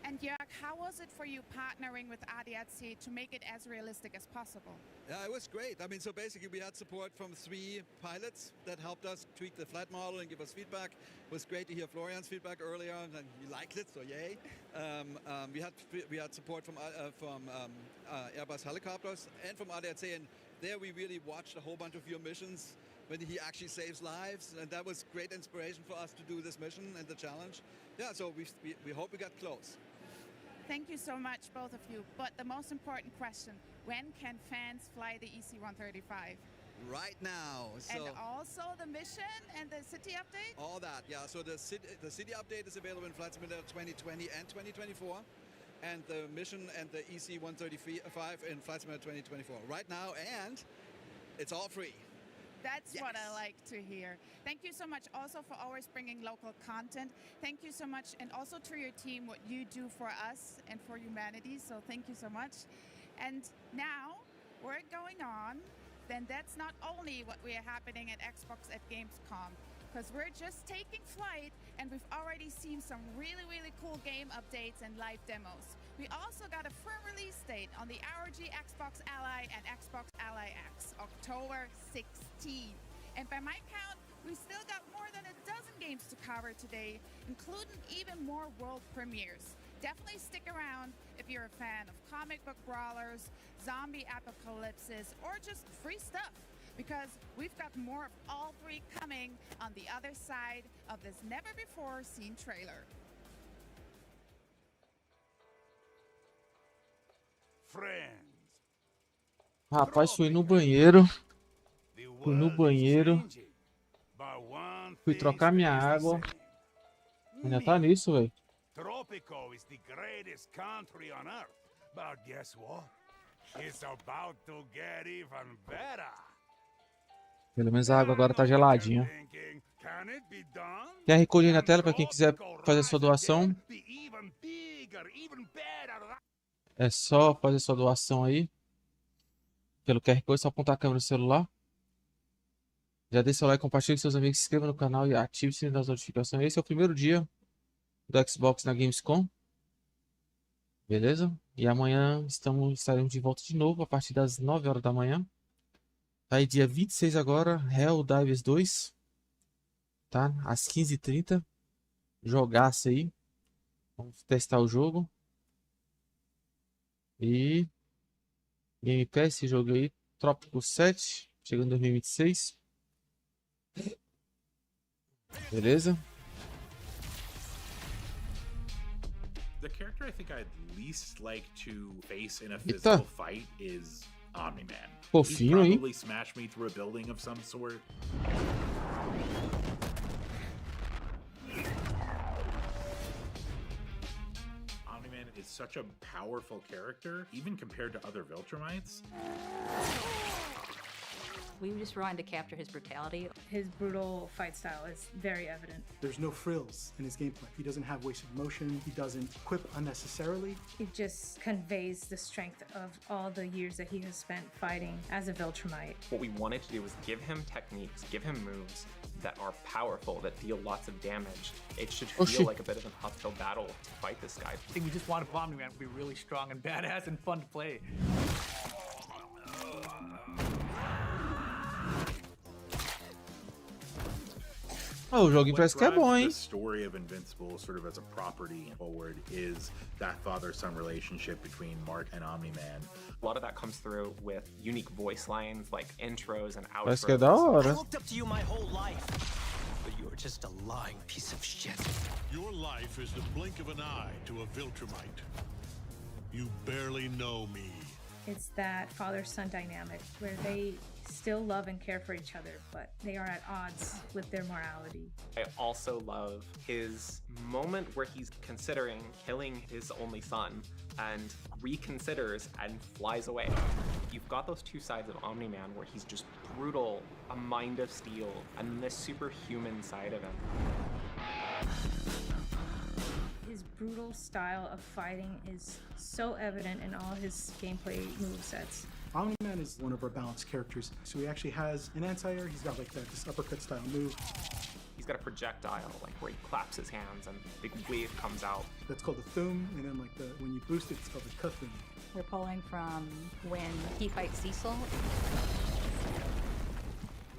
And Jörg, how was it for you partnering with ADAC to make it as realistic as possible? Yeah, it was great. I mean, so basically we had support from 3 pilots that helped us tweak the flight model and give us feedback. It was great to hear Florian's feedback earlier, and you liked it, so yay. We had support from Airbus helicopters and from ADAC, and there we really watched a whole bunch of your missions when he actually saves lives, and that was great inspiration for us to do this mission and the challenge. Yeah, so we hope we got close. Thank you so much, both of you. But the most important question, when can fans fly the EC-135? right now. And So also the mission and the city update? all that, yeah. So the city update is available in Flight Simulator 2020 and 2024. And the mission and the EC 135 in Flight Simulator 2024 right now, and it's all free. That's what I like to hear. Thank you so much also for always bringing local content. Thank you so much, and also to your team, what you do for us and for humanity. So thank you so much. And now we're going on. Then that's not only what we are happening at Xbox at Gamescom, because we're just taking flight and we've already seen some really, really cool game updates and live demos. We also got a firm release date on the ROG Xbox Ally and Xbox Ally X, October 16. And by my count, we still got more than a dozen games to cover today, including even more world premieres. Definitely stick around if you're a fan of comic book brawlers, zombie apocalypses, or just free stuff, because we've got more of all three coming on the other side of this never-before-seen trailer. Rapaz, fui no banheiro. Fui trocar minha água. Ainda tá nisso, velho. Tropico is the greatest country on earth. But guess what? It's about to get even better. Pelo menos a água agora tá geladinha. QR Code aí na tela para quem quiser fazer sua doação. É só fazer sua doação aí. Pelo QR Code, só apontar a câmera do celular. Já deixa seu like, compartilhe com seus amigos, se inscreva no canal e ative o sininho das notificações. Esse é o primeiro dia do Xbox na Gamescom. Beleza? E amanhã estaremos de volta de novo a partir das 9 horas da manhã. Aí dia 26 agora, Helldivers 2. Tá? Às 15h30. Jogaço aí. Vamos testar o jogo. E Game Pass, esse jogo aí, Trópico 7, chegando em 2026. Beleza? The character I think I'd least like to face in a physical fight is Omni-Man. Fofinho, He'd hein? probably smash me through a building of some sort. Omni-Man is such a powerful character, even compared to other Viltrumites. We just wanted to capture his brutality. His brutal fight style is very evident. There's no frills in his gameplay. He doesn't have wasted motion. He doesn't equip unnecessarily. It just conveys the strength of all the years that he has spent fighting as a Viltrumite. What we wanted to do was give him techniques, give him moves that are powerful, that deal lots of damage. It should feel like a bit of an uphill battle to fight this guy. I think we just wanted Omni-Man to be really strong and badass and fun to play. Oh, o jogo parece que é bom, hein? The story of Invincible, sort of as a property forward, is that father-son relationship between Mark and Omni-Man. A lot of that comes through with unique voice lines, like intros and outros. Parece que é da hora. I looked up to you my whole life, but you're just a lying piece of shit. Your life is the blink of an eye to a Viltrumite. You barely know me. It's that father-son dynamic where they still love and care for each other, but they are at odds with their morality. I also love his moment where he's considering killing his only son and reconsiders and flies away. You've got those two sides of Omni-Man where he's just brutal, a mind of steel, and this superhuman side of him. His brutal style of fighting is so evident in all his gameplay movesets. Omni-Man is one of our balanced characters. So he actually has an anti-air. He's got like this uppercut style move. He's got a projectile, like where he claps his hands and a big wave comes out. That's called the Thum, and then like when you boost it, it's called the Cuthum. We're pulling from when he fights Cecil.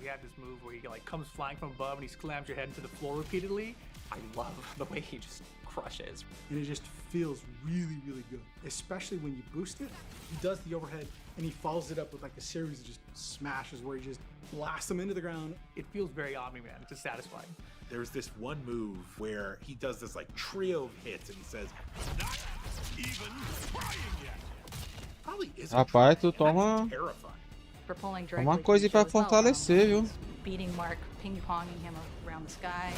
We have this move where he like comes flying from above and he slams your head into the floor repeatedly. I love the way he just crushes. And it just feels really, really good. Especially when you boost it. He does the overhead and he follows it up with like a series of just smashes where he just blasts them into the ground. It feels very Omni-Man. It's just satisfying. There's this one move where he does this like trio of hits and he says, "Not even trying yet." Probably isn't. Rapaz, tu toma. Terrifying. for pulling É directly uma from coisa the aí pra show as well. fortalecer, viu? Beating Mark, ping-ponging him around the sky.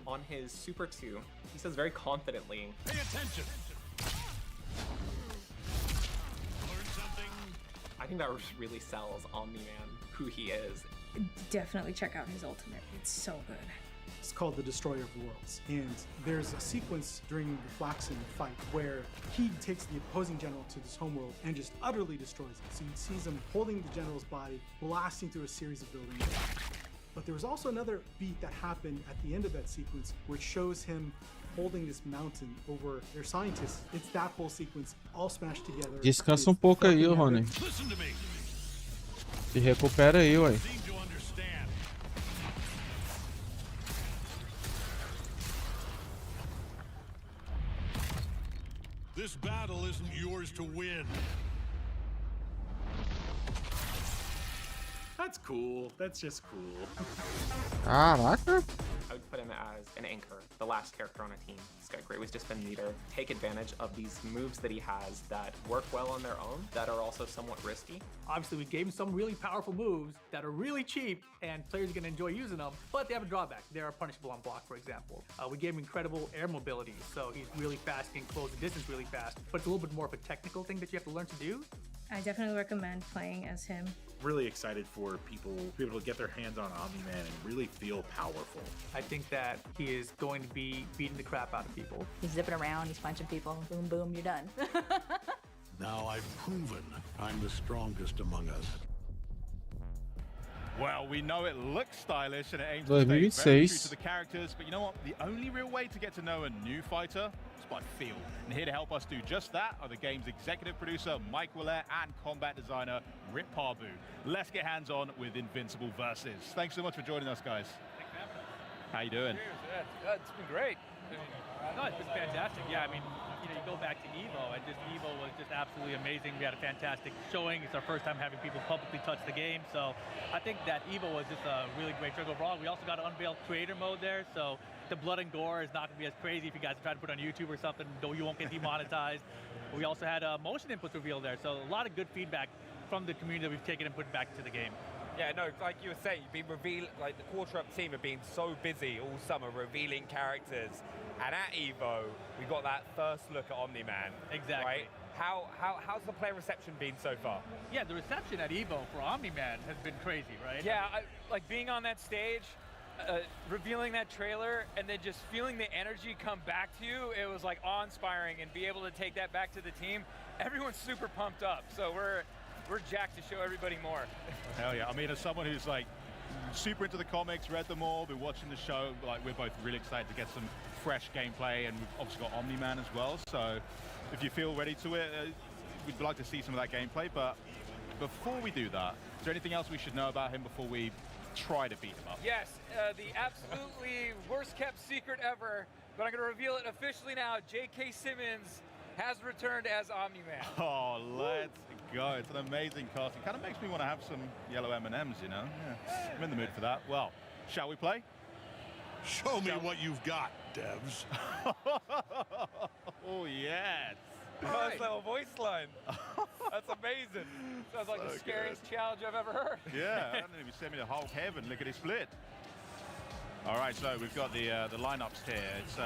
On his Super 2, he says very confidently, Pay attention. Learn something. I think that really sells Omni-Man, who he is. Definitely check out his ultimate. It's so good. It's called the Destroyer of Worlds. And there's a sequence during the Flaxen fight where he takes the opposing general to this homeworld and just utterly destroys it. So he sees him holding the general's body, blasting through a series of buildings. But there was also another beat that happened at the end of that sequence which shows him holding this mountain over their scientists. It's that whole sequence all smashed together. Descansa um pouco aí, Rony. Listen to me. Se recupera aí, ué. Seem to understand. This battle isn't yours to win. That's cool. That's just cool. Caraca. I would put him as an anchor, the last character on a team. He's got a great ways to spin meter, take advantage of these moves that he has that work well on their own, that are also somewhat risky. Obviously, we gave him some really powerful moves that are really cheap, and players are going to enjoy using them, but they have a drawback. They are punishable on block, for example. We gave him incredible air mobility, so he's really fast, can close the distance really fast, but it's a little bit more of a technical thing that you have to learn to do. I definitely recommend playing as him. Really excited for people to be able to get their hands on Omni-Man and really feel powerful. I think that he is going to be beating the crap out of people. He's zipping around, he's punching people, boom, boom, you're done. Now I've proven I'm the strongest among us. Well, we know it looks stylish and it aims to stay very true to the characters, but you know what? The only real way to get to know a new fighter is by feel. And here to help us do just that are the game's executive producer, Mike Willett, and combat designer, BATE-PAPO. Let's get hands-on with Invincible Versus. Thanks so much for joining us, guys. How you doing? Cheers. Yeah, it's been great. No, it's been fantastic. Yeah, I mean, you go back to EVO, and just EVO was just absolutely amazing. We had a fantastic showing. It's our first time having people publicly touch the game, so I think that EVO was just a really great show overall. We also got to unveil creator mode there, so the blood and gore is not going to be as crazy if you guys try to put it on YouTube or something, though you won't get demonetized. We also had a motion inputs reveal there, so a lot of good feedback from the community that we've taken and put back to the game. Yeah, no, like you were saying, you've been revealing, like the Quarter-Up team have been so busy all summer revealing characters. And at EVO, we got that first look at Omni-Man. Exactly. Right? How's the player reception been so far? Yeah, the reception at EVO for Omni-Man has been crazy, right? Yeah, like being on that stage, revealing that trailer, and then just feeling the energy come back to you, it was like awe-inspiring, and be able to take that back to the team. Everyone's super pumped up, so we're jacked to show everybody more. Hell yeah. I mean, as someone who's like super into the comics, read them all, been watching the show, like we're both really excited to get some fresh gameplay, and we've obviously got Omni-Man as well, so if you feel ready to it, we'd like to see some of that gameplay. But before we do that, is there anything else we should know about him before we try to beat him up? Yes, the absolutely worst kept secret ever, but I'm going to reveal it officially now. J.K. Simmons has returned as Omni-Man. Oh, let's go. It's an amazing casting. Kind of makes me want to have some yellow M&Ms, you know? Yeah. I'm in the mood for that. Well, shall we play? Show me what you've got, devs. Oh, yes. Nice little voice line. That's amazing. Sounds like the scariest challenge I've ever heard. Yeah, I don't know if you sent me to Hulk Heaven. Look at it split. All right, so we've got the lineups here. It's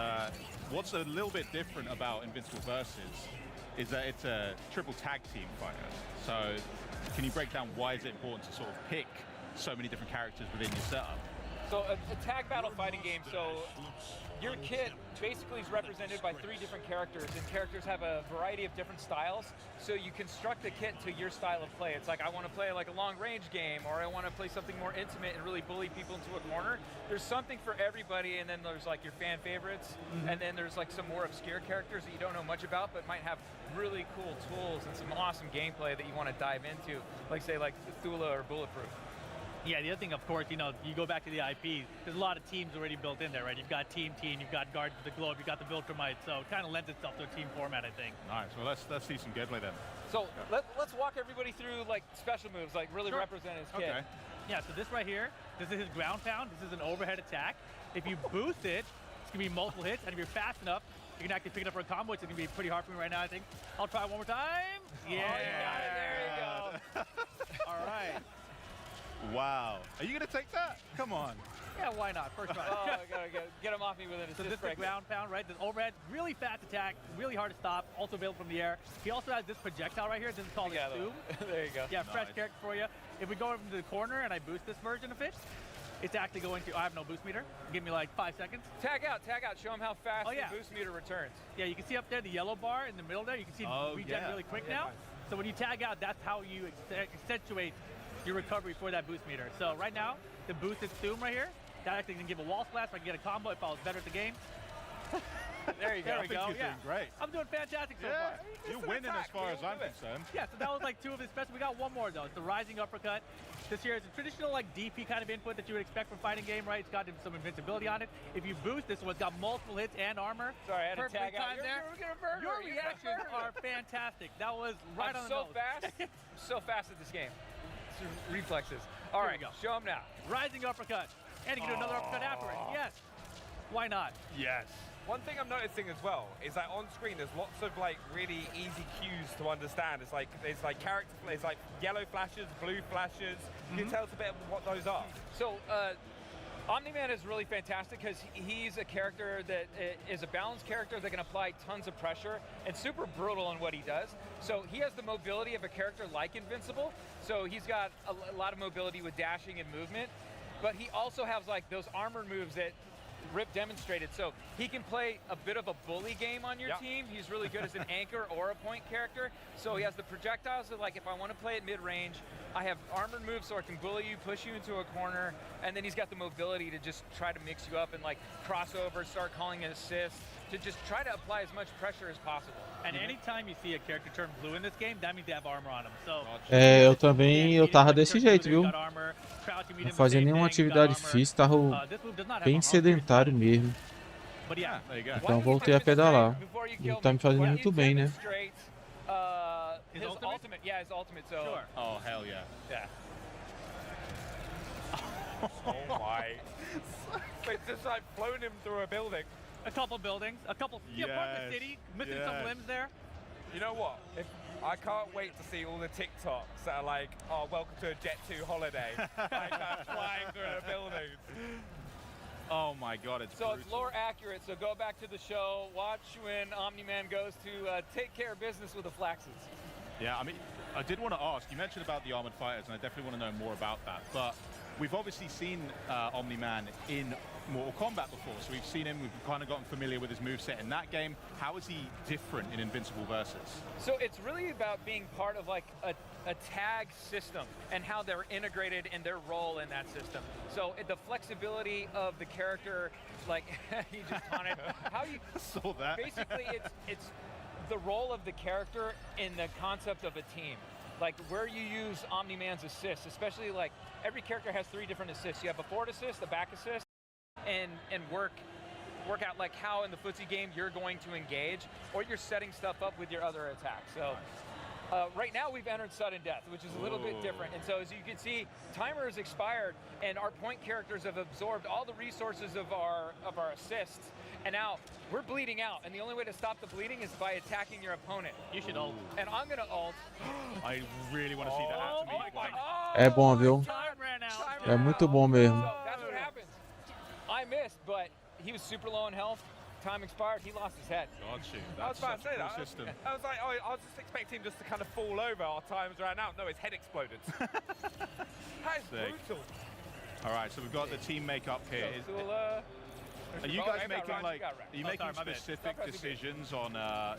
what's a little bit different about Invincible Versus is that it's a triple tag team fighter. So can you break down why is it important to sort of pick so many different characters within your setup? So a tag battle fighting game, so your kit basically is represented by 3 different characters, and characters have a variety of different styles, so you construct a kit to your style of play. It's like, I want to play like a long-range game, or I want to play something more intimate and really bully people into a corner. There's something for everybody, and then there's like your fan favorites, and then there's like some more obscure characters that you don't know much about, but might have really cool tools and some awesome gameplay that you want to dive into, like say like Thula or Bulletproof. Yeah, the other thing, of course, you go back to the IP, there's a lot of teams already built in there, right? You've got Team, you've got Guardians of the Globe, you've got the Viltrumite, so it kind of lends itself to a team format, I think. Nice, well, let's see some gameplay then. So let's walk everybody through like special moves, like really represent his kit. Okay. Yeah, so this right here, this is his ground pound, this is an overhead attack. If you boost it, it's gonna be multiple hits, and if you're fast enough, you can actually pick it up for a combo, which is gonna be pretty hard for me right now, I think. I'll try one more time. Yeah, there you go. All All right. Wow. Are you going to take that? Come on. Yeah, why not? First round. Oh, I gotta get him off me with an So assist this is break. the ground pound, right? This overhead, really fast attack, really hard to stop, also available from the air. He also has this projectile right here. This is called a Zoom. There you go. Yeah, fresh character for you. If we go into the corner and I boost this version of it, it's actually going to, I have no boost meter. Give me like 5 seconds. Tag out. Show him how fast Oh, yeah. the boost meter returns. Yeah, you can see up there the yellow bar in the middle there. You can see regen really quick now. So when you tag out, that's how you accentuate your recovery for that boost meter. So right now, the boosted Zoom right here, that actually can give a wall splash. I can get a combo if I was better at the game. There you go. There we go. You're doing great. I'm doing fantastic so far. You're winning as far as I'm concerned. Yeah, so that was like 2 of his special. We got one more though. It's the rising uppercut. This here is a traditional like DP kind of input that you would expect from fighting game, right? It's got some invincibility on it. If you boost this one's got multiple hits and armor. Sorry, I had to tag out. Your reactions are fantastic. That was right on the nose. So fast at this game. It's reflexes. All right, go. Show him now. Rising uppercut. And you can do another uppercut after it. Yes. Why not? Yes. One thing I'm noticing as well is that on screen there's lots of like really easy cues to understand. It's like character, it's like yellow flashes, blue flashes. Can you tell us a bit what those are? So Omni-Man is really fantastic because he's a character that is a balanced character that can apply tons of pressure and super brutal in what he does. So he has the mobility of a character like Invincible. So he's got a lot of mobility with dashing and movement, but he also has like those armor moves that Rip demonstrated. So he can play a bit of a bully game on your team. He's really good as an anchor or a point character. So he has the projectiles that like if I want to play at mid-range, I have armored moves so I can bully you, push you into a corner, and then he's got the mobility to just try to mix you up and like cross over, start calling an assist, to just try to apply as much pressure as possible. And anytime you see a character turn blue in this game, that means they have armor on them. So eu também, eu tava desse jeito, viu? Não fazia nenhuma atividade física, tava bem sedentário mesmo. Então voltei a pedalar. E tá me fazendo muito bem, né? His ultimate? Yeah, his ultimate, so... Sure. Oh, hell yeah. Yeah. Oh my. It's just like flown him through a building. A couple buildings, a couple, part of the city, missing some limbs there. You know what? I can't wait to see all the TikToks that are like, oh, welcome to a Jet 2 holiday. Like flying through a building. Oh my god, it's So brutal. it's lore accurate, so go back to the show, watch when Omni-Man goes to take care of business with the Flaxes. Yeah, I mean, I did want to ask, you mentioned about the Armored Fighters, and I definitely want to know more about that, but we've obviously seen Omni-Man in Mortal Kombat before, so we've seen him, we've kind of gotten familiar with his moveset in that game. How is he different in Invincible Versus? So it's really about being part of like a tag system and how they're integrated in their role in that system. So the flexibility of the character, like he just taunted, how you saw that. Basically, it's the role of the character in the concept of a team. Like where you use Omni-Man's assists, especially like every character has 3 different assists. You have a forward assist, a back assist, and work out like how in the footsie game you're going to engage, or you're setting stuff up with your other attacks. So right now we've entered sudden death, which is a little bit different. And so as you can see, timer has expired and our point characters have absorbed all the resources of our assists. And now we're bleeding out, and the only way to stop the bleeding is by attacking your opponent. You should ult. And I'm gonna ult. I really want to see that happen. É bom, viu? É muito bom mesmo. So that's what happens. I missed, but he was super low in health. Time expired, he lost his head. God, shoot. I was about to say cool that. System. I was like, I was just expecting him just to kind of fall over. Our times ran out. No, his head exploded. That is brutal. All right, so we've got the team makeup here. Are you guys making like, are you making specific decisions on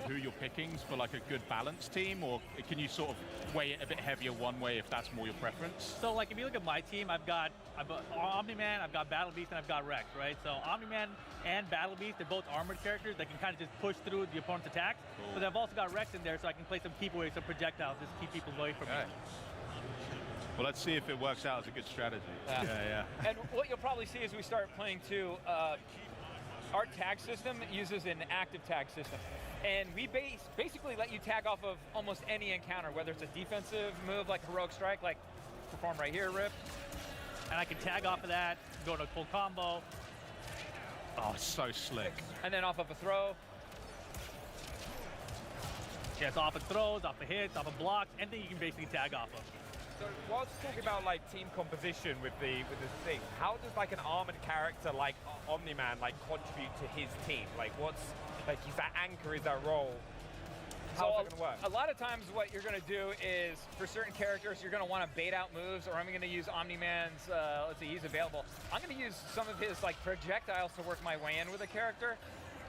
who you're picking for like a good balanced team, or can you sort of weigh it a bit heavier one way if that's more your preference? So like if you look at my team, I've got Omni-Man, I've got Battle Beast, and I've got Rex, right? So Omni-Man and Battle Beast, they're both armored characters that can kind of just push through the opponent's attacks. Cool. But I've also got Rex in there so I can play some keep away, some projectiles, just keep people away from me. Well, let's see if it works out as a good strategy. Yeah. And what you'll probably see as we start playing too, our tag system uses an active tag system. And we basically let you tag off of almost any encounter, whether it's a defensive move like heroic strike, like perform right here, Rip. And I can tag off of that, go to a full combo. Oh, so slick. And then off of a throw. Yes, off of throws, off of hits, off of blocks, anything you can basically tag off of. So whilst talking about like team composition with this thing, how does like an armored character like Omni-Man like contribute to his team? Like what's like is that anchor, is that role? How's it gonna work? A lot of times what you're gonna do is for certain characters you're gonna want to bait out moves, or I'm gonna use Omni-Man's let's see, he's available. I'm gonna use some of his like projectiles to work my way in with a character.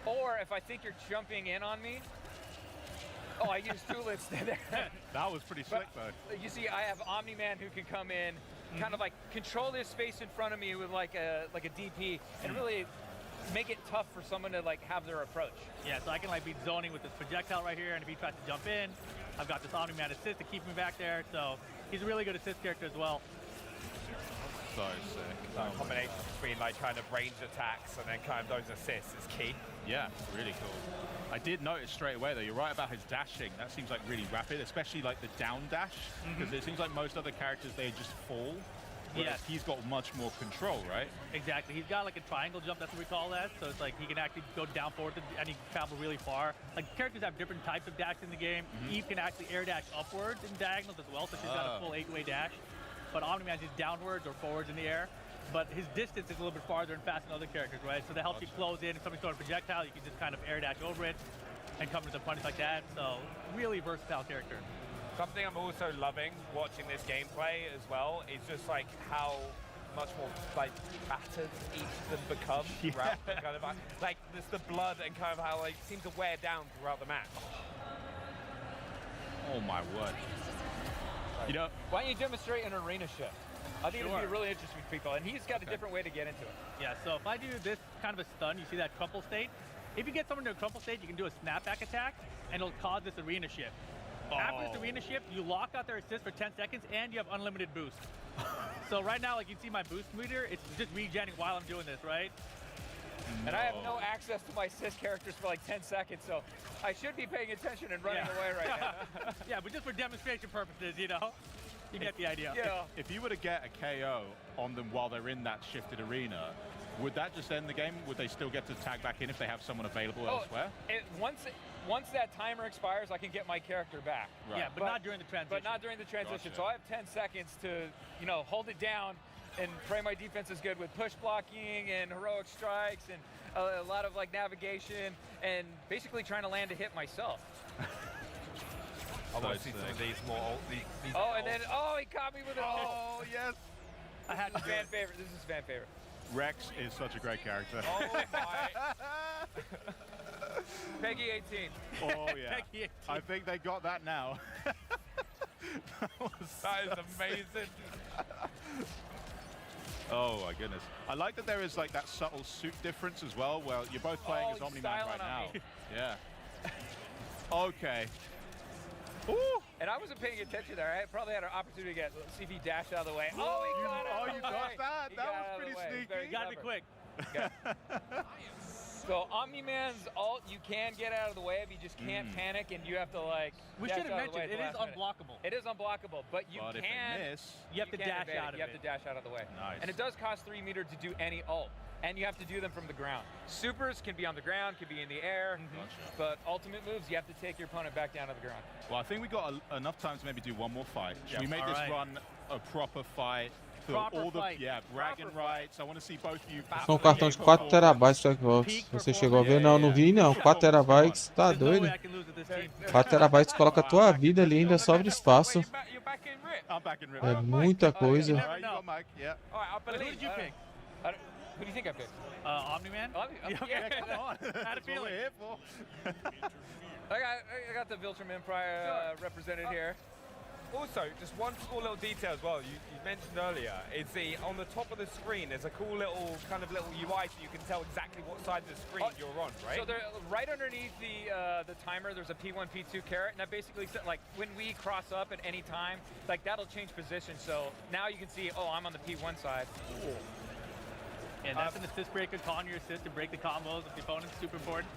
Or if I think you're jumping in on me, I use Tulits there. That was pretty slick, though. You see, I have Omni-Man who can come in, kind of like control this space in front of me with like a DP, and really make it tough for someone to like have their approach. Yeah, so I can like be zoning with this projectile right here, and if he tries to jump in, I've got this Omni-Man assist to keep me back there. So he's a really good assist character as well. So sick. So a combination between like kind of range attacks and then kind of those assists is key. Yeah, really cool. I did notice straight away though, you're right about his dashing. That seems like really rapid, especially like the down dash, because it seems like most other characters, they just fall. Yeah, he's got much more control, right? Exactly. He's got like a triangle jump, that's what we call that. So it's like he can actually go down forward and he can travel really far. Like characters have different types of dash in the game. Eve can actually air dash upwards in diagonals as well, so she's got a full 8-way dash. But Omni-Man is downwards or forwards in the air. But his distance is a little bit farther and faster than other characters, right? So that helps you close in. If somebody's throwing a projectile, you can just kind of air dash over it and come to the punch like that. So really versatile character. Something I'm also loving watching this gameplay as well is just like how much more like battered each of them become throughout the kind of like there's the blood and kind of how like seems to wear down throughout the match. Oh my word. You know, why don't you demonstrate an arena shift? I think it would be really interesting for people, and he's got a different way to get into it. Yeah, so if I do this kind of a stun, you see that crumple state? If you get someone to a crumple state, you can do a snapback attack, and it'll cause this arena shift. After this arena shift, you lock out their assist for 10 seconds, and you have unlimited boost. So right now, like you see my boost meter, it's just regenning while I'm doing this, right? And I have no access to my assist characters for like 10 seconds, so I should be paying attention and running away right now. Yeah, but just for demonstration purposes, you know? You get the idea. Yeah. If you were to get a KO on them while they're in that shifted arena, would that just end the game? Would they still get to tag back in if they have someone available elsewhere? Once that timer expires, I can get my character back. Right. Yeah, but not during the transition. But not during the transition. Gotcha. So I have 10 seconds to, you know, hold it down and pray my defense is good with push blocking and heroic strikes and a lot of like navigation and basically trying to land a hit myself. I want to see some of these more old. These and then he caught me with it. Oh yes. I had to fan favorite. This is fan favorite. Rex is such a great character. Oh my. Peggy 18. Oh yeah. Peggy 18. I think they got that now. That is amazing. Oh my goodness. I like that there is like that subtle suit difference as well, where you're both playing as Omni-Man right now. Yeah. Okay. Ooh. And I wasn't paying attention there. I probably had an opportunity to get CV dash out of the way. You got that? That was pretty sneaky. You gotta be quick. So Omni-Man's ult, you can get out of the way, but you just can't panic, and you have to like. We should have mentioned it is unblockable. It is unblockable, but you If they miss, you have to dash out of it. You have to dash out of the way. Nice. And it does cost 3 meters to do any ult, and you have to do them from the ground. Supers can be on the ground, can be in the air, but ultimate moves, you have to take your opponent back down to the ground. Well, I think we got enough time to maybe do one more fight. Should we make this run a proper fight? Bragging rights. I want to see both of you. São cartões de 4 terabytes do Xbox. Você chegou a ver? Não, não vi não. 4 terabytes, tá doido? 4 terabytes coloca a tua vida ali, ainda sobra espaço. É muita coisa. Who did you pick? Who do you think I picked? Omni-Man? Yeah, come on. Had a feeling. I got the Viltrum Empire represented here. Also, just one small little detail as well. You mentioned earlier is on the top of the screen. There's a cool little UI so you can tell exactly what side of the screen you're on, right? So right underneath the timer, there's a P1, P2 caret, and that basically said like when we cross up at any time, like that'll change position. So now you can see, I'm on the P1 side. Cool. And that's an assist breaker, calling your assist to break the combos of the opponent. Super important.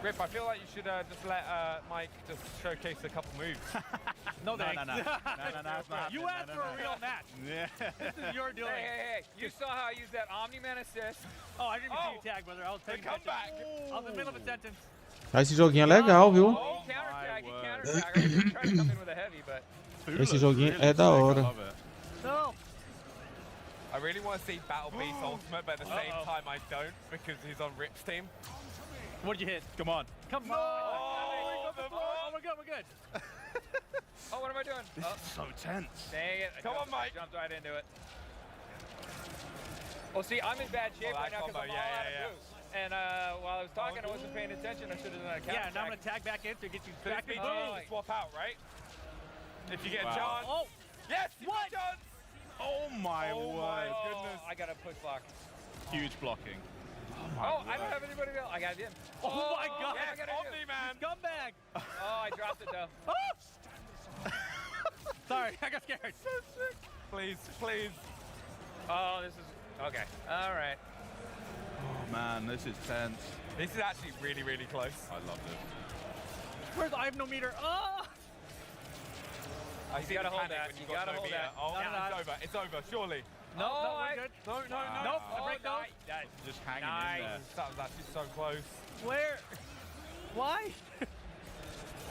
Rip, I feel like you should just let Mike just showcase a couple moves. No, thanks. No. You asked for a real match. Yeah. This is your doing. Hey. You saw how I used that Omni-Man assist. Oh, I didn't even see you tag, brother. I was paying attention. I was in the middle of a sentence. Esse joguinho é legal, viu? Counter-tag. I was trying to come in with a heavy, but... Esse joguinho é da hora. No. I really want to see Battle Beast Ultimate, but at the same time I don't because he's on Rip's team. What'd you hit? Come on. Come on! Oh, we're good, we're good. Oh, what am I doing? This is so tense. Dang it. Come on, Mike. Jumped right into it. Well, see, I'm in bad shape right now because I'm all out of boost. And while I was talking, I wasn't paying attention. I should have done a counter. Yeah, now I'm going to tag back in to get you back in. Swap out, right? If you get Wow. John. Oh, yes, you got John. Oh my word. Goodness. I got a push block. Huge blocking. Oh, I don't have anybody else. I got it in. Oh my God. Yes, I got it in. Man. Scumbag. Oh, I dropped it though. Sorry, I got scared. So sick. Please, please. Oh, this is okay. All right. Oh man, this is tense. This is actually really, really close. I love this. Where's I have no meter? Oh! You gotta hold that. You gotta hold that. Oh, No, it's over. It's over. Surely. No, we're good. No. Nope, I break those. Just hanging in there. That was actually so close. Where? Why?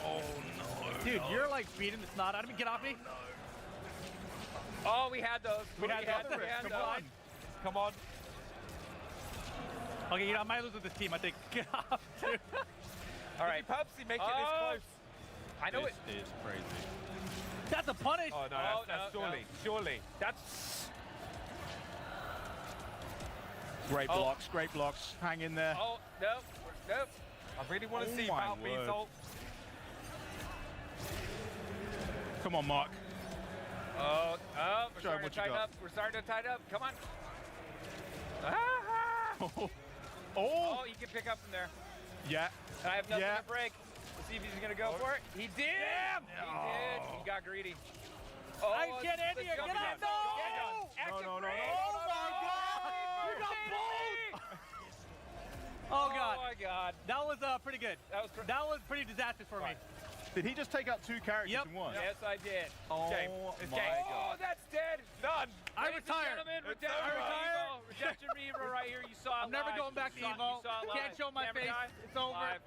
Oh no. Dude, you're like beating the snot out of me. Get off me. Oh, we had those. We had those. Come Come on. Come on. Okay, you know, I might lose with this team, I think. Get off, dude. All right. Purposely make it this close. I know This is crazy. That's a punish. Oh, no, that's surely. Surely. That's... Great blocks, great blocks. Hang in there. Oh, nope. I really want to see Battle Beast ult. Come on, Mark. Oh, we're Show him starting what to you tighten got. up. We're starting to tighten up. Come on. Oh, he can pick up from there. Yeah. And I have nothing Yeah. to break. Let's see if he's going to go for it. He did. Damn. He did. He got greedy. Oh, Get in here. Get out. No. No. Oh my God. You got bold. Oh God. Oh my God. That was pretty good. That was pretty disastrous for me. Did he just take out two characters in one? Yes, I did. Oh Okay. my God. Oh, that's dead. Done. I Ladies and retired. gentlemen, I Redemption retired. Evo. Redemption Evo right here. You saw it I'm never live. going back to You saw- Evo. you saw it Can't live. show my Camera face. guy, It's over. live.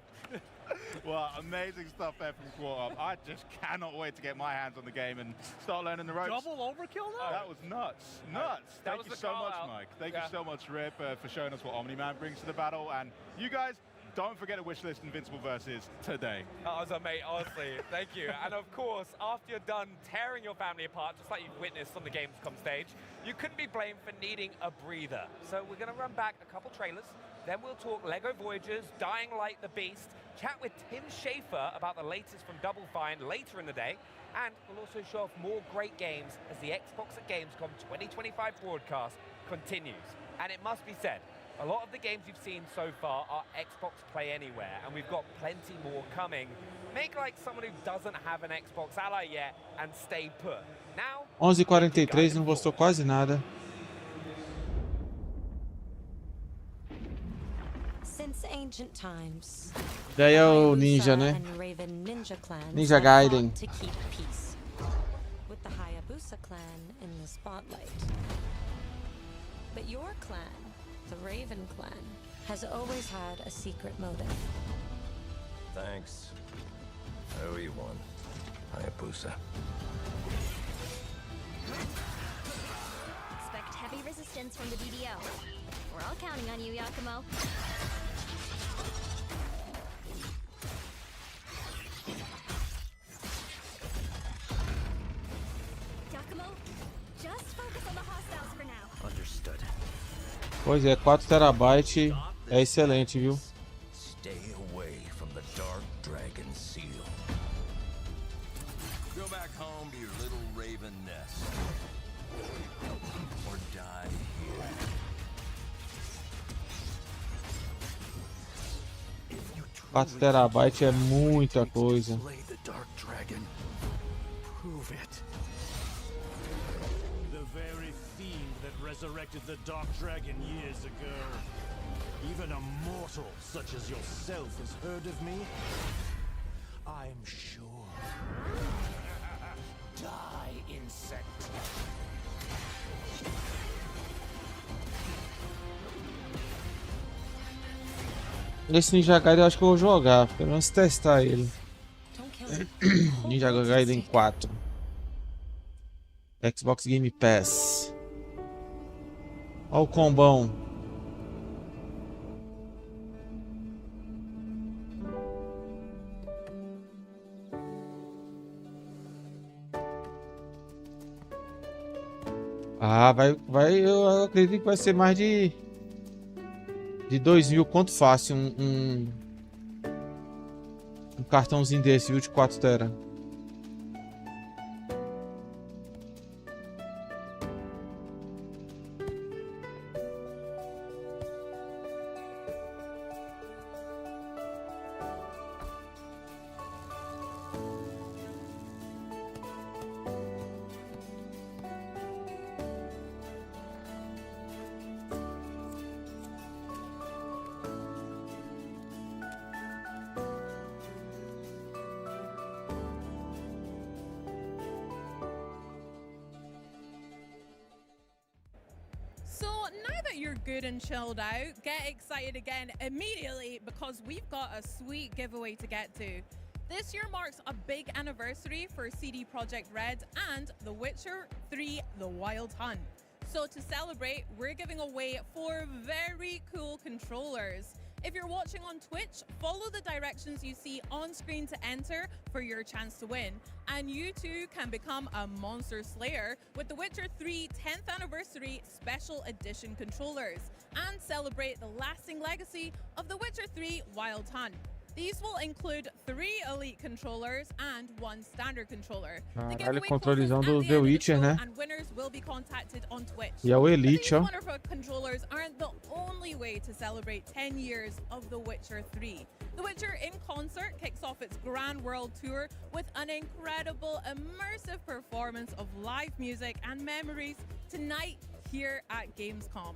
Well, amazing stuff there from Quarta. I just cannot wait to get my hands on the game and start learning the ropes. Double overkill though? That was nuts. Nuts. That Thank was you the so much, call-out. Mike. Thank Yeah. you so much, Rip, for showing us what Omni-Man brings to the battle. And you guys, don't forget to wishlist Invincible Versus today. That was amazing, honestly. Thank you. And of course, after you're done tearing your family apart, just like you've witnessed on the Gamescom stage, you couldn't be blamed for needing a breather. So we're going to run back a couple trailers, then we'll talk LEGO Voyagers, Dying Light the Beast, chat with Tim Schafer about the latest from Double Fine later in the day, and we'll also show off more great games as the Xbox at Gamescom 2025 broadcast continues. And it must be said, a lot of the games you've seen so far are Xbox Play Anywhere, and we've got plenty more coming. Make like someone who doesn't have an Xbox Ally yet and stay put. Now, 11h43, não gostou quase nada. Since ancient times, Daí é o ninja, né? and Raven Ninja clans Ninja have Gaiden. fought to keep peace, with the Hayabusa clan in the spotlight. But your clan, the Raven clan, has always had a secret motive. Thanks. I owe you one, Hayabusa. Expect heavy resistance from the BDO. We're all counting on you, Yakumo. Yakumo, just focus on the hostiles for now. Understood. Pois é, 4 TB é excelente, viu? Stay away from the Dark Dragon Seal. Go back home to your little raven nest. Or die here. 4 TB é muita coisa. Slay the Dark Dragon. Prove it. The very fiend that resurrected the Dark Dragon years ago. Even a mortal such as yourself has heard of me? I'm sure. Die, insect. Esse Ninja Gaiden eu acho que eu vou jogar, pelo menos testar ele. Ninja Gaiden 4. Xbox Game Pass. Olha o combão. Ah, eu acredito que vai ser mais de 2.000 conto fácil um cartãozinho desse, viu, de 4 tera. Good and chilled out, get excited again immediately because we've got a sweet giveaway to get to. This year marks a big anniversary for CD Projekt Red and The Witcher 3: The Wild Hunt. So to celebrate, we're giving away 4 very cool controllers. If you're watching on Twitch, follow the directions you see on screen to enter for your chance to win. And you too can become a monster slayer with The Witcher 3 10th Anniversary Special Edition controllers and celebrate the lasting legacy of The Witcher 3 Wild Hunt. These will include 3 elite controllers and 1 standard controller. Caralho, controlezão do The Witcher, né? And winners will be contacted on Twitch. E é o Elite, ó. These wonderful controllers aren't the only way to celebrate 10 years of The Witcher 3. The Witcher in Concert kicks off its Grand World Tour with an incredible, immersive performance of live music and memories tonight here at Gamescom.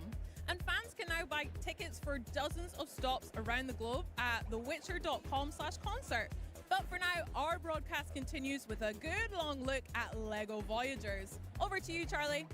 And fans can now buy tickets for dozens of stops around the globe at thewitcher.com/concert. But for now, our broadcast continues with a good long look at LEGO Voyagers. Over to you, Charlie.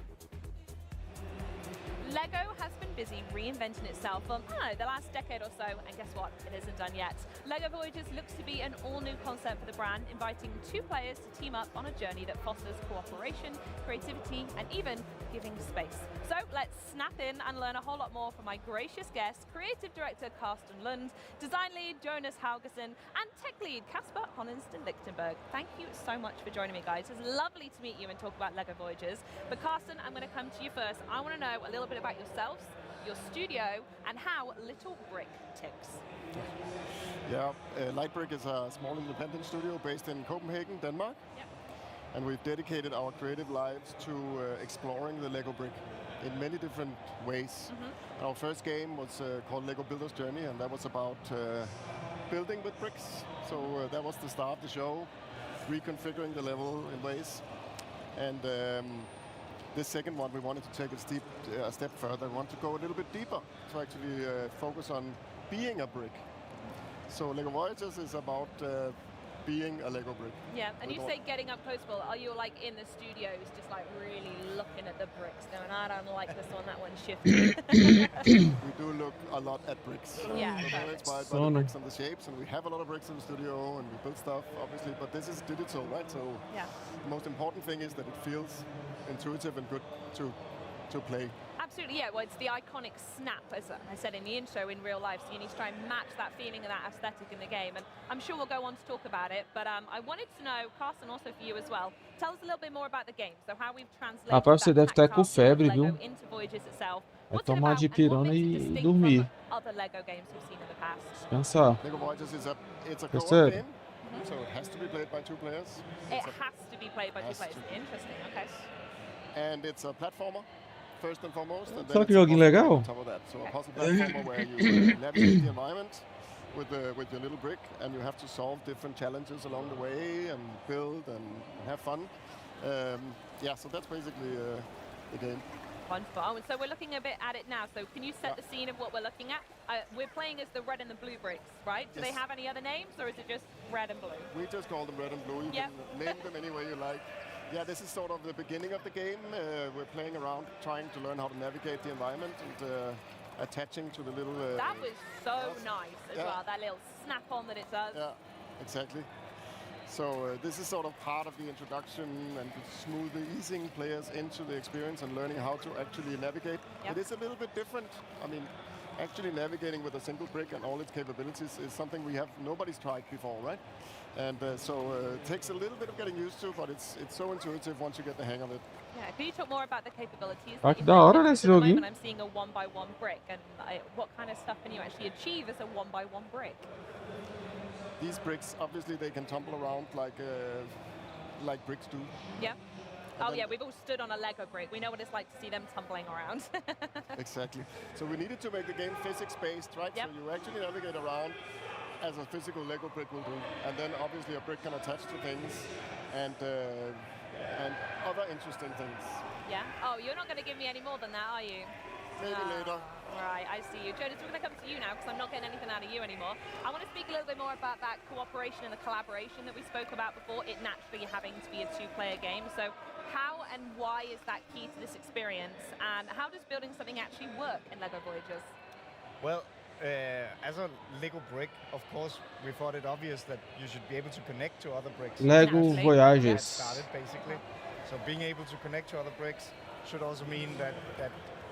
LEGO has been busy reinventing itself for, the last decade or so, and guess what? It isn't done yet. LEGO Voyagers looks to be an all-new concept for the brand, inviting 2 players to team up on a journey that fosters cooperation, creativity, and even giving space. So let's snap in and learn a whole lot more from my gracious guests, creative director Carsten Lund, design lead Jonas Haugesson, and tech lead Kasper Honningston-Lichtenberg. Thank you so much for joining me, guys. It's lovely to meet you and talk about LEGO Voyagers. But Carsten, I'm going to come to you first. I want to know a little bit about yourselves, your studio, and how Little Brick ticks. Yeah, Light Brick is a small independent studio based in Copenhagen, Denmark. Yep. And we've dedicated our creative lives to exploring the Lego brick in many different ways. Our first game was called Lego Builder's Journey, and that was about building with bricks. So that was the start of the show, reconfiguring the level in ways. And this second one, we wanted to take it a step further. We want to go a little bit deeper to actually focus on being a brick. So Lego Voyagers is about being a Lego brick. Yeah, and you say getting up close, Will. Are you like in the studios just like really looking at the bricks going, I don't like this one, that one's shifting? We do look a lot at bricks. Yeah. We're inspired by the bricks and the shapes, and we have a lot of bricks in the studio, and we build stuff, obviously, but this is digital, right? So the most important thing is that it feels intuitive and good to play. Absolutely, yeah. Well, it's the iconic snap, as I said in the intro, in real life. So you need to try and match that feeling and that aesthetic in the game. And I'm sure we'll go on to talk about it. But I wanted to know, Carsten, also for you as well, tell us a little bit more about the game. So how we've translated Rapaz, você deve estar com febre, viu? into Voyagers itself. Vai tomar de pirona e dormir. Other Lego games we've seen in the past. Descansar. Lego Voyagers is a co-op sério? game, so it has to be played by 2 players. It has to be played by 2 players. Interesting, okay. And it's a platformer, first and foremost. And Será que joguinho legal? On top of that. So a puzzle platformer where you navigate the environment with your little brick, and you have to solve different challenges along the way and build and have fun. Yeah, so that's basically the game. Wonderful. So we're looking a bit at it now. So can you set the scene of what we're looking at? We're playing as the red and the blue bricks, right? Do they have any other names, or is it just red and blue? We just call them red and blue. You can name them any way you like. Yeah, this is sort of the beginning of the game. We're playing around, trying to learn how to navigate the environment and attaching to the little... that was so nice as well, that little snap-on that it does. Yeah, exactly. So this is sort of part of the introduction and smoothly easing players into the experience and learning how to actually navigate. It is a little bit different. I mean, actually navigating with a single brick and all its capabilities is something nobody's tried before, right? And so it takes a little bit of getting used to, but it's so intuitive once you get the hang of it. Yeah, can you talk more about the capabilities? Ah, que da hora, né, esse joguinho? I'm seeing a 1x1 brick, and what kind of stuff can you actually achieve as a 1x1 brick? These bricks, obviously, they can tumble around like bricks do. Yeah. Oh yeah, we've all stood on a Lego brick. We know what it's like to see them tumbling around. Exactly. So we needed to make the game physics-based, right? Yep. So you actually navigate around as a physical Lego brick will do. And then obviously a brick can attach to things and other interesting things. Yeah? Oh, you're not going to give me any more than that, are you? Maybe later. Right, I see you. Jonas, we're going to come to you now because I'm not getting anything out of you anymore. I want to speak a little bit more about that cooperation and the collaboration that we spoke about before, it naturally having to be a two-player game. So how and why is that key to this experience? And how does building something actually work in LEGO Voyages? Well, as a Lego brick, of course, we thought it obvious that you should be able to connect to other bricks. LEGO Voyages. Started basically. So being able to connect to other bricks should also mean that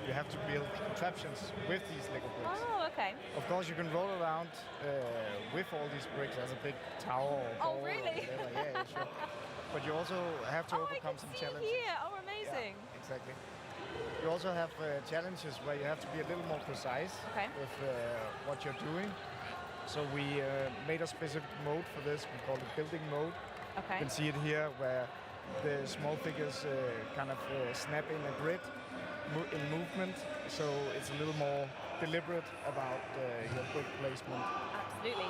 you have to build contraptions with these Lego bricks. Oh, okay. Of course, you can roll around with all these bricks as a big tower or ball. Oh, really? Or whatever. Yeah, sure. But you also have to overcome some challenges. Here. Oh, amazing. Yeah, exactly. You also have challenges where you have to be a little more precise with what you're doing. So we made a specific mode for this. We call it building mode. Okay. You can see it here where the small figures kind of snap in a grid in movement. So it's a little more deliberate about your brick placement. Absolutely.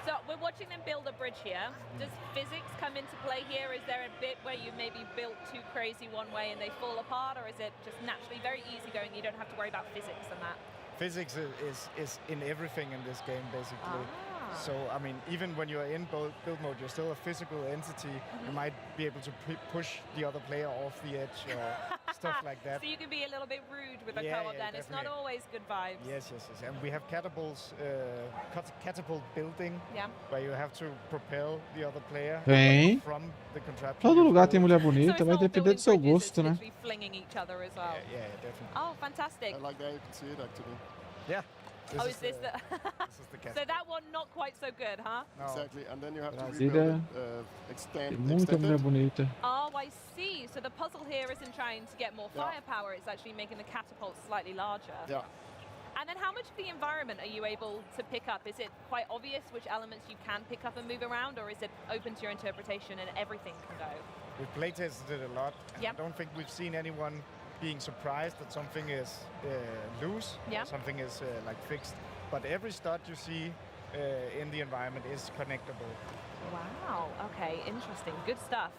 So we're watching them build a bridge here. Does physics come into play here? Is there a bit where you maybe built too crazy one way and they fall apart, or is it just naturally very easy going? You don't have to worry about physics and that? Physics is in everything in this game, basically. So, I mean, even when you're in build mode, you're still a physical entity. You might be able to push the other player off the edge or stuff like that. So you can be a little bit rude with a co-op then. It's not always good vibes. Yes. And we have catapults, catapult building, where you have to propel the other player from the contraption. Todo lugar tem mulher bonita, vai depender do seu gosto, né? Flinging each other as well. Yeah, definitely. Oh, fantastic. I like that you can see it actually. Yeah. Is this the so that one not quite so good, huh? No. Exactly, and then you have to Brasília tem muita mulher bonita. Oh, I see. So the puzzle here isn't trying to get more firepower, it's actually making the catapult slightly larger. Yeah. And then how much of the environment are you able to pick up? Is it quite obvious which elements you can pick up and move around, or is it open to your interpretation and everything can go? We've playtested it a lot. I don't think we've seen anyone being surprised that something is loose, or something is like fixed. But every stud you see in the environment is connectable. Wow, okay, interesting, good stuff.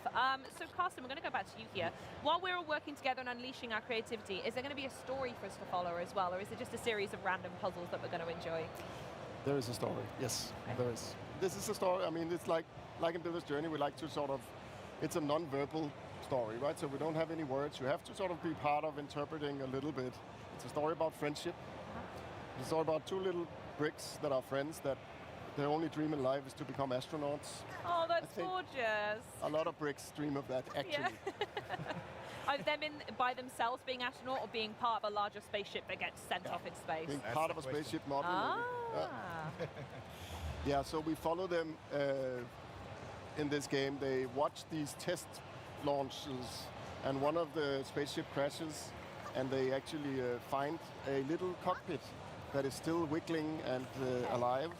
So Carsten, we're going to go back to you here. While we're all working together and unleashing our creativity, is there going to be a story for us to follow as well, or is it just a series of random puzzles that we're going to enjoy? There is a story, yes, there is. This is a story, I mean, it's like in Builder's Journey, we like to sort of, it's a non-verbal story, right? So we don't have any words. You have to sort of be part of interpreting a little bit. It's a story about friendship. It's a story about two little bricks that are friends that their only dream in life is to become astronauts. Oh, that's gorgeous. A lot of bricks dream of that, actually. Of them by themselves being astronaut, or being part of a larger spaceship that gets sent off in space? Being part of a spaceship model. Yeah, so we follow them in this game. They watch these test launches, and one of the spaceship crashes, and they actually find a little cockpit that is still wiggling and alive.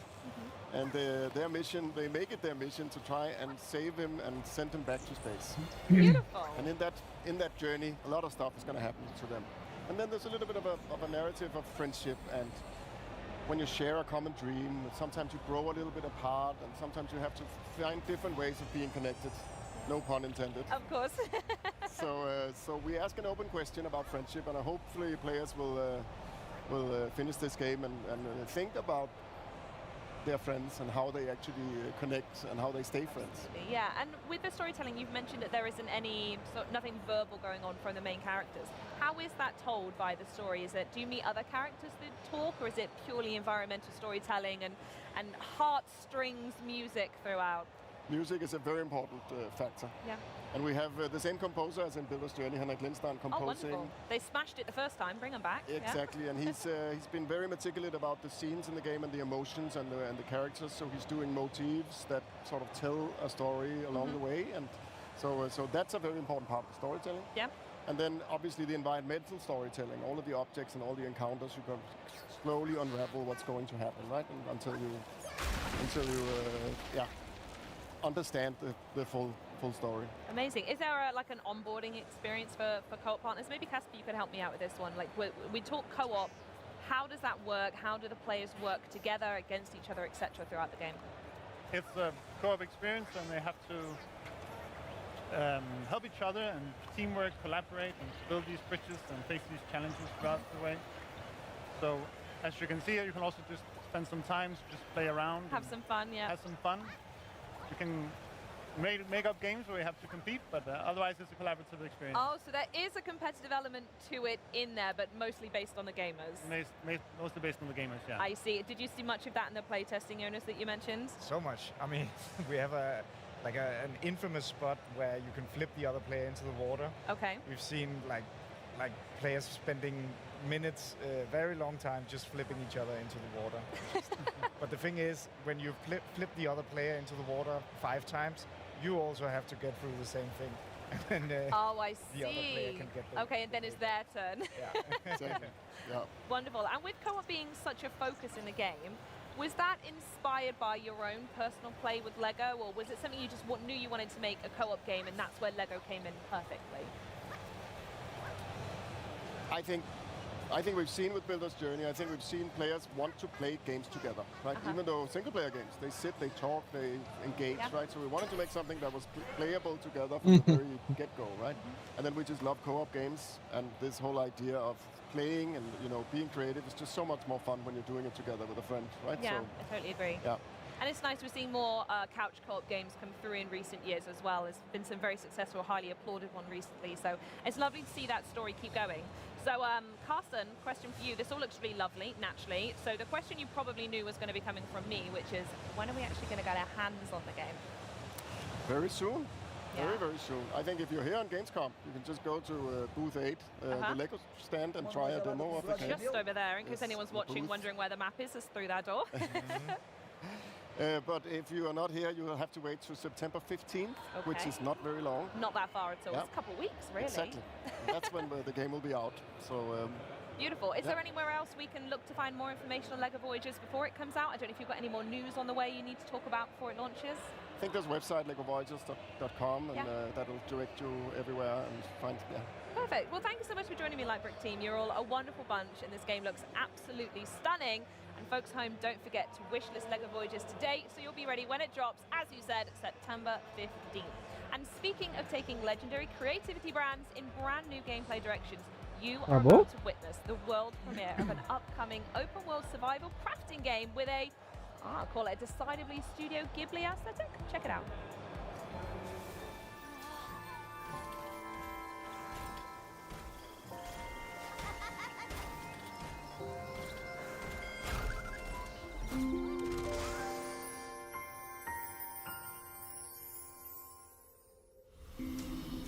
And their mission, they make it their mission to try and save him and send him back to space. Beautiful. And in that journey, a lot of stuff is going to happen to them. And then there's a little bit of a narrative of friendship, and when you share a common dream, sometimes you grow a little bit apart, and sometimes you have to find different ways of being connected. No pun intended. Of course. So we ask an open question about friendship, and hopefully players will finish this game and think about their friends and how they actually connect and how they stay friends. Yeah, and with the storytelling, you've mentioned that there isn't nothing verbal going on from the main characters. How is that told by the story? Do you meet other characters that talk, or is it purely environmental storytelling and heartstrings music throughout? music is a very important factor. Yeah. And we have the same composer as in Builder's Journey, Henrik Lindstrand, composing. Oh, wonderful. They smashed it the first time, bring them back. Exactly, and he's been very meticulous about the scenes in the game and the emotions and the characters, so he's doing motifs that sort of tell a story along the way, and so that's a very important part of storytelling. Yeah. And then obviously the environmental storytelling, all of the objects and all the encounters, you can slowly unravel what's going to happen, right? And until you understand the full story. Amazing. Is there like an onboarding experience for co-op partners? Maybe Casper, you could help me out with this one. Like we talk co-op. How does that work? How do the players work together against each other, etc. throughout the game? It's a co-op experience, and they have to help each other and teamwork, collaborate, and build these bridges and face these challenges throughout the way. So, as you can see here, you can also just spend some time to just play around. Have some fun, yeah. Have some fun. You can make up games where you have to compete, but otherwise it's a collaborative experience. Oh, so there is a competitive element to it in there, but mostly based on the gamers. Mostly based on the gamers, yeah. I see. Did you see much of that in the playtesting, Jonas, that you mentioned? So much. I mean, we have an infamous spot where you can flip the other player into the water. Okay. We've seen like players spending minutes, very long time, just flipping each other into the water. But the thing is, when you flip the other player into the water 5 times, you also have to get through the same thing. And then, oh, I see. The other player can get the okay, and then it's their turn. Yeah. Exactly. Yeah. Wonderful. And with co-op being such a focus in the game, was that inspired by your own personal play with Lego, or was it something you just knew you wanted to make a co-op game, and that's where Lego came in perfectly? I think we've seen with Builder's Journey, I think we've seen players want to play games together, right? Even though single-player games, they sit, they talk, they engage, right? So we wanted to make something that was playable together from the very get-go, right? And then we just love co-op games, and this whole idea of playing and being creative is just so much more fun when you're doing it together with a friend, right? Yeah, so, I totally agree. Yeah. And it's nice we're seeing more couch co-op games come through in recent years as well. There's been some very successful, highly applauded one recently. So it's lovely to see that story keep going. So Carsten, question for you. This all looks really lovely, naturally. So the question you probably knew was going to be coming from me, which is, when are we actually going to get our hands on the game? Very soon. Yeah. Very, very soon. I think if you're here on Gamescom, you can just go to booth 8, the Lego stand, and try a demo of the game. Just over there, in case anyone's watching, wondering where the map is through that door. But if you are not here, you will have to wait to September 15th, which is not very long. Not that far at all. It's a couple of weeks, really. Exactly. That's when the game will be out. So. Beautiful. Is there anywhere else we can look to find more information on LEGO Voyages before it comes out? I don't know if you've got any more news on the way you need to talk about before it launches. I think there's a website, legovoyages.com, and that'll direct you everywhere and find. Perfect. Well, thank you so much for joining me, Lightbrick team. You're all a wonderful bunch, and this game looks absolutely stunning. And folks home, don't forget to wishlist LEGO Voyages today, so you'll be ready when it drops, as you said, September 15th. And speaking of taking legendary creativity brands in brand new gameplay directions, you are about to witness the world premiere of an upcoming open-world survival crafting game with a, I'll call it a decidedly Studio Ghibli aesthetic. Check it out.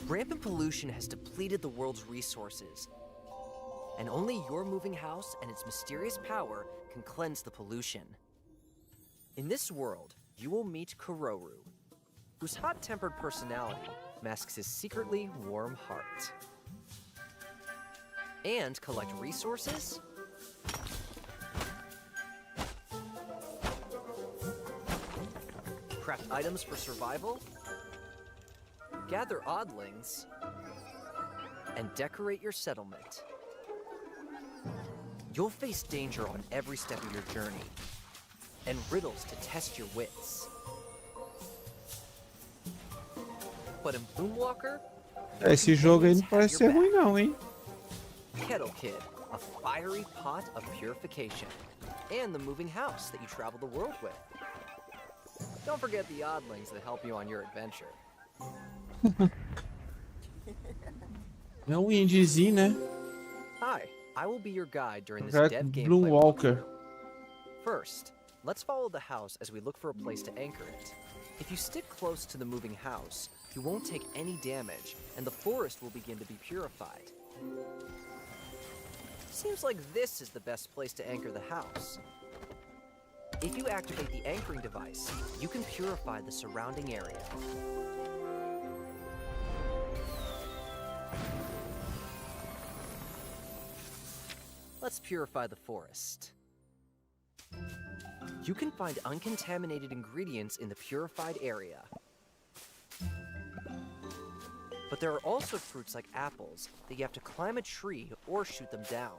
Rampant pollution has depleted the world's resources, and only your moving house and its mysterious power can cleanse the pollution. In this world, you will meet Kuroru, whose hot-tempered personality masks his secretly warm heart. And collect resources, craft items for survival, gather oddlings, and decorate your settlement. You'll face danger on every step of your journey, and riddles to test your wits. But in Boomwalker, esse jogo aí não parece ser ruim não, hein? Kettle Kid, a fiery pot of purification, and the moving house that you travel the world with. Don't forget the oddlings that help you on your adventure. É um indiezinho, né? Hi, I will be your guide during this Red dev gameplay. Boomwalker. First, let's follow the house as we look for a place to anchor it. If you stick close to the moving house, you won't take any damage, and the forest will begin to be purified. Seems like this is the best place to anchor the house. If you activate the anchoring device, you can purify the surrounding area. Let's purify the forest. You can find uncontaminated ingredients in the purified area. But there are also fruits like apples that you have to climb a tree or shoot them down.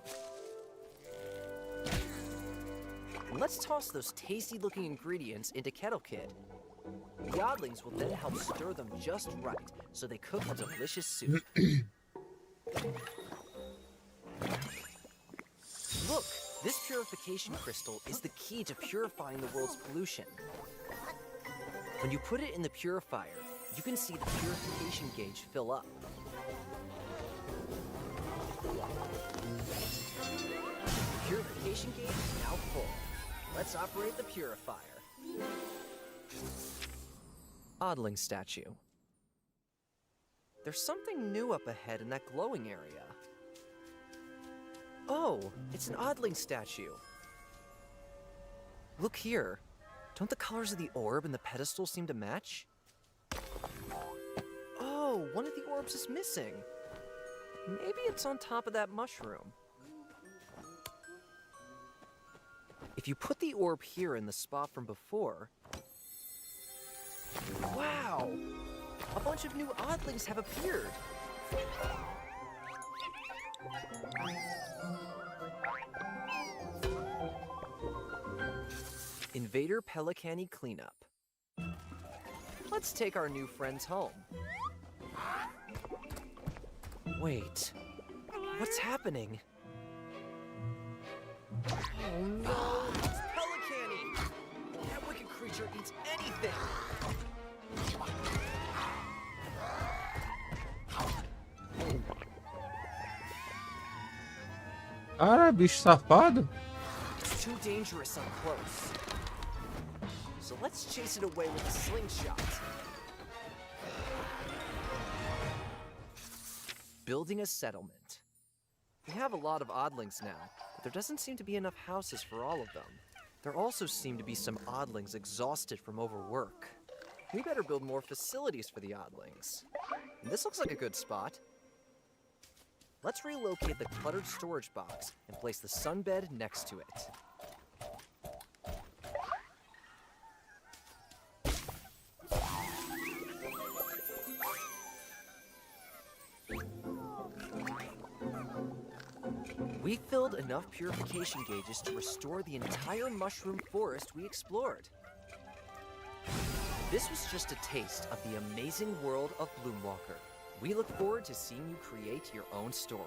Let's toss those tasty-looking ingredients into Kettle Kid. The oddlings will then help stir them just right so they cook a delicious soup. Look, this purification crystal is the key to purifying the world's pollution. When you put it in the purifier, you can see the purification gauge fill up. The purification gauge is now full. Let's operate the purifier. Oddling statue. There's something new up ahead in that glowing area. Oh, it's an oddling statue. Look here. Don't the colors of the orb and the pedestal seem to match? Oh, one of the orbs is missing. Maybe it's on top of that mushroom. If you put the orb here in the spot from before... Wow! A bunch of new oddlings have appeared. Invader Pelicani Cleanup. Let's take our new friends home. Wait, what's happening? Oh no, it's Pelicani! That wicked creature eats anything! Cara, bicho safado. It's too dangerous up close. So let's chase it away with a slingshot. Building a settlement. We have a lot of oddlings now, but there doesn't seem to be enough houses for all of them. There also seem to be some oddlings exhausted from overwork. We better build more facilities for the oddlings. And this looks like a good spot. Let's relocate the cluttered storage box and place the sunbed next to it. We filled enough purification gauges to restore the entire mushroom forest we explored. This was just a taste of the amazing world of Bloomwalker. We look forward to seeing you create your own story.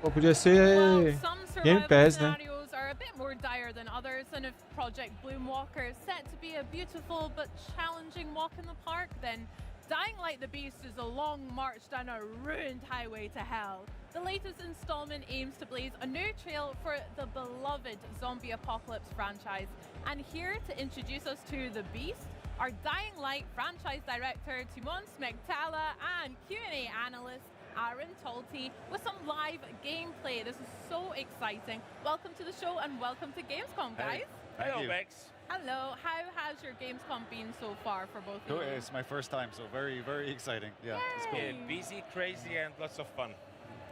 Pô, podia ser Game Pass, né? Are a bit more dire than others, and if Project Bloomwalker is set to be a beautiful but challenging walk in the park, then Dying Light the Beast is a long march down a ruined highway to hell. The latest installment aims to blaze a new trail for the beloved zombie apocalypse franchise, and here to introduce us to the Beast are Dying Light franchise director Timon Smegtala and Q&A analyst Aaron Tolte with some live gameplay. This is so exciting. Welcome to the show and welcome to Gamescom, guys. Hello, Bex. Hello. How has your Gamescom been so far for both of you? It's my first time, so very, very exciting. Yeah, it's cool. Yeah, busy, crazy, and lots of fun.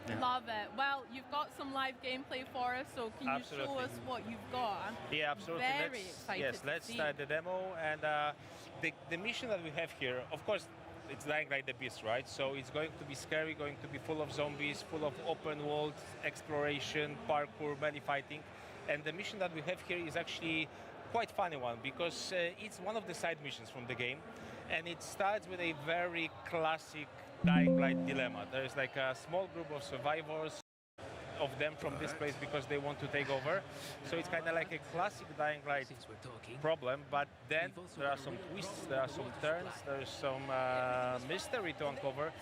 Yeah. Love it. Well, you've got some live gameplay for us, so can you show us what you've got? Yeah, absolutely. Very excited. Yes, let's start the demo. And the mission that we have here, of course, it's Dying Light the Beast, right? So it's going to be scary, going to be full of zombies, full of open world exploration, parkour, many fighting. And the mission that we have here is actually quite funny one, because it's one of the side missions from the game, and it starts with a very classic Dying Light dilemma. There is like a small group of survivors of them from this place because they want to take over. So it's kind of like a classic Dying Light problem, but then there are some twists, there are some turns, there's some mystery to uncover.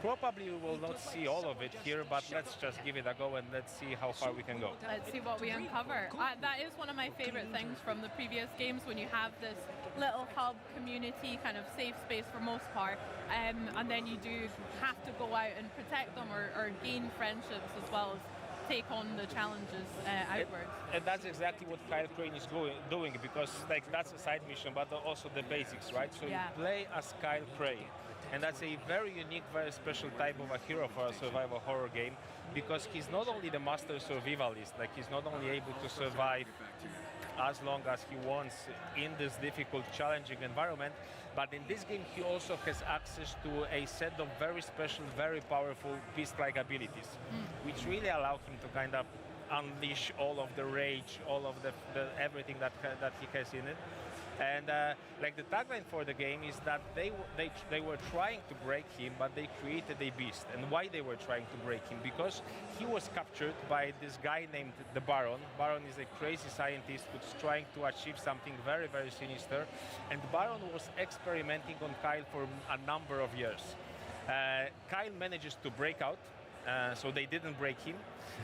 Probably we will not see all of it here, but let's just give it a go and let's see how far we can go. Let's see what we uncover. That is one of my favorite things from the previous games, when you have this little hub community kind of safe space for most part, and then you do have to go out and protect them or gain friendships as well as take on the challenges outwards. And that's exactly what Kyle Crane is doing, because like that's a side mission, but also the basics, right? So you play as Kyle Crane, and that's a very unique, very special type of a hero for a survival horror game, because he's not only the master survivalist, like he's not only able to survive as long as he wants in this difficult, challenging environment, but in this game he also has access to a set of very special, very powerful beast-like abilities, which really allow him to kind of unleash all of the rage, all of the everything that he has in it. And like the tagline for the game is that they were trying to break him, but they created a beast. And why they were trying to break him? Because he was captured by this guy named the Baron. Baron is a crazy scientist who's trying to achieve something very, very sinister. And Baron was experimenting on Kyle for a number of years. Kyle manages to break out, so they didn't break him.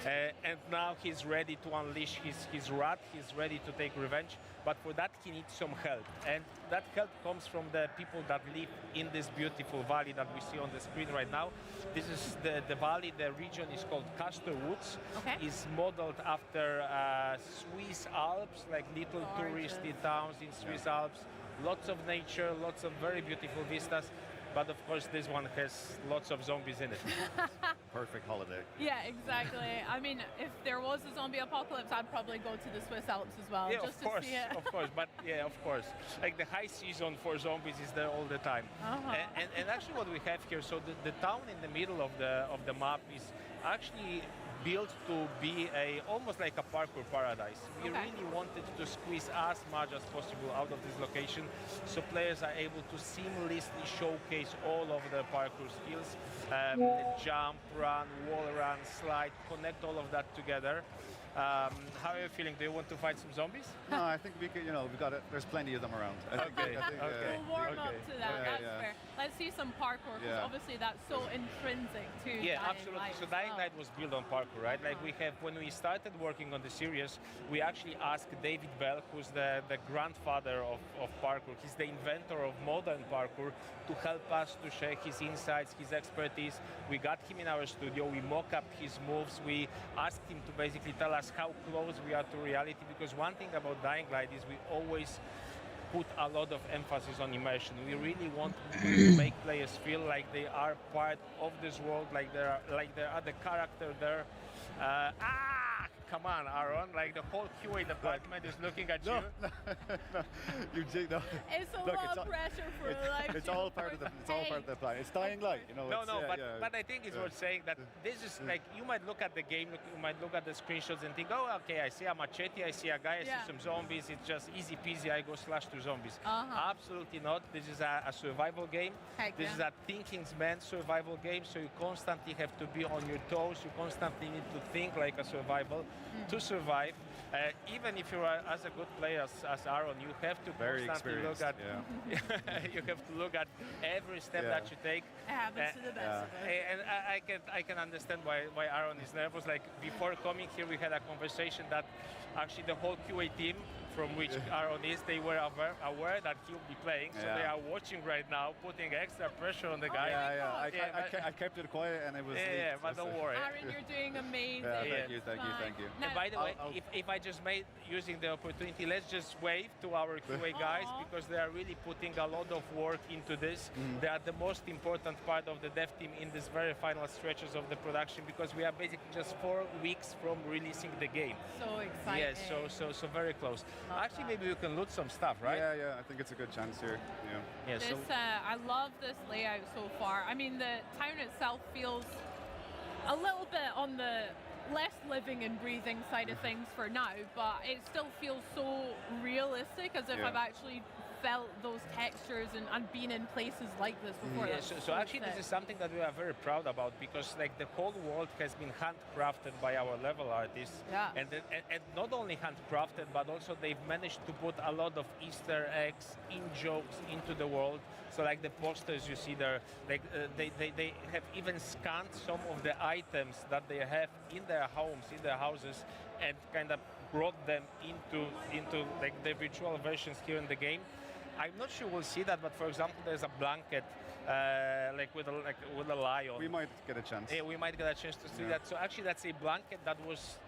And now he's ready to unleash his wrath, he's ready to take revenge, but for that he needs some help. And that help comes from the people that live in this beautiful valley that we see on the screen right now. This is the valley, the region is called Castor Woods. It's modeled after Swiss Alps, like little touristy towns in Swiss Alps. Lots of nature, lots of very beautiful vistas. But of course, this one has lots of zombies in it. Perfect holiday. Yeah, exactly. I mean, if there was a zombie apocalypse, I'd probably go to the Swiss Alps as well, just to see it. Of course, but yeah, of course. Like the high season for zombies is there all the time. And actually what we have here, so the town in the middle of the map is actually built to be almost like a parkour paradise. We really wanted to squeeze as much as possible out of this location, so players are able to seamlessly showcase all of the parkour skills, jump, run, wall run, slide, connect all of that together. How are you feeling? Do you want to fight some zombies? No, I think we could, we got it. There's plenty of them around. We'll warm up to that, that's fair. Let's see some parkour, because obviously that's so intrinsic to Dying absolutely. Light. So Dying Light was built on parkour, right? Like when we started working on the series, we actually asked David Bell, who's the grandfather of parkour. He's the inventor of modern parkour, to help us to share his insights, his expertise. We got him in our studio, we mock-upped his moves, we asked him to basically tell us how close we are to reality, because one thing about Dying Light is we always put a lot of emphasis on immersion. We really want to make players feel like they are part of this world, like they are the character there. Come on, Aaron! Like the whole QA department is looking at you. No, no. It's a lot of pressure for a live. It's all part of the plan. It's Dying Light, But I think it's worth saying that this is like, you might look at the game, you might look at the screenshots and think, oh, okay, I see a machete, I see a guy, I see some zombies. It's just easy peasy. I go slash to zombies. Absolutely not. This is a survival game. This is a thinking's man survival game. So you constantly have to be on your toes. You constantly need to think like a survival. To survive, even if you are as a good player as Aaron, you have to constantly look at. You have to look at every step that you take. It happens to the best of it. And I can understand why Aaron is nervous. Like before coming here, we had a conversation that actually the whole QA team, from which Aaron is, they were aware that he'll be playing, so they are watching right now, putting extra pressure on the guy. I kept it quiet, and it was. But don't worry. Aaron, you're doing amazing. Thank you. And by the way, if I just using the opportunity, let's just wave to our QA guys, because they are really putting a lot of work into this. They are the most important part of the dev team in this very final stretches of the production, because we are basically just 4 weeks from releasing the game. So exciting. Yes, so very close. Actually, maybe we can loot some stuff, right? Yeah. I think it's a good chance here. I love this layout so far. I mean, the town itself feels a little bit on the less living and breathing side of things for now, but it still feels so realistic, as if I've actually felt those textures and been in places like this before. Yeah, so actually this is something that we are very proud about, because like the whole world has been handcrafted by our level artists. Yeah. And not only handcrafted, but also they've managed to put a lot of Easter eggs, in-jokes into the world. So like the posters you see there, like they have even scanned some of the items that they have in their homes, in their houses, and kind of brought them into like the virtual versions here in the game. I'm not sure we'll see that, but for example, there's a blanket like with a lion. We might get a chance. Yeah, we might get a chance to see that. So actually, that's a blanket that was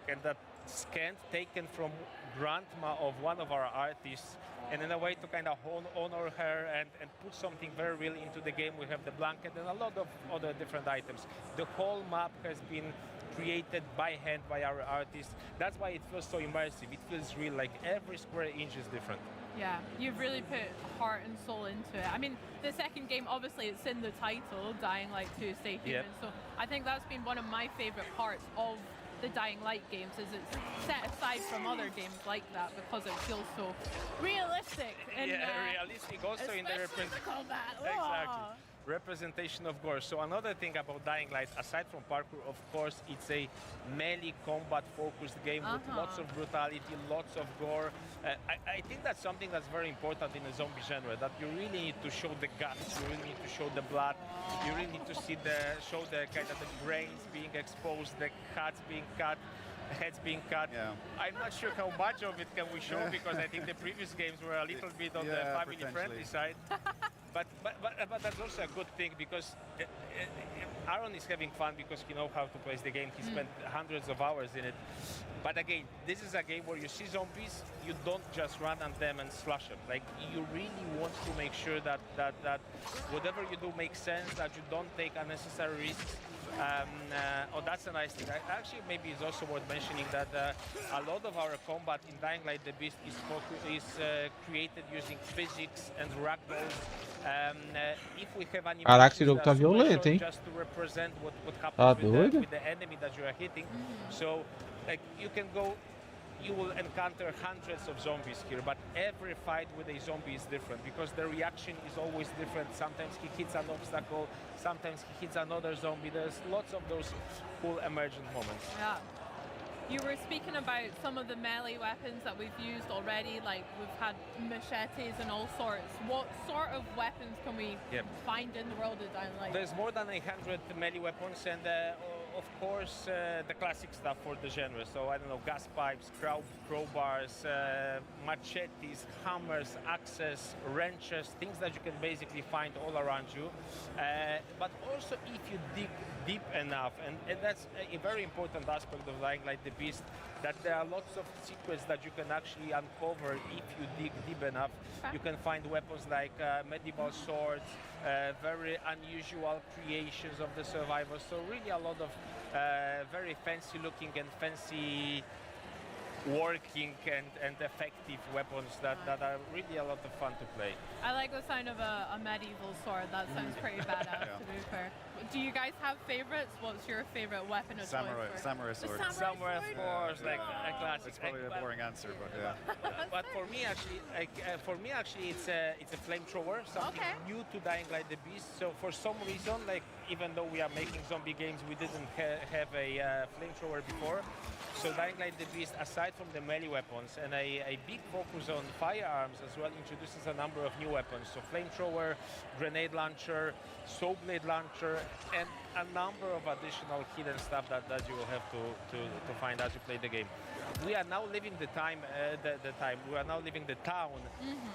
kind of scanned, taken from grandma of one of our artists, and in a way to kind of honor her and put something very real into the game. We have the blanket and a lot of other different items. The whole map has been created by hand by our artists. That's why it feels so immersive. It feels real, like every square inch is different. Yeah, you've really put heart and soul into it. I mean, the second game, obviously, it's in the title, Dying Light 2 Stay Human. Yep. So I think that's been one of my favorite parts of the Dying Light games, is it's set aside from other games like that because it feels so realistic. And, realistic also in the combat. Exactly. Representation of gore. So another thing about Dying Light, aside from parkour, of course, it's a melee combat focused game with lots of brutality, lots of gore. I think that's something that's very important in the zombie genre, that you really need to show the guts, you really need to show the blood, you really need to show the kind of the brains being exposed, the cuts being cut, heads being cut. Yeah. I'm not sure how much of it can we show, because I think the previous games were a little bit on the family-friendly side. But that's also a good thing, because Aaron is having fun because he knows how to play the game. He spent hundreds of hours in it. But again, this is a game where you see zombies, you don't just run at them and slash them. Like, you really want to make sure that whatever you do makes sense, that you don't take unnecessary risks. That's a nice thing. Actually, maybe it's also worth mentioning that a lot of our combat in Dying Light the Beast is created using physics and ragdolls. If we have Caraca, esse jogo tá violento, hein? just to represent what happens with the enemy that you are hitting. So, like, you will encounter hundreds of zombies here, but every fight with a zombie is different because the reaction is always different. Sometimes he hits an obstacle, sometimes he hits another zombie. There's lots of those cool emergent moments. Yeah. You were speaking about some of the melee weapons that we've used already, like we've had machetes and all sorts. What sort of weapons can we find in the world of Dying Light? There's more than 100 melee weapons, and of course the classic stuff for the genre. So I don't know, gas pipes, crowbars, machetes, hammers, axes, wrenches, things that you can basically find all around you. But also if you dig deep enough, and that's a very important aspect of Dying Light the Beast, that there are lots of secrets that you can actually uncover if you dig deep enough. You can find weapons like medieval swords, very unusual creations of the survivors. So really a lot of very fancy looking and fancy working and effective weapons that are really a lot of fun to play. I like the sound of a medieval sword. That sounds pretty badass, to be fair. Do you guys have favorites? What's your favorite weapon of choice? Samurai sword. Samurai, of course, like a classic. It's probably a boring answer, but yeah. But for me, actually, it's a flamethrower, something new to Dying Light the Beast. So for some reason, like even though we are making zombie games, we didn't have a flamethrower before. So Dying Light the Beast, aside from the melee weapons and a big focus on firearms as well, introduces a number of new weapons. So flamethrower, grenade launcher, saw blade launcher, and a number of additional hidden stuff that you will have to find as you play the game. We are now living the time. We are now living the town,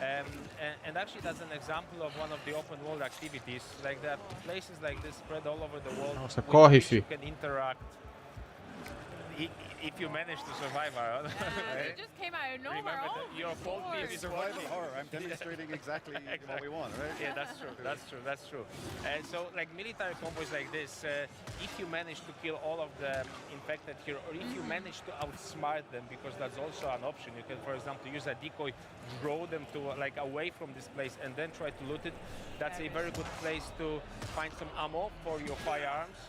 and actually that's an example of one of the open world activities. Like there are places like this spread all over the world. Nossa, corre, you can interact. If you manage to survive, Aaron. It just came out of nowhere. Your fault is survival horror. I'm demonstrating exactly what we want, right? Yeah, that's true. That's true. So, like military combos like this, if you manage to kill all of the infected here, or if you manage to outsmart them, because that's also an option. You can, for example, use a decoy, draw them to like away from this place, and then try to loot it. That's a very good place to find some ammo for your firearms.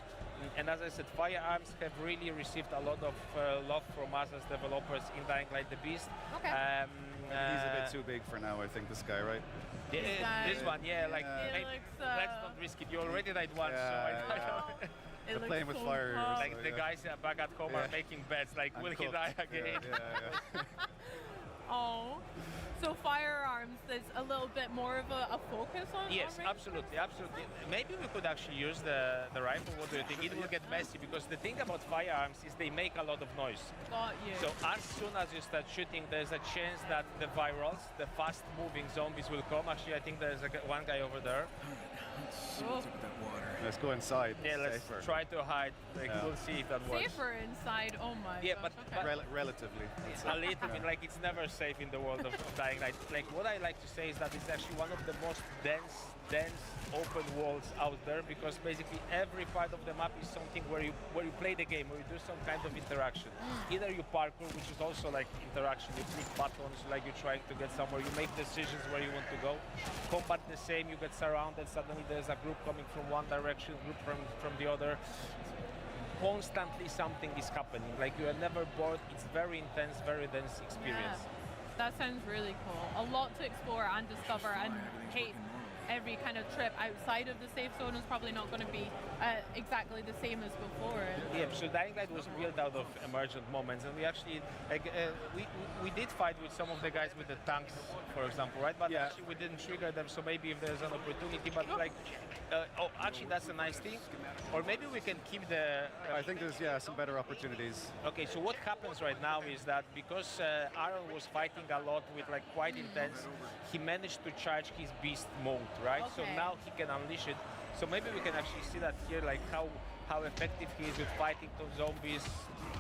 And as I said, firearms have really received a lot of love from us as developers in Dying Light the Beast. Okay. He's a bit too big for now, I think, this guy, right? This one, yeah, like, let's not risk it. You already died once, so I don't. They're playing with fire. Like the guys back at home are making bets, like, will he die again? Oh, so firearms, there's a little bit more of a focus on. Yes, absolutely, absolutely. Maybe we could actually use the rifle. What do you think? It will get messy because the thing about firearms is they make a lot of noise. Got you. So as soon as you start shooting, there's a chance that the virals, the fast-moving zombies, will come. Actually, I think there's one guy over there. Let's go inside. Yeah, let's try to hide. Like, we'll see if that works. Safer inside. Oh my. Yeah, gosh, but okay. Relatively. A little bit, like it's never safe in the world of Dying Light. Like what I like to say is that it's actually one of the most dense open worlds out there because basically every part of the map is something where you play the game, where you do some kind of interaction. Either you parkour, which is also like interaction, you click buttons, like you're trying to get somewhere, you make decisions where you want to go. Combat the same, you get surrounded, suddenly there's a group coming from one direction, group from the other. Constantly something is happening, like you are never bored. It's very intense, very dense experience. Yeah, that sounds really cool. A lot to explore and discover, and every kind of trip outside of the safe zone is probably not going to be exactly the same as before. Yeah, so Dying Light was built out of emergent moments, and we actually we did fight with some of the guys with the tanks, for example, right? But actually we didn't trigger them, so maybe if there's an opportunity, but like, actually that's a nice thing. Or maybe we can keep the... I think there's, some better opportunities. Okay, so what happens right now is that because Aaron was fighting a lot with like quite intense, he managed to charge his beast mode, right? Okay. So now he can unleash it. So maybe we can actually see that here, like how effective he is with fighting those zombies.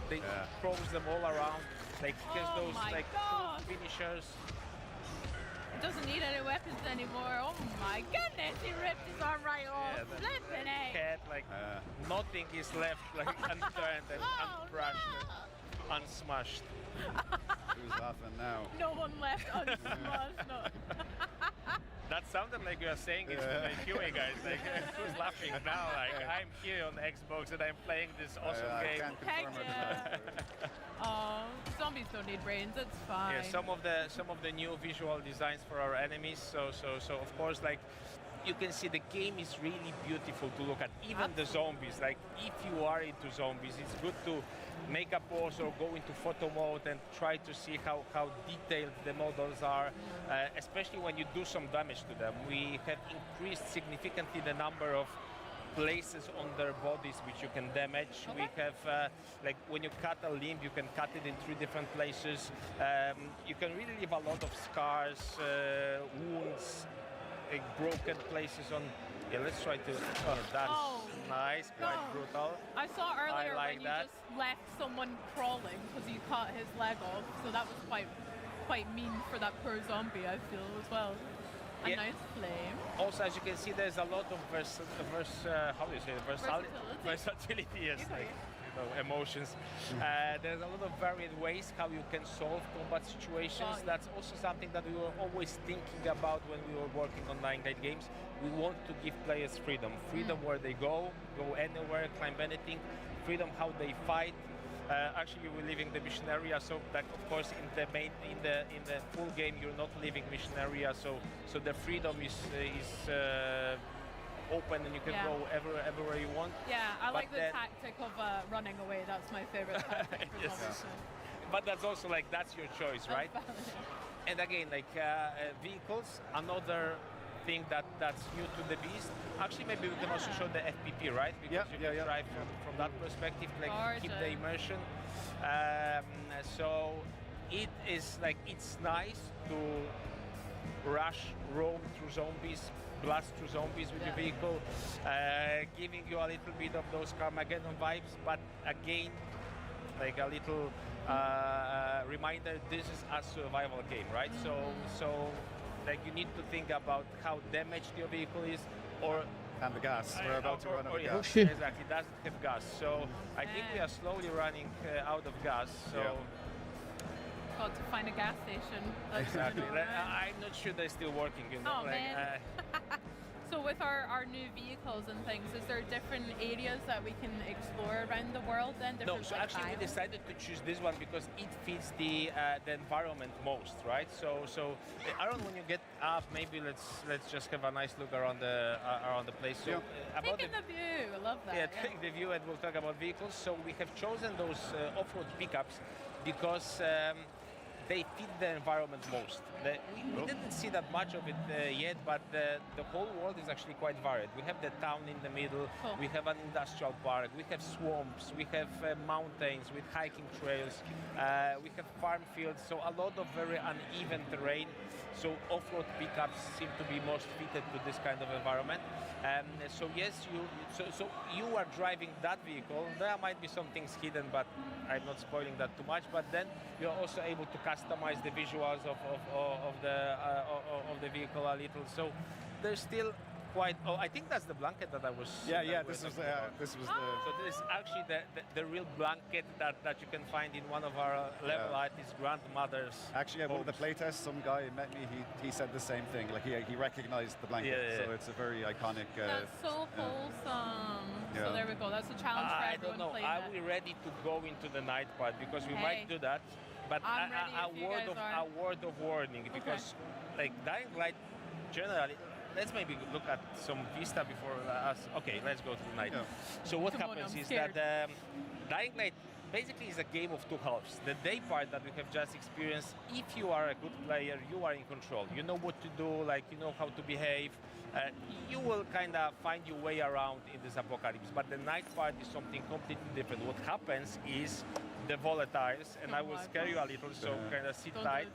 They throws them all around. Like he has those like cool finishers. Doesn't need any weapons anymore. Oh my goodness, he ripped his arm right off. Flipping it. Cat, like nothing is left like unturned and uncrushed and unsmashed. Who's laughing now? No one left unsmashed. No. That sounded like you were saying it to the QA guys. Like, who's laughing now? Like, I'm here on Xbox and I'm playing this awesome game. I can't confirm it. Oh, zombies don't need brains. It's fine. Yeah, some of the new visual designs for our enemies. So of course, like you can see, the game is really beautiful to look at. Even the zombies. Like, if you are into zombies, it's good to make a pause or go into photo mode and try to see how detailed the models are, especially when you do some damage to them. We have increased significantly the number of places on their bodies which you can damage. We have, like when you cut a limb, you can cut it in 3 different places. You can really leave a lot of scars, wounds, like broken places on. Yeah, let's try to. Oh, that's nice, quite brutal. I saw earlier like when you just left someone crawling because you cut his leg off, so that was quite mean for that poor zombie, I feel, as well. A nice flame. Also, as you can see, there's a lot of versatility. Yes, like, emotions. There's a lot of varied ways how you can solve combat situations. That's also something that we were always thinking about when we were working on Dying Light games. We want to give players freedom where they go anywhere, climb anything, freedom how they fight. Actually, we're leaving the mission area, so that of course in the full game you're not leaving mission area, so the freedom is open and you can go everywhere you want. Yeah, I like the tactic of running away. That's my favorite tactic for zombies. But that's also like, that's your choice, right? And again, like vehicles, another thing that's new to the Beast. Actually, maybe we can also show the FPP, right? Because you can drive from that perspective, like keep the immersion. So it is like, it's nice to roam through zombies, blast through zombies with your vehicle, giving you a little bit of those Carmageddon vibes, but again, like a little reminder, this is a survival game, right? So like you need to think about how damaged your vehicle is, and the gas. We're about to run out of gas. Exactly, doesn't have gas. So I think we are slowly running out of gas. So. Got to find a gas station. Exactly. I'm not sure they're still working. You know? Oh, man. So with our new vehicles and things, is there different areas that we can explore around the world then? No, so actually we decided to choose this one because it fits the environment most, right? So Aaron, when you get up, maybe let's just have a nice look around the place. So about taking the view, I love that. Yeah, take the view, and we'll talk about vehicles. So we have chosen those off-road pickups because they fit the environment most. We didn't see that much of it yet, but the whole world is actually quite varied. We have the town in the middle, we have an industrial park, we have swamps, we have mountains with hiking trails, we have farm fields, so a lot of very uneven terrain. So off-road pickups seem to be most fitted to this kind of environment. So yes, you are driving that vehicle. There might be some things hidden, but I'm not spoiling that too much. But then you're also able to customize the visuals of the vehicle a little. So there's still quite. Oh, I think that's the blanket that I was. Yeah. This was the. So this is actually the real blanket that you can find in one of our level artists' grandmother's. Actually, at one of the playtests, some guy met me. He said the same thing. Like he recognized the blanket. Yeah. So it's a very iconic. That's so wholesome. So there we go. That's a challenge for I everyone don't know. playing Are it. we ready to go into the night part? Because we might do that. But I'm ready if you guys are. a word of warning, because like Dying Light generally. Let's maybe look at some Vista before us. Okay, let's go to the night. So what happens is that Dying Light basically is a game of two halves. The day part that we have just experienced, if you are a good player, you are in control. You know what to do, like you know how to behave. You will kind of find your way around in this apocalypse. But the night part is something completely different. What happens is the volatiles, and I will scare you a little, so kind of sit tight.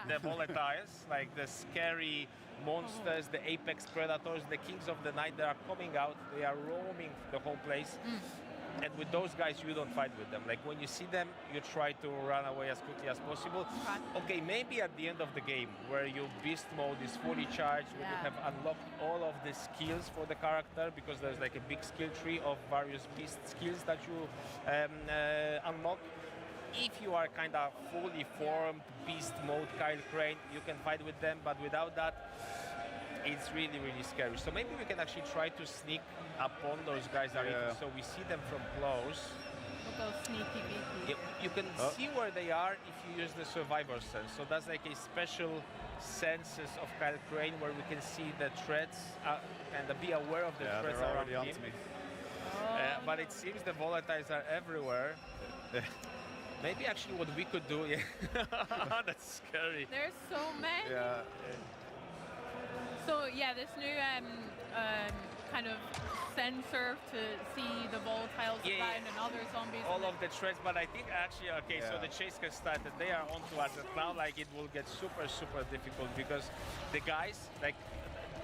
The volatiles, like the scary monsters, the apex predators, the kings of the night, they are coming out, they are roaming the whole place. And with those guys, you don't fight with them. Like when you see them, you try to run away as quickly as possible. Okay, maybe at the end of the game, where your beast mode is fully charged, where you have unlocked all of the skills for the character, because there's like a big skill tree of various beast skills that you unlock. If you are kind of fully formed beast mode Kyle Crane, you can fight with them, but without that, it's really, really scary. So maybe we can actually try to sneak upon those guys a little, so we see them from close. We'll go sneaky beaky. You can see where they are if you use the survivor sense. So that's like a special senses of Kyle Crane where we can see the threats and be aware of the threats around him. But it seems the volatiles are everywhere. Maybe actually what we could do, that's scary. There's so many. So yeah, this new kind of sensor to see the volatiles around and other zombies. All of the threats, but I think actually, so the chase has started. They are onto us, and now like it will get super, super difficult because the guys, like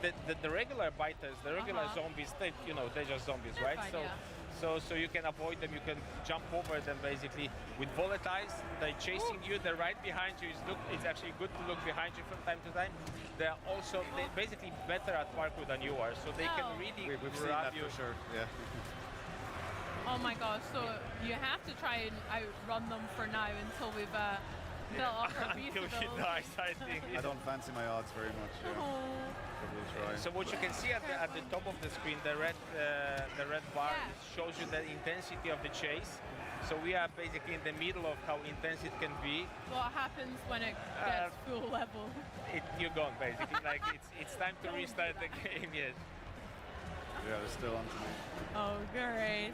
the regular biters, the regular zombies, they're just zombies, right? So you can avoid them, you can jump over them basically. With volatiles, they're chasing you, they're right behind you. It's actually good to look behind you from time to time. They're basically better at parkour than you are, so they can really grab you. For sure. Yeah. Oh my gosh, so you have to try and outrun them for now until we've built up our beast Until he dies, I think. I don't fancy my odds very much. So what you can see at the top of the screen, the red bar, it shows you the intensity of the chase. So we are basically in the middle of how intense it can be. What happens when it gets full level? You're gone basically. Like it's time to restart the game. Yes. Yeah, they're still on to me. Oh, great.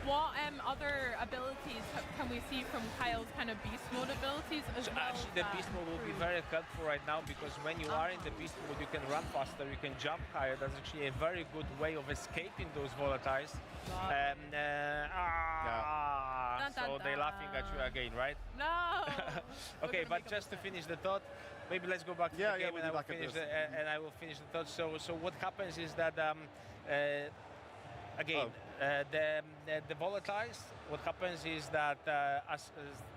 What other abilities can we see from Kyle's kind of beast mode abilities as well? Actually, the beast mode will be very helpful right now because when you are in the beast mode, you can run faster, you can jump higher. That's actually a very good way of escaping those volatiles. So they're laughing at you again, right? No. Okay, but just to finish the thought, maybe let's go back to the game and I will finish the thought. So what happens is that the volatiles, what happens is that as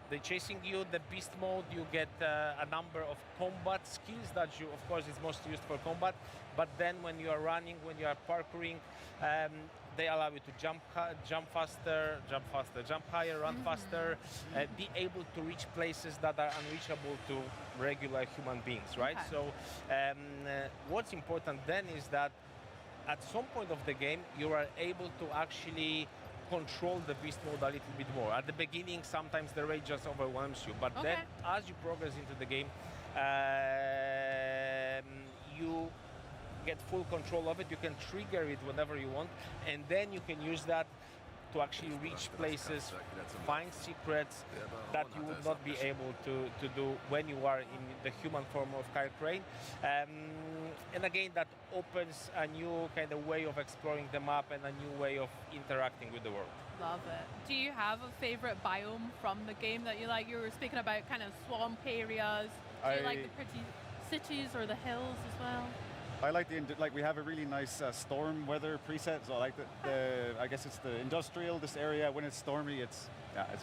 they're chasing you, the beast mode, you get a number of combat skills that you, of course, is most used for combat. But then when you are running, when you are parkouring, they allow you to jump faster, jump higher, run faster, be able to reach places that are unreachable to regular human beings, right? So what's important then is that at some point of the game, you are able to actually control the beast mode a little bit more. At the beginning, sometimes the rage just overwhelms you, but then as you progress into the game, you get full control of it. You can trigger it whenever you want, and then you can use that to actually reach places, find secrets that you would not be able to do when you are in the human form of Kyle Crane. And again, that opens a new kind of way of exploring the map and a new way of interacting with the world. Love it. Do you have a favorite biome from the game that you like? You were speaking about kind of swamp areas. Do you like the pretty cities or the hills as well? I like we have a really nice storm weather preset, so I like I guess it's the industrial, this area, when it's stormy, it's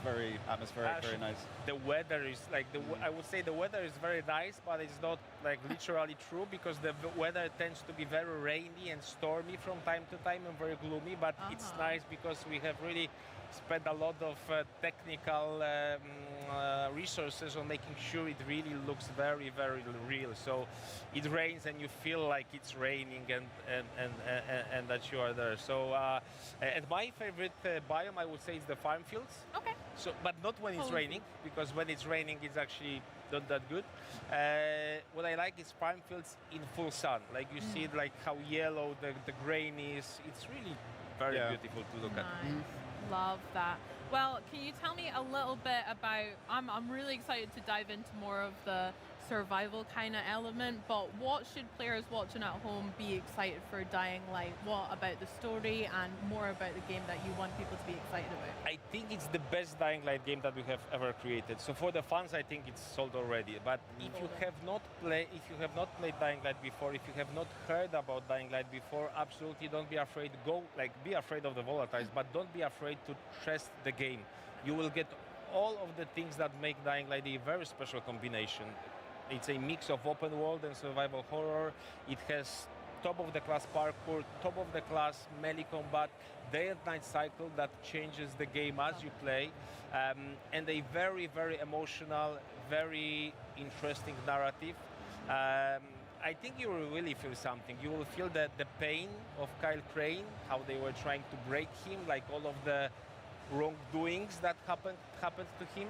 very atmospheric, very nice. The weather is like, I would say the weather is very nice, but it's not like literally true, because the weather tends to be very rainy and stormy from time to time and very gloomy, but it's nice because we have really spent a lot of technical resources on making sure it really looks very, very real. So it rains and you feel like it's raining and that you are there. So and my favorite biome, I would say, is the farm fields. Okay. So, but not when it's raining, because when it's raining, it's actually not that good. What I like is farm fields in full sun. Like you see it, like how yellow the grain is. It's really very beautiful to look at. Love that. Well, can you tell me a little bit about, I'm really excited to dive into more of the survival kind of element, but what should players watching at home be excited for Dying Light? What about the story and more about the game that you want people to be excited about? I think it's the best Dying Light game that we have ever created. So for the fans, I think it's sold already. But if you have not played Dying Light before, if you have not heard about Dying Light before, absolutely don't be afraid. Be afraid of the volatiles, but don't be afraid to test the game. You will get all of the things that make Dying Light a very special combination. It's a mix of open world and survival horror. It has top-of-the-class parkour, top-of-the-class melee combat, day and night cycle that changes the game as you play, and a very, very emotional, very interesting narrative. I think you will really feel something. You will feel the pain of Kyle Crane, how they were trying to break him, like all of the wrongdoings that happened to him.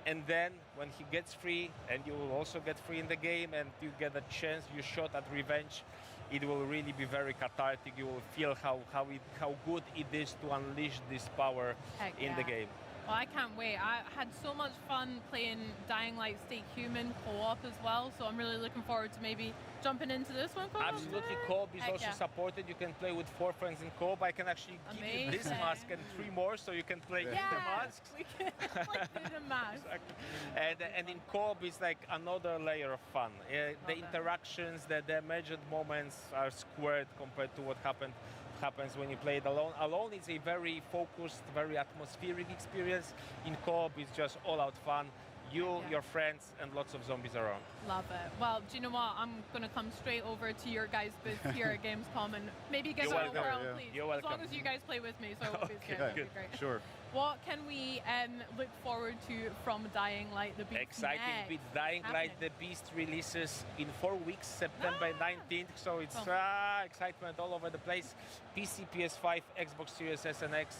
And then when he gets free, and you will also get free in the game, and you get a chance, you shot at revenge, it will really be very cathartic. You will feel how good it is to unleash this power in the game. Well, I can't wait. I had so much fun playing Dying Light Stay Human co-op as well, so I'm really looking forward to maybe jumping into this one co-op. Absolutely, co-op is also supported. You can play with 4 friends in co-op. I can actually give you this mask and 3 more, so you can play the masks. We can play the masks. Exactly. And in co-op, it's like another layer of fun. The interactions, the emergent moments are squared compared to what happens when you play it alone. Alone is a very focused, very atmospheric experience. In co-op, it's just all-out fun. You, your friends, and lots of zombies around. Love it. Well, do you know what? I'm going to come straight over to your guys' booth here at Gamescom and maybe give it a whirl, please. You're welcome. As long as you guys play with me, so it would be good. That'd be great. Sure. What can we look forward to from Dying Light the Beast Exciting bits. Dying Light the Beast releases in 4 weeks, September 19th. So it's excitement all over the place. PC, PS5, Xbox Series S and X.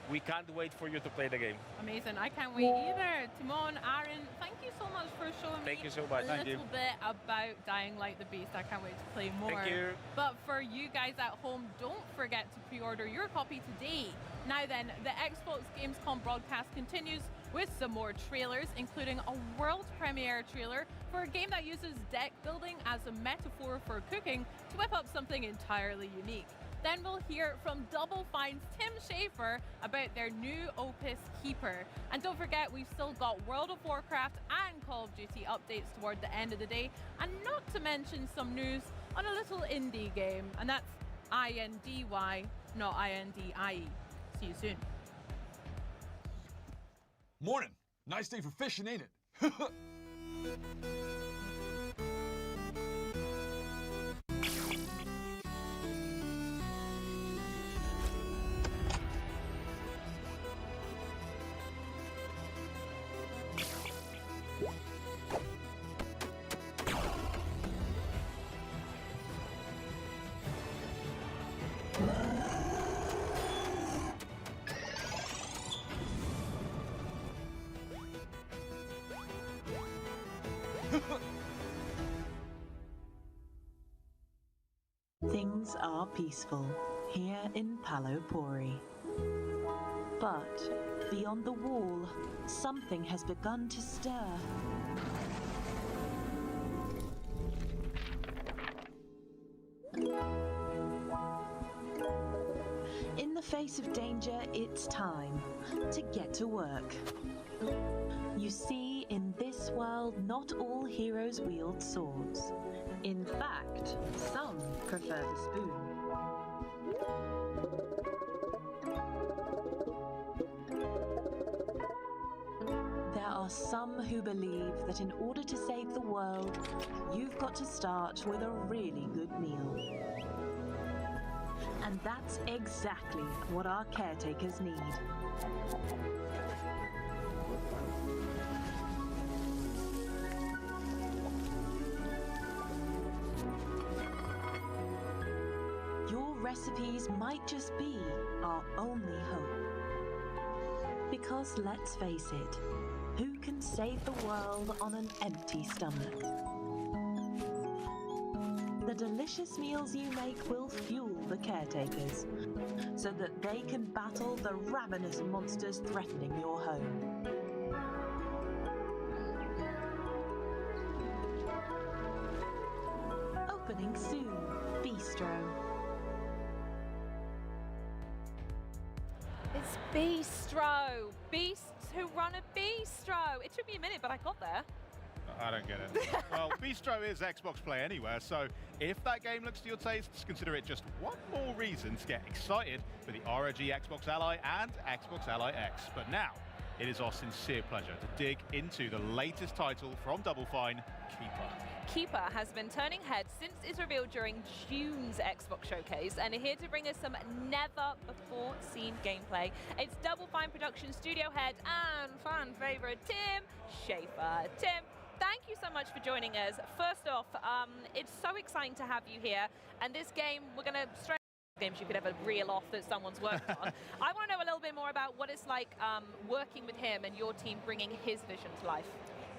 We can't wait for you to play the game. Amazing. I can't wait either. Timon, Aaron, thank you so much for showing me a little bit about Dying Light the Beast. I can't wait to play more. Thank you. But for you guys at home, don't forget to pre-order your copy today. Now then, the Xbox Gamescom broadcast continues with some more trailers, including a world premiere trailer for a game that uses deck building as a metaphor for cooking to whip up something entirely unique. Then we'll hear from Double Fine's Tim Schafer about their new opus Keeper. And don't forget, we've still got World of Warcraft and Call of Duty updates toward the end of the day. And not to mention some news on a little indie game. And that's INDY, not INDIE. See you soon. Morning. Nice day for fishing, ain't it? Things are peaceful here in Palo Pori. But beyond the wall, something has begun to stir. In the face of danger, it's time to get to work. You see, in this world, not all heroes wield swords. In fact, some prefer the spoon. There are some who believe that in order to save the world, you've got to start with a really good meal. And that's exactly what our caretakers need. Your recipes might just be our only hope. Because let's face it, who can save the world on an empty stomach? The delicious meals you make will fuel the caretakers, so that they can battle the ravenous monsters threatening your home. Opening soon, Bistro. It's Bistro. Beasts who run a bistro. It took me a minute, but I got there. I don't get it. Well, Bistro is Xbox Play anywhere, so if that game looks to your tastes, consider it just one more reason to get excited for the ROG Xbox Ally and Xbox Ally X. But now, it is our sincere pleasure to dig into the latest title from Double Fine, Keeper. Keeper has been turning heads since its reveal during June's Xbox Showcase and are here to bring us some never-before-seen gameplay. It's Double Fine production studio head and fan favorite Tim Schafer. Tim, thank you so much for joining us. First off, it's so exciting to have you here. And this game, we're going to straight games you could ever reel off that someone's worked on. I want to know a little bit more about what it's like working with him and your team bringing his vision to life.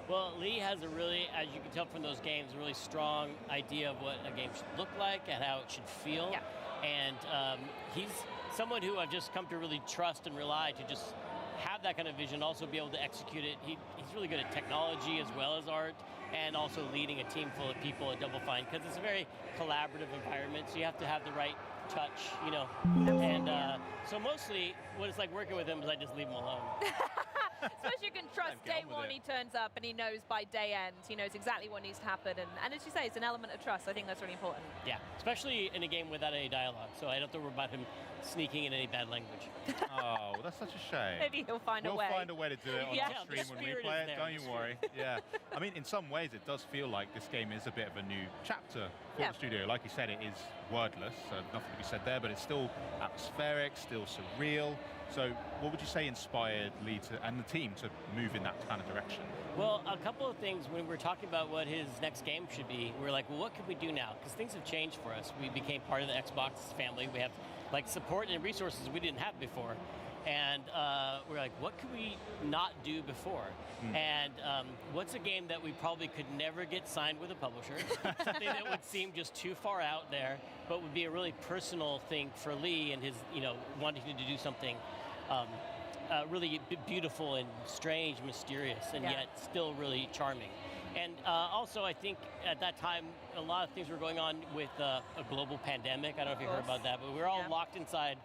Well, Lee has a really, as you can tell from those games, a really strong idea of what a game should look like and how it should feel. Yeah. And he's someone who I've just come to really trust and rely to just have that kind of vision, also be able to execute it. He's really good at technology as well as art, and also leading a team full of people at Double Fine, because it's a very collaborative environment, so you have to have the right touch, you know. And so mostly what it's like working with him is I just leave him alone. Especially you can trust day one he turns up and he knows by day end, he knows exactly what needs to happen. And as you say, it's an element of trust. I think that's really important. Yeah, especially in a game without any dialogue. So I don't have to worry about him sneaking in any bad language. Oh, that's such a shame. Maybe he'll find a way. We'll find a way to do it on our stream when we play it, don't you worry. Yeah. I mean, in some ways, it does feel like this game is a bit of a new chapter for the studio. Like you said, it is wordless, so nothing to be said there, but it's still atmospheric, still surreal. So what would you say inspired Lee and the team to move in that kind of direction? Well, a couple of things. When we were talking about what his next game should be, we were like, well, what could we do now? Because things have changed for us. We became part of the Xbox family. We have like support and resources we didn't have before. And we're like, what could we not do before? And what's a game that we probably could never get signed with a publisher? Something that would seem just too far out there, but would be a really personal thing for Lee and his, wanting to do something really beautiful and strange, mysterious, and yet still really charming. And also, I think at that time, a lot of things were going on with a global pandemic. I don't know if you heard about that, but we were all locked inside.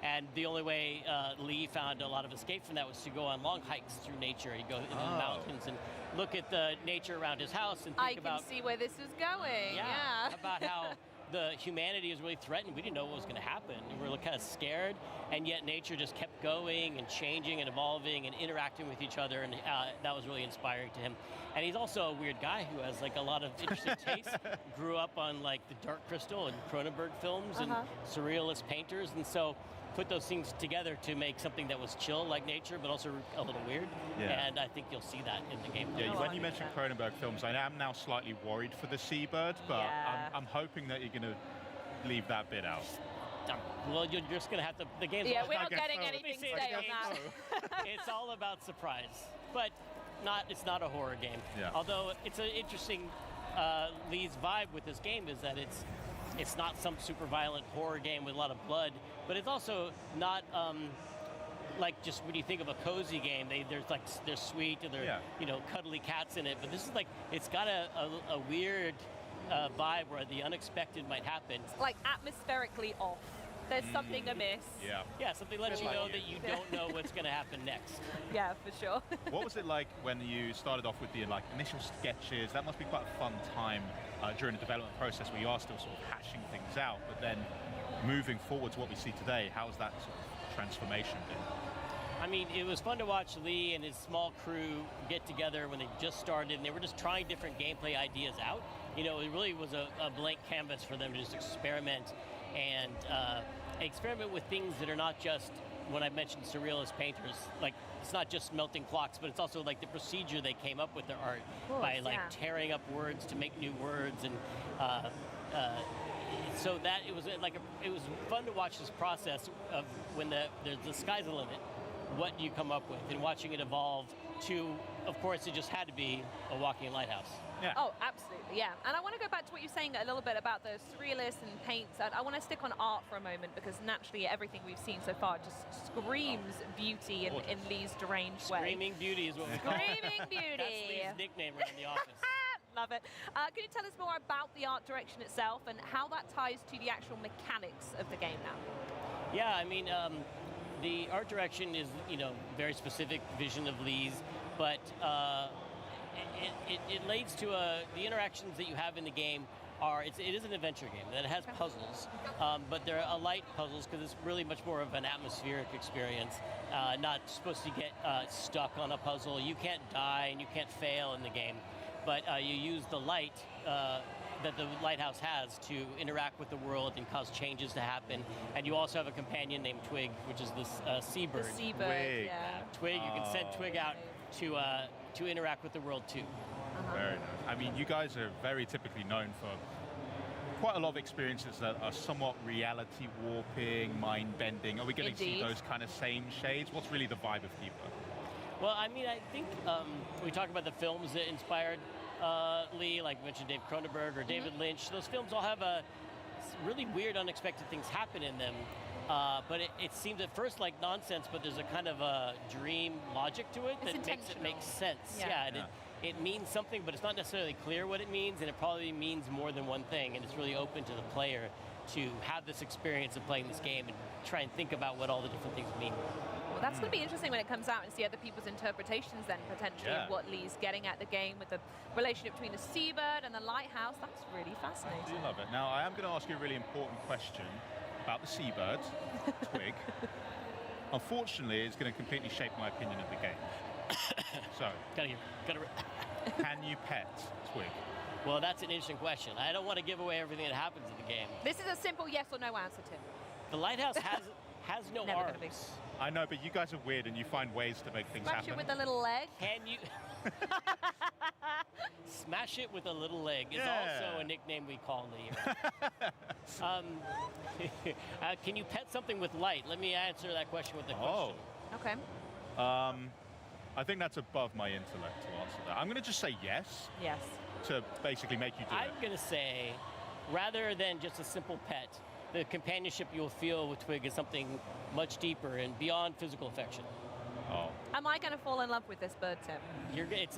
And the only way Lee found a lot of escape from that was to go on long hikes through nature. He'd go into the mountains and look at the nature around his house and think about... I can see where this is going, yeah. About how the humanity is really threatened. We didn't know what was going to happen. We were kind of scared, and yet nature just kept going and changing and evolving and interacting with each other, and that was really inspiring to him. And he's also a weird guy who has like a lot of interesting tastes. Grew up on like the Dark Crystal and Cronenberg films and surrealist painters, and so put those things together to make something that was chill like nature, but also a little weird. Yeah. And I think you'll see that in the game. Yeah, when you mentioned Cronenberg films, I am now slightly worried for the seabird, but I'm hoping that you're going to leave that bit out. Well, you're just going to have to... The game's Yeah, all we're not about- getting anything today on that. It's all about surprise. But it's not a horror game. Yeah. Although it's an interesting... Lee's vibe with this game is that it's not some super violent horror game with a lot of blood, but it's also not like just when you think of a cozy game, they're sweet and they're cuddly cats in it. But this is like it's got a weird vibe where the unexpected might happen. Like atmospherically off. There's something amiss. Yeah, something lets you know that you don't know what's going to happen next. Yeah, for sure. What was it like when you started off with the initial sketches? That must be quite a fun time during the development process where you are still sort of hashing things out, but then moving forward to what we see today, how's that sort of transformation been? I mean, it was fun to watch Lee and his small crew get together when they just started, and they were just trying different gameplay ideas out. You know, it really was a blank canvas for them to just experiment and experiment with things that are not just, when I mentioned surrealist painters, like it's not just melting clocks, but it's also like the procedure they came up with their art by like tearing up words to make new words, and so that it was fun to watch this process of when the sky's the limit, what you come up with, and watching it evolve to, of course, it just had to be a walking lighthouse. Yeah. Oh, absolutely, yeah. And I want to go back to what you're saying a little bit about the surrealists and paints. I want to stick on art for a moment, because naturally everything we've seen so far just screams beauty in Lee's deranged way. Screaming beauty is what we call it. Screaming beauty. That's Lee's nickname around the office. Love it. Can you tell us more about the art direction itself and how that ties to the actual mechanics of the game now? Yeah, I mean, the art direction is, very specific vision of Lee's, but it leads to the interactions that you have in the game it is an adventure game that has puzzles, but they're light puzzles because it's really much more of an atmospheric experience, not supposed to get stuck on a puzzle. You can't die and you can't fail in the game, but you use the light that the lighthouse has to interact with the world and cause changes to happen. And you also have a companion named Twig, which is this seabird. The seabird, yeah. Twig, you can send Twig out to interact with the world too. Very nice. I mean, you guys are very typically known for quite a lot of experiences that are somewhat reality warping, mind bending. Are we going to see those kind of same shades? What's really the vibe of Keeper? Well, I mean, I think we talk about the films that inspired Lee, like we mentioned Dave Cronenberg or David Lynch. Those films all have really weird, unexpected things happen in them. But it seems at first like nonsense, but there's a kind of a dream logic to it that makes it make sense. It means something, but it's not necessarily clear what it means, and it probably means more than one thing, and it's really open to the player to have this experience of playing this game and try and think about what all the different things mean. Well, that's going to be interesting when it comes out and see other people's interpretations then, potentially, of what Lee's getting at the game with the relationship between the seabird and the lighthouse. That's really fascinating. I do love it. Now, I am going to ask you a really important question about the seabird, Twig. Unfortunately, it's going to completely shape my opinion of the game. So, can you pet Twig? Well, that's an interesting question. I don't want to give away everything that happens in the game. This is a simple yes or no answer, Tim. The lighthouse has no arms. I know, but you guys are weird and you find ways to make things happen. Smash it with a little leg. Can you... Smash it with a little leg is also a nickname we call Lee. Can you pet something with light? Let me answer that question with a question. Okay. I think that's above my intellect to answer that. I'm going to just say yes. Yes. To basically make you do it. I'm going to say, rather than just a simple pet, the companionship you'll feel with Twig is something much deeper and beyond physical affection. Oh. Am I going to fall in love with this bird, Tim? It's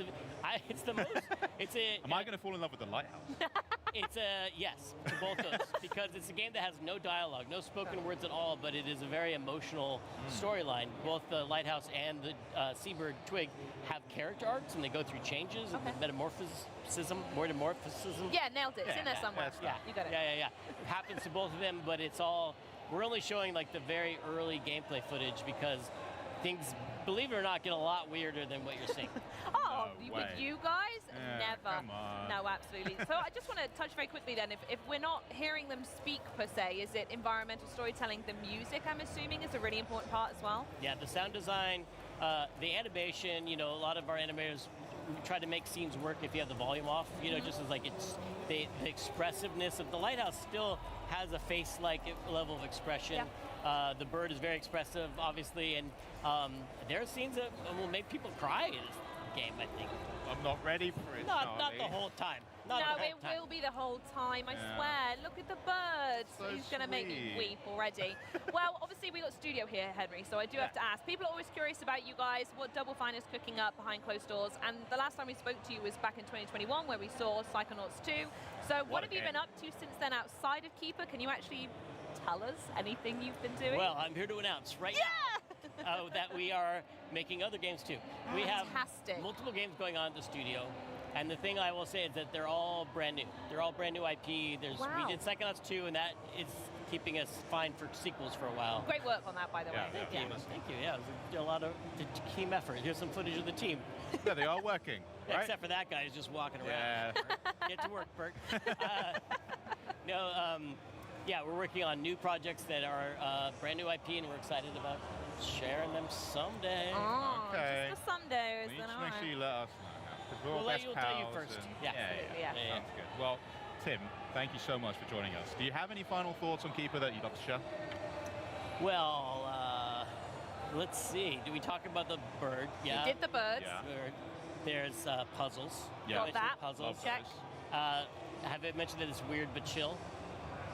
the most. Am I going to fall in love with the lighthouse? It's a yes to both those, because it's a game that has no dialogue, no spoken words at all, but it is a very emotional storyline. Both the lighthouse and the seabird Twig have character arcs, and they go through changes and metamorphosis. Yeah, nailed it. It's in there somewhere. Yeah, you got it. Yeah. It happens to both of them, but it's all. We're only showing like the very early gameplay footage because things, believe it or not, get a lot weirder than what you're seeing. With you guys? Never. Come on. No, absolutely. So I just want to touch very quickly then, if we're not hearing them speak per se, is it environmental storytelling? The music, I'm assuming, is a really important part as well? Yeah, the sound design, the animation, a lot of our animators try to make scenes work if you have the volume off. You know, just as like it's the expressiveness of the lighthouse still has a face-like level of expression. The bird is very expressive, obviously, and there are scenes that will make people cry in this game, I think. I'm not ready for it. Not the whole time. No, it will be the whole time, I swear. Look at the bird. He's going to make me weep already. Well, obviously, we've got studio here, Henry, so I do have to ask. People are always curious about you guys, what Double Fine is cooking up behind closed doors. And the last time we spoke to you was back in 2021, where we saw Psychonauts 2. So what have you been up to since then outside of Keeper? Can you actually tell us anything you've been doing? Well, I'm here to announce right now that we are making other games too. We have multiple games going on at the studio. And the thing I will say is that they're all brand new. They're all brand new IP. We did Psychonauts 2, and that is keeping us fine for sequels for a while. Great work on that, by the way. Thank you. Yeah, it was a lot of team effort. Here's some footage of the team. Yeah, they are working, right? Except for that guy who's just walking around. Get to work, Bert. Yeah, we're working on new projects that are brand new IP, and we're excited about sharing them someday. Oh, just for someday. Make sure you let us know. We'll tell you first. Yeah. Sounds good. Well, Tim, thank you so much for joining us. Do you have any final thoughts on Keeper that you'd like to share? Well, let's see. Do we talk about the bird? Yeah. You did the birds. Bird. There's puzzles. Got that. Puzzles. Check. Have I mentioned that it's weird but chill?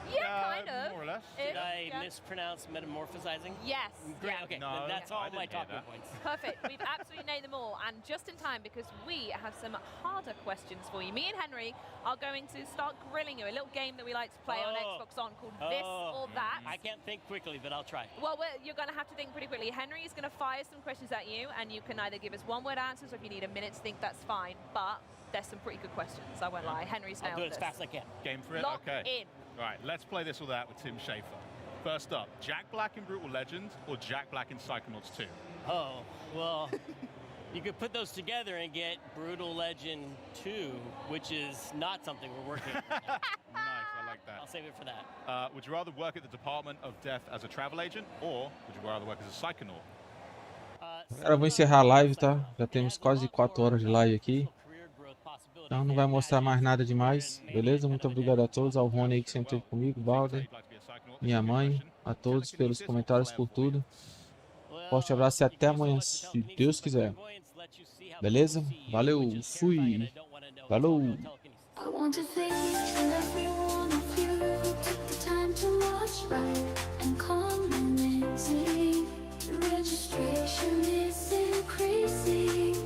Yeah, kind of. More or less. Did I mispronounce metamorphosizing? Yes. Great. Okay. No, that's all my talking points. Perfect. We've absolutely named them all, and just in time because we have some harder questions for you. Me and Henry are going to start grilling you. A little game that we like to play on Xbox On called This or That. I can't think quickly, but I'll try. Well, you're going to have to think pretty quickly. Henry is going to fire some questions at you, and you can either give us one-word answers, or if you need a minute to think, that's fine. But there's some pretty good questions. I won't lie. Henry's nailed I'll do it this. as fast as I can. Game for it? Lock okay. in. All right, let's play This or That with Tim Schafer. First up, Jack Black in Brutal Legend or Jack Black in Psychonauts 2? Oh, well, you could put those together and get Brutal Legend 2, which is not something we're working on. Nice, I like that. I'll save it for that. Would you rather work at the Department of Death as a travel agent or would you rather work as a Psychonaut? Galera, eu vou encerrar a live, tá? Já temos quase 4 horas de live aqui. Então não vai mostrar mais nada demais, beleza? Muito obrigado a todos, ao Rony aí que sempre esteve comigo, Balder, minha mãe, a todos pelos comentários, por tudo. Forte abraço e até amanhã, se Deus quiser. Beleza? Valeu, fui. Falou. I want to thank every one of you who took the time to watch, write, and comment. The registration is increasing.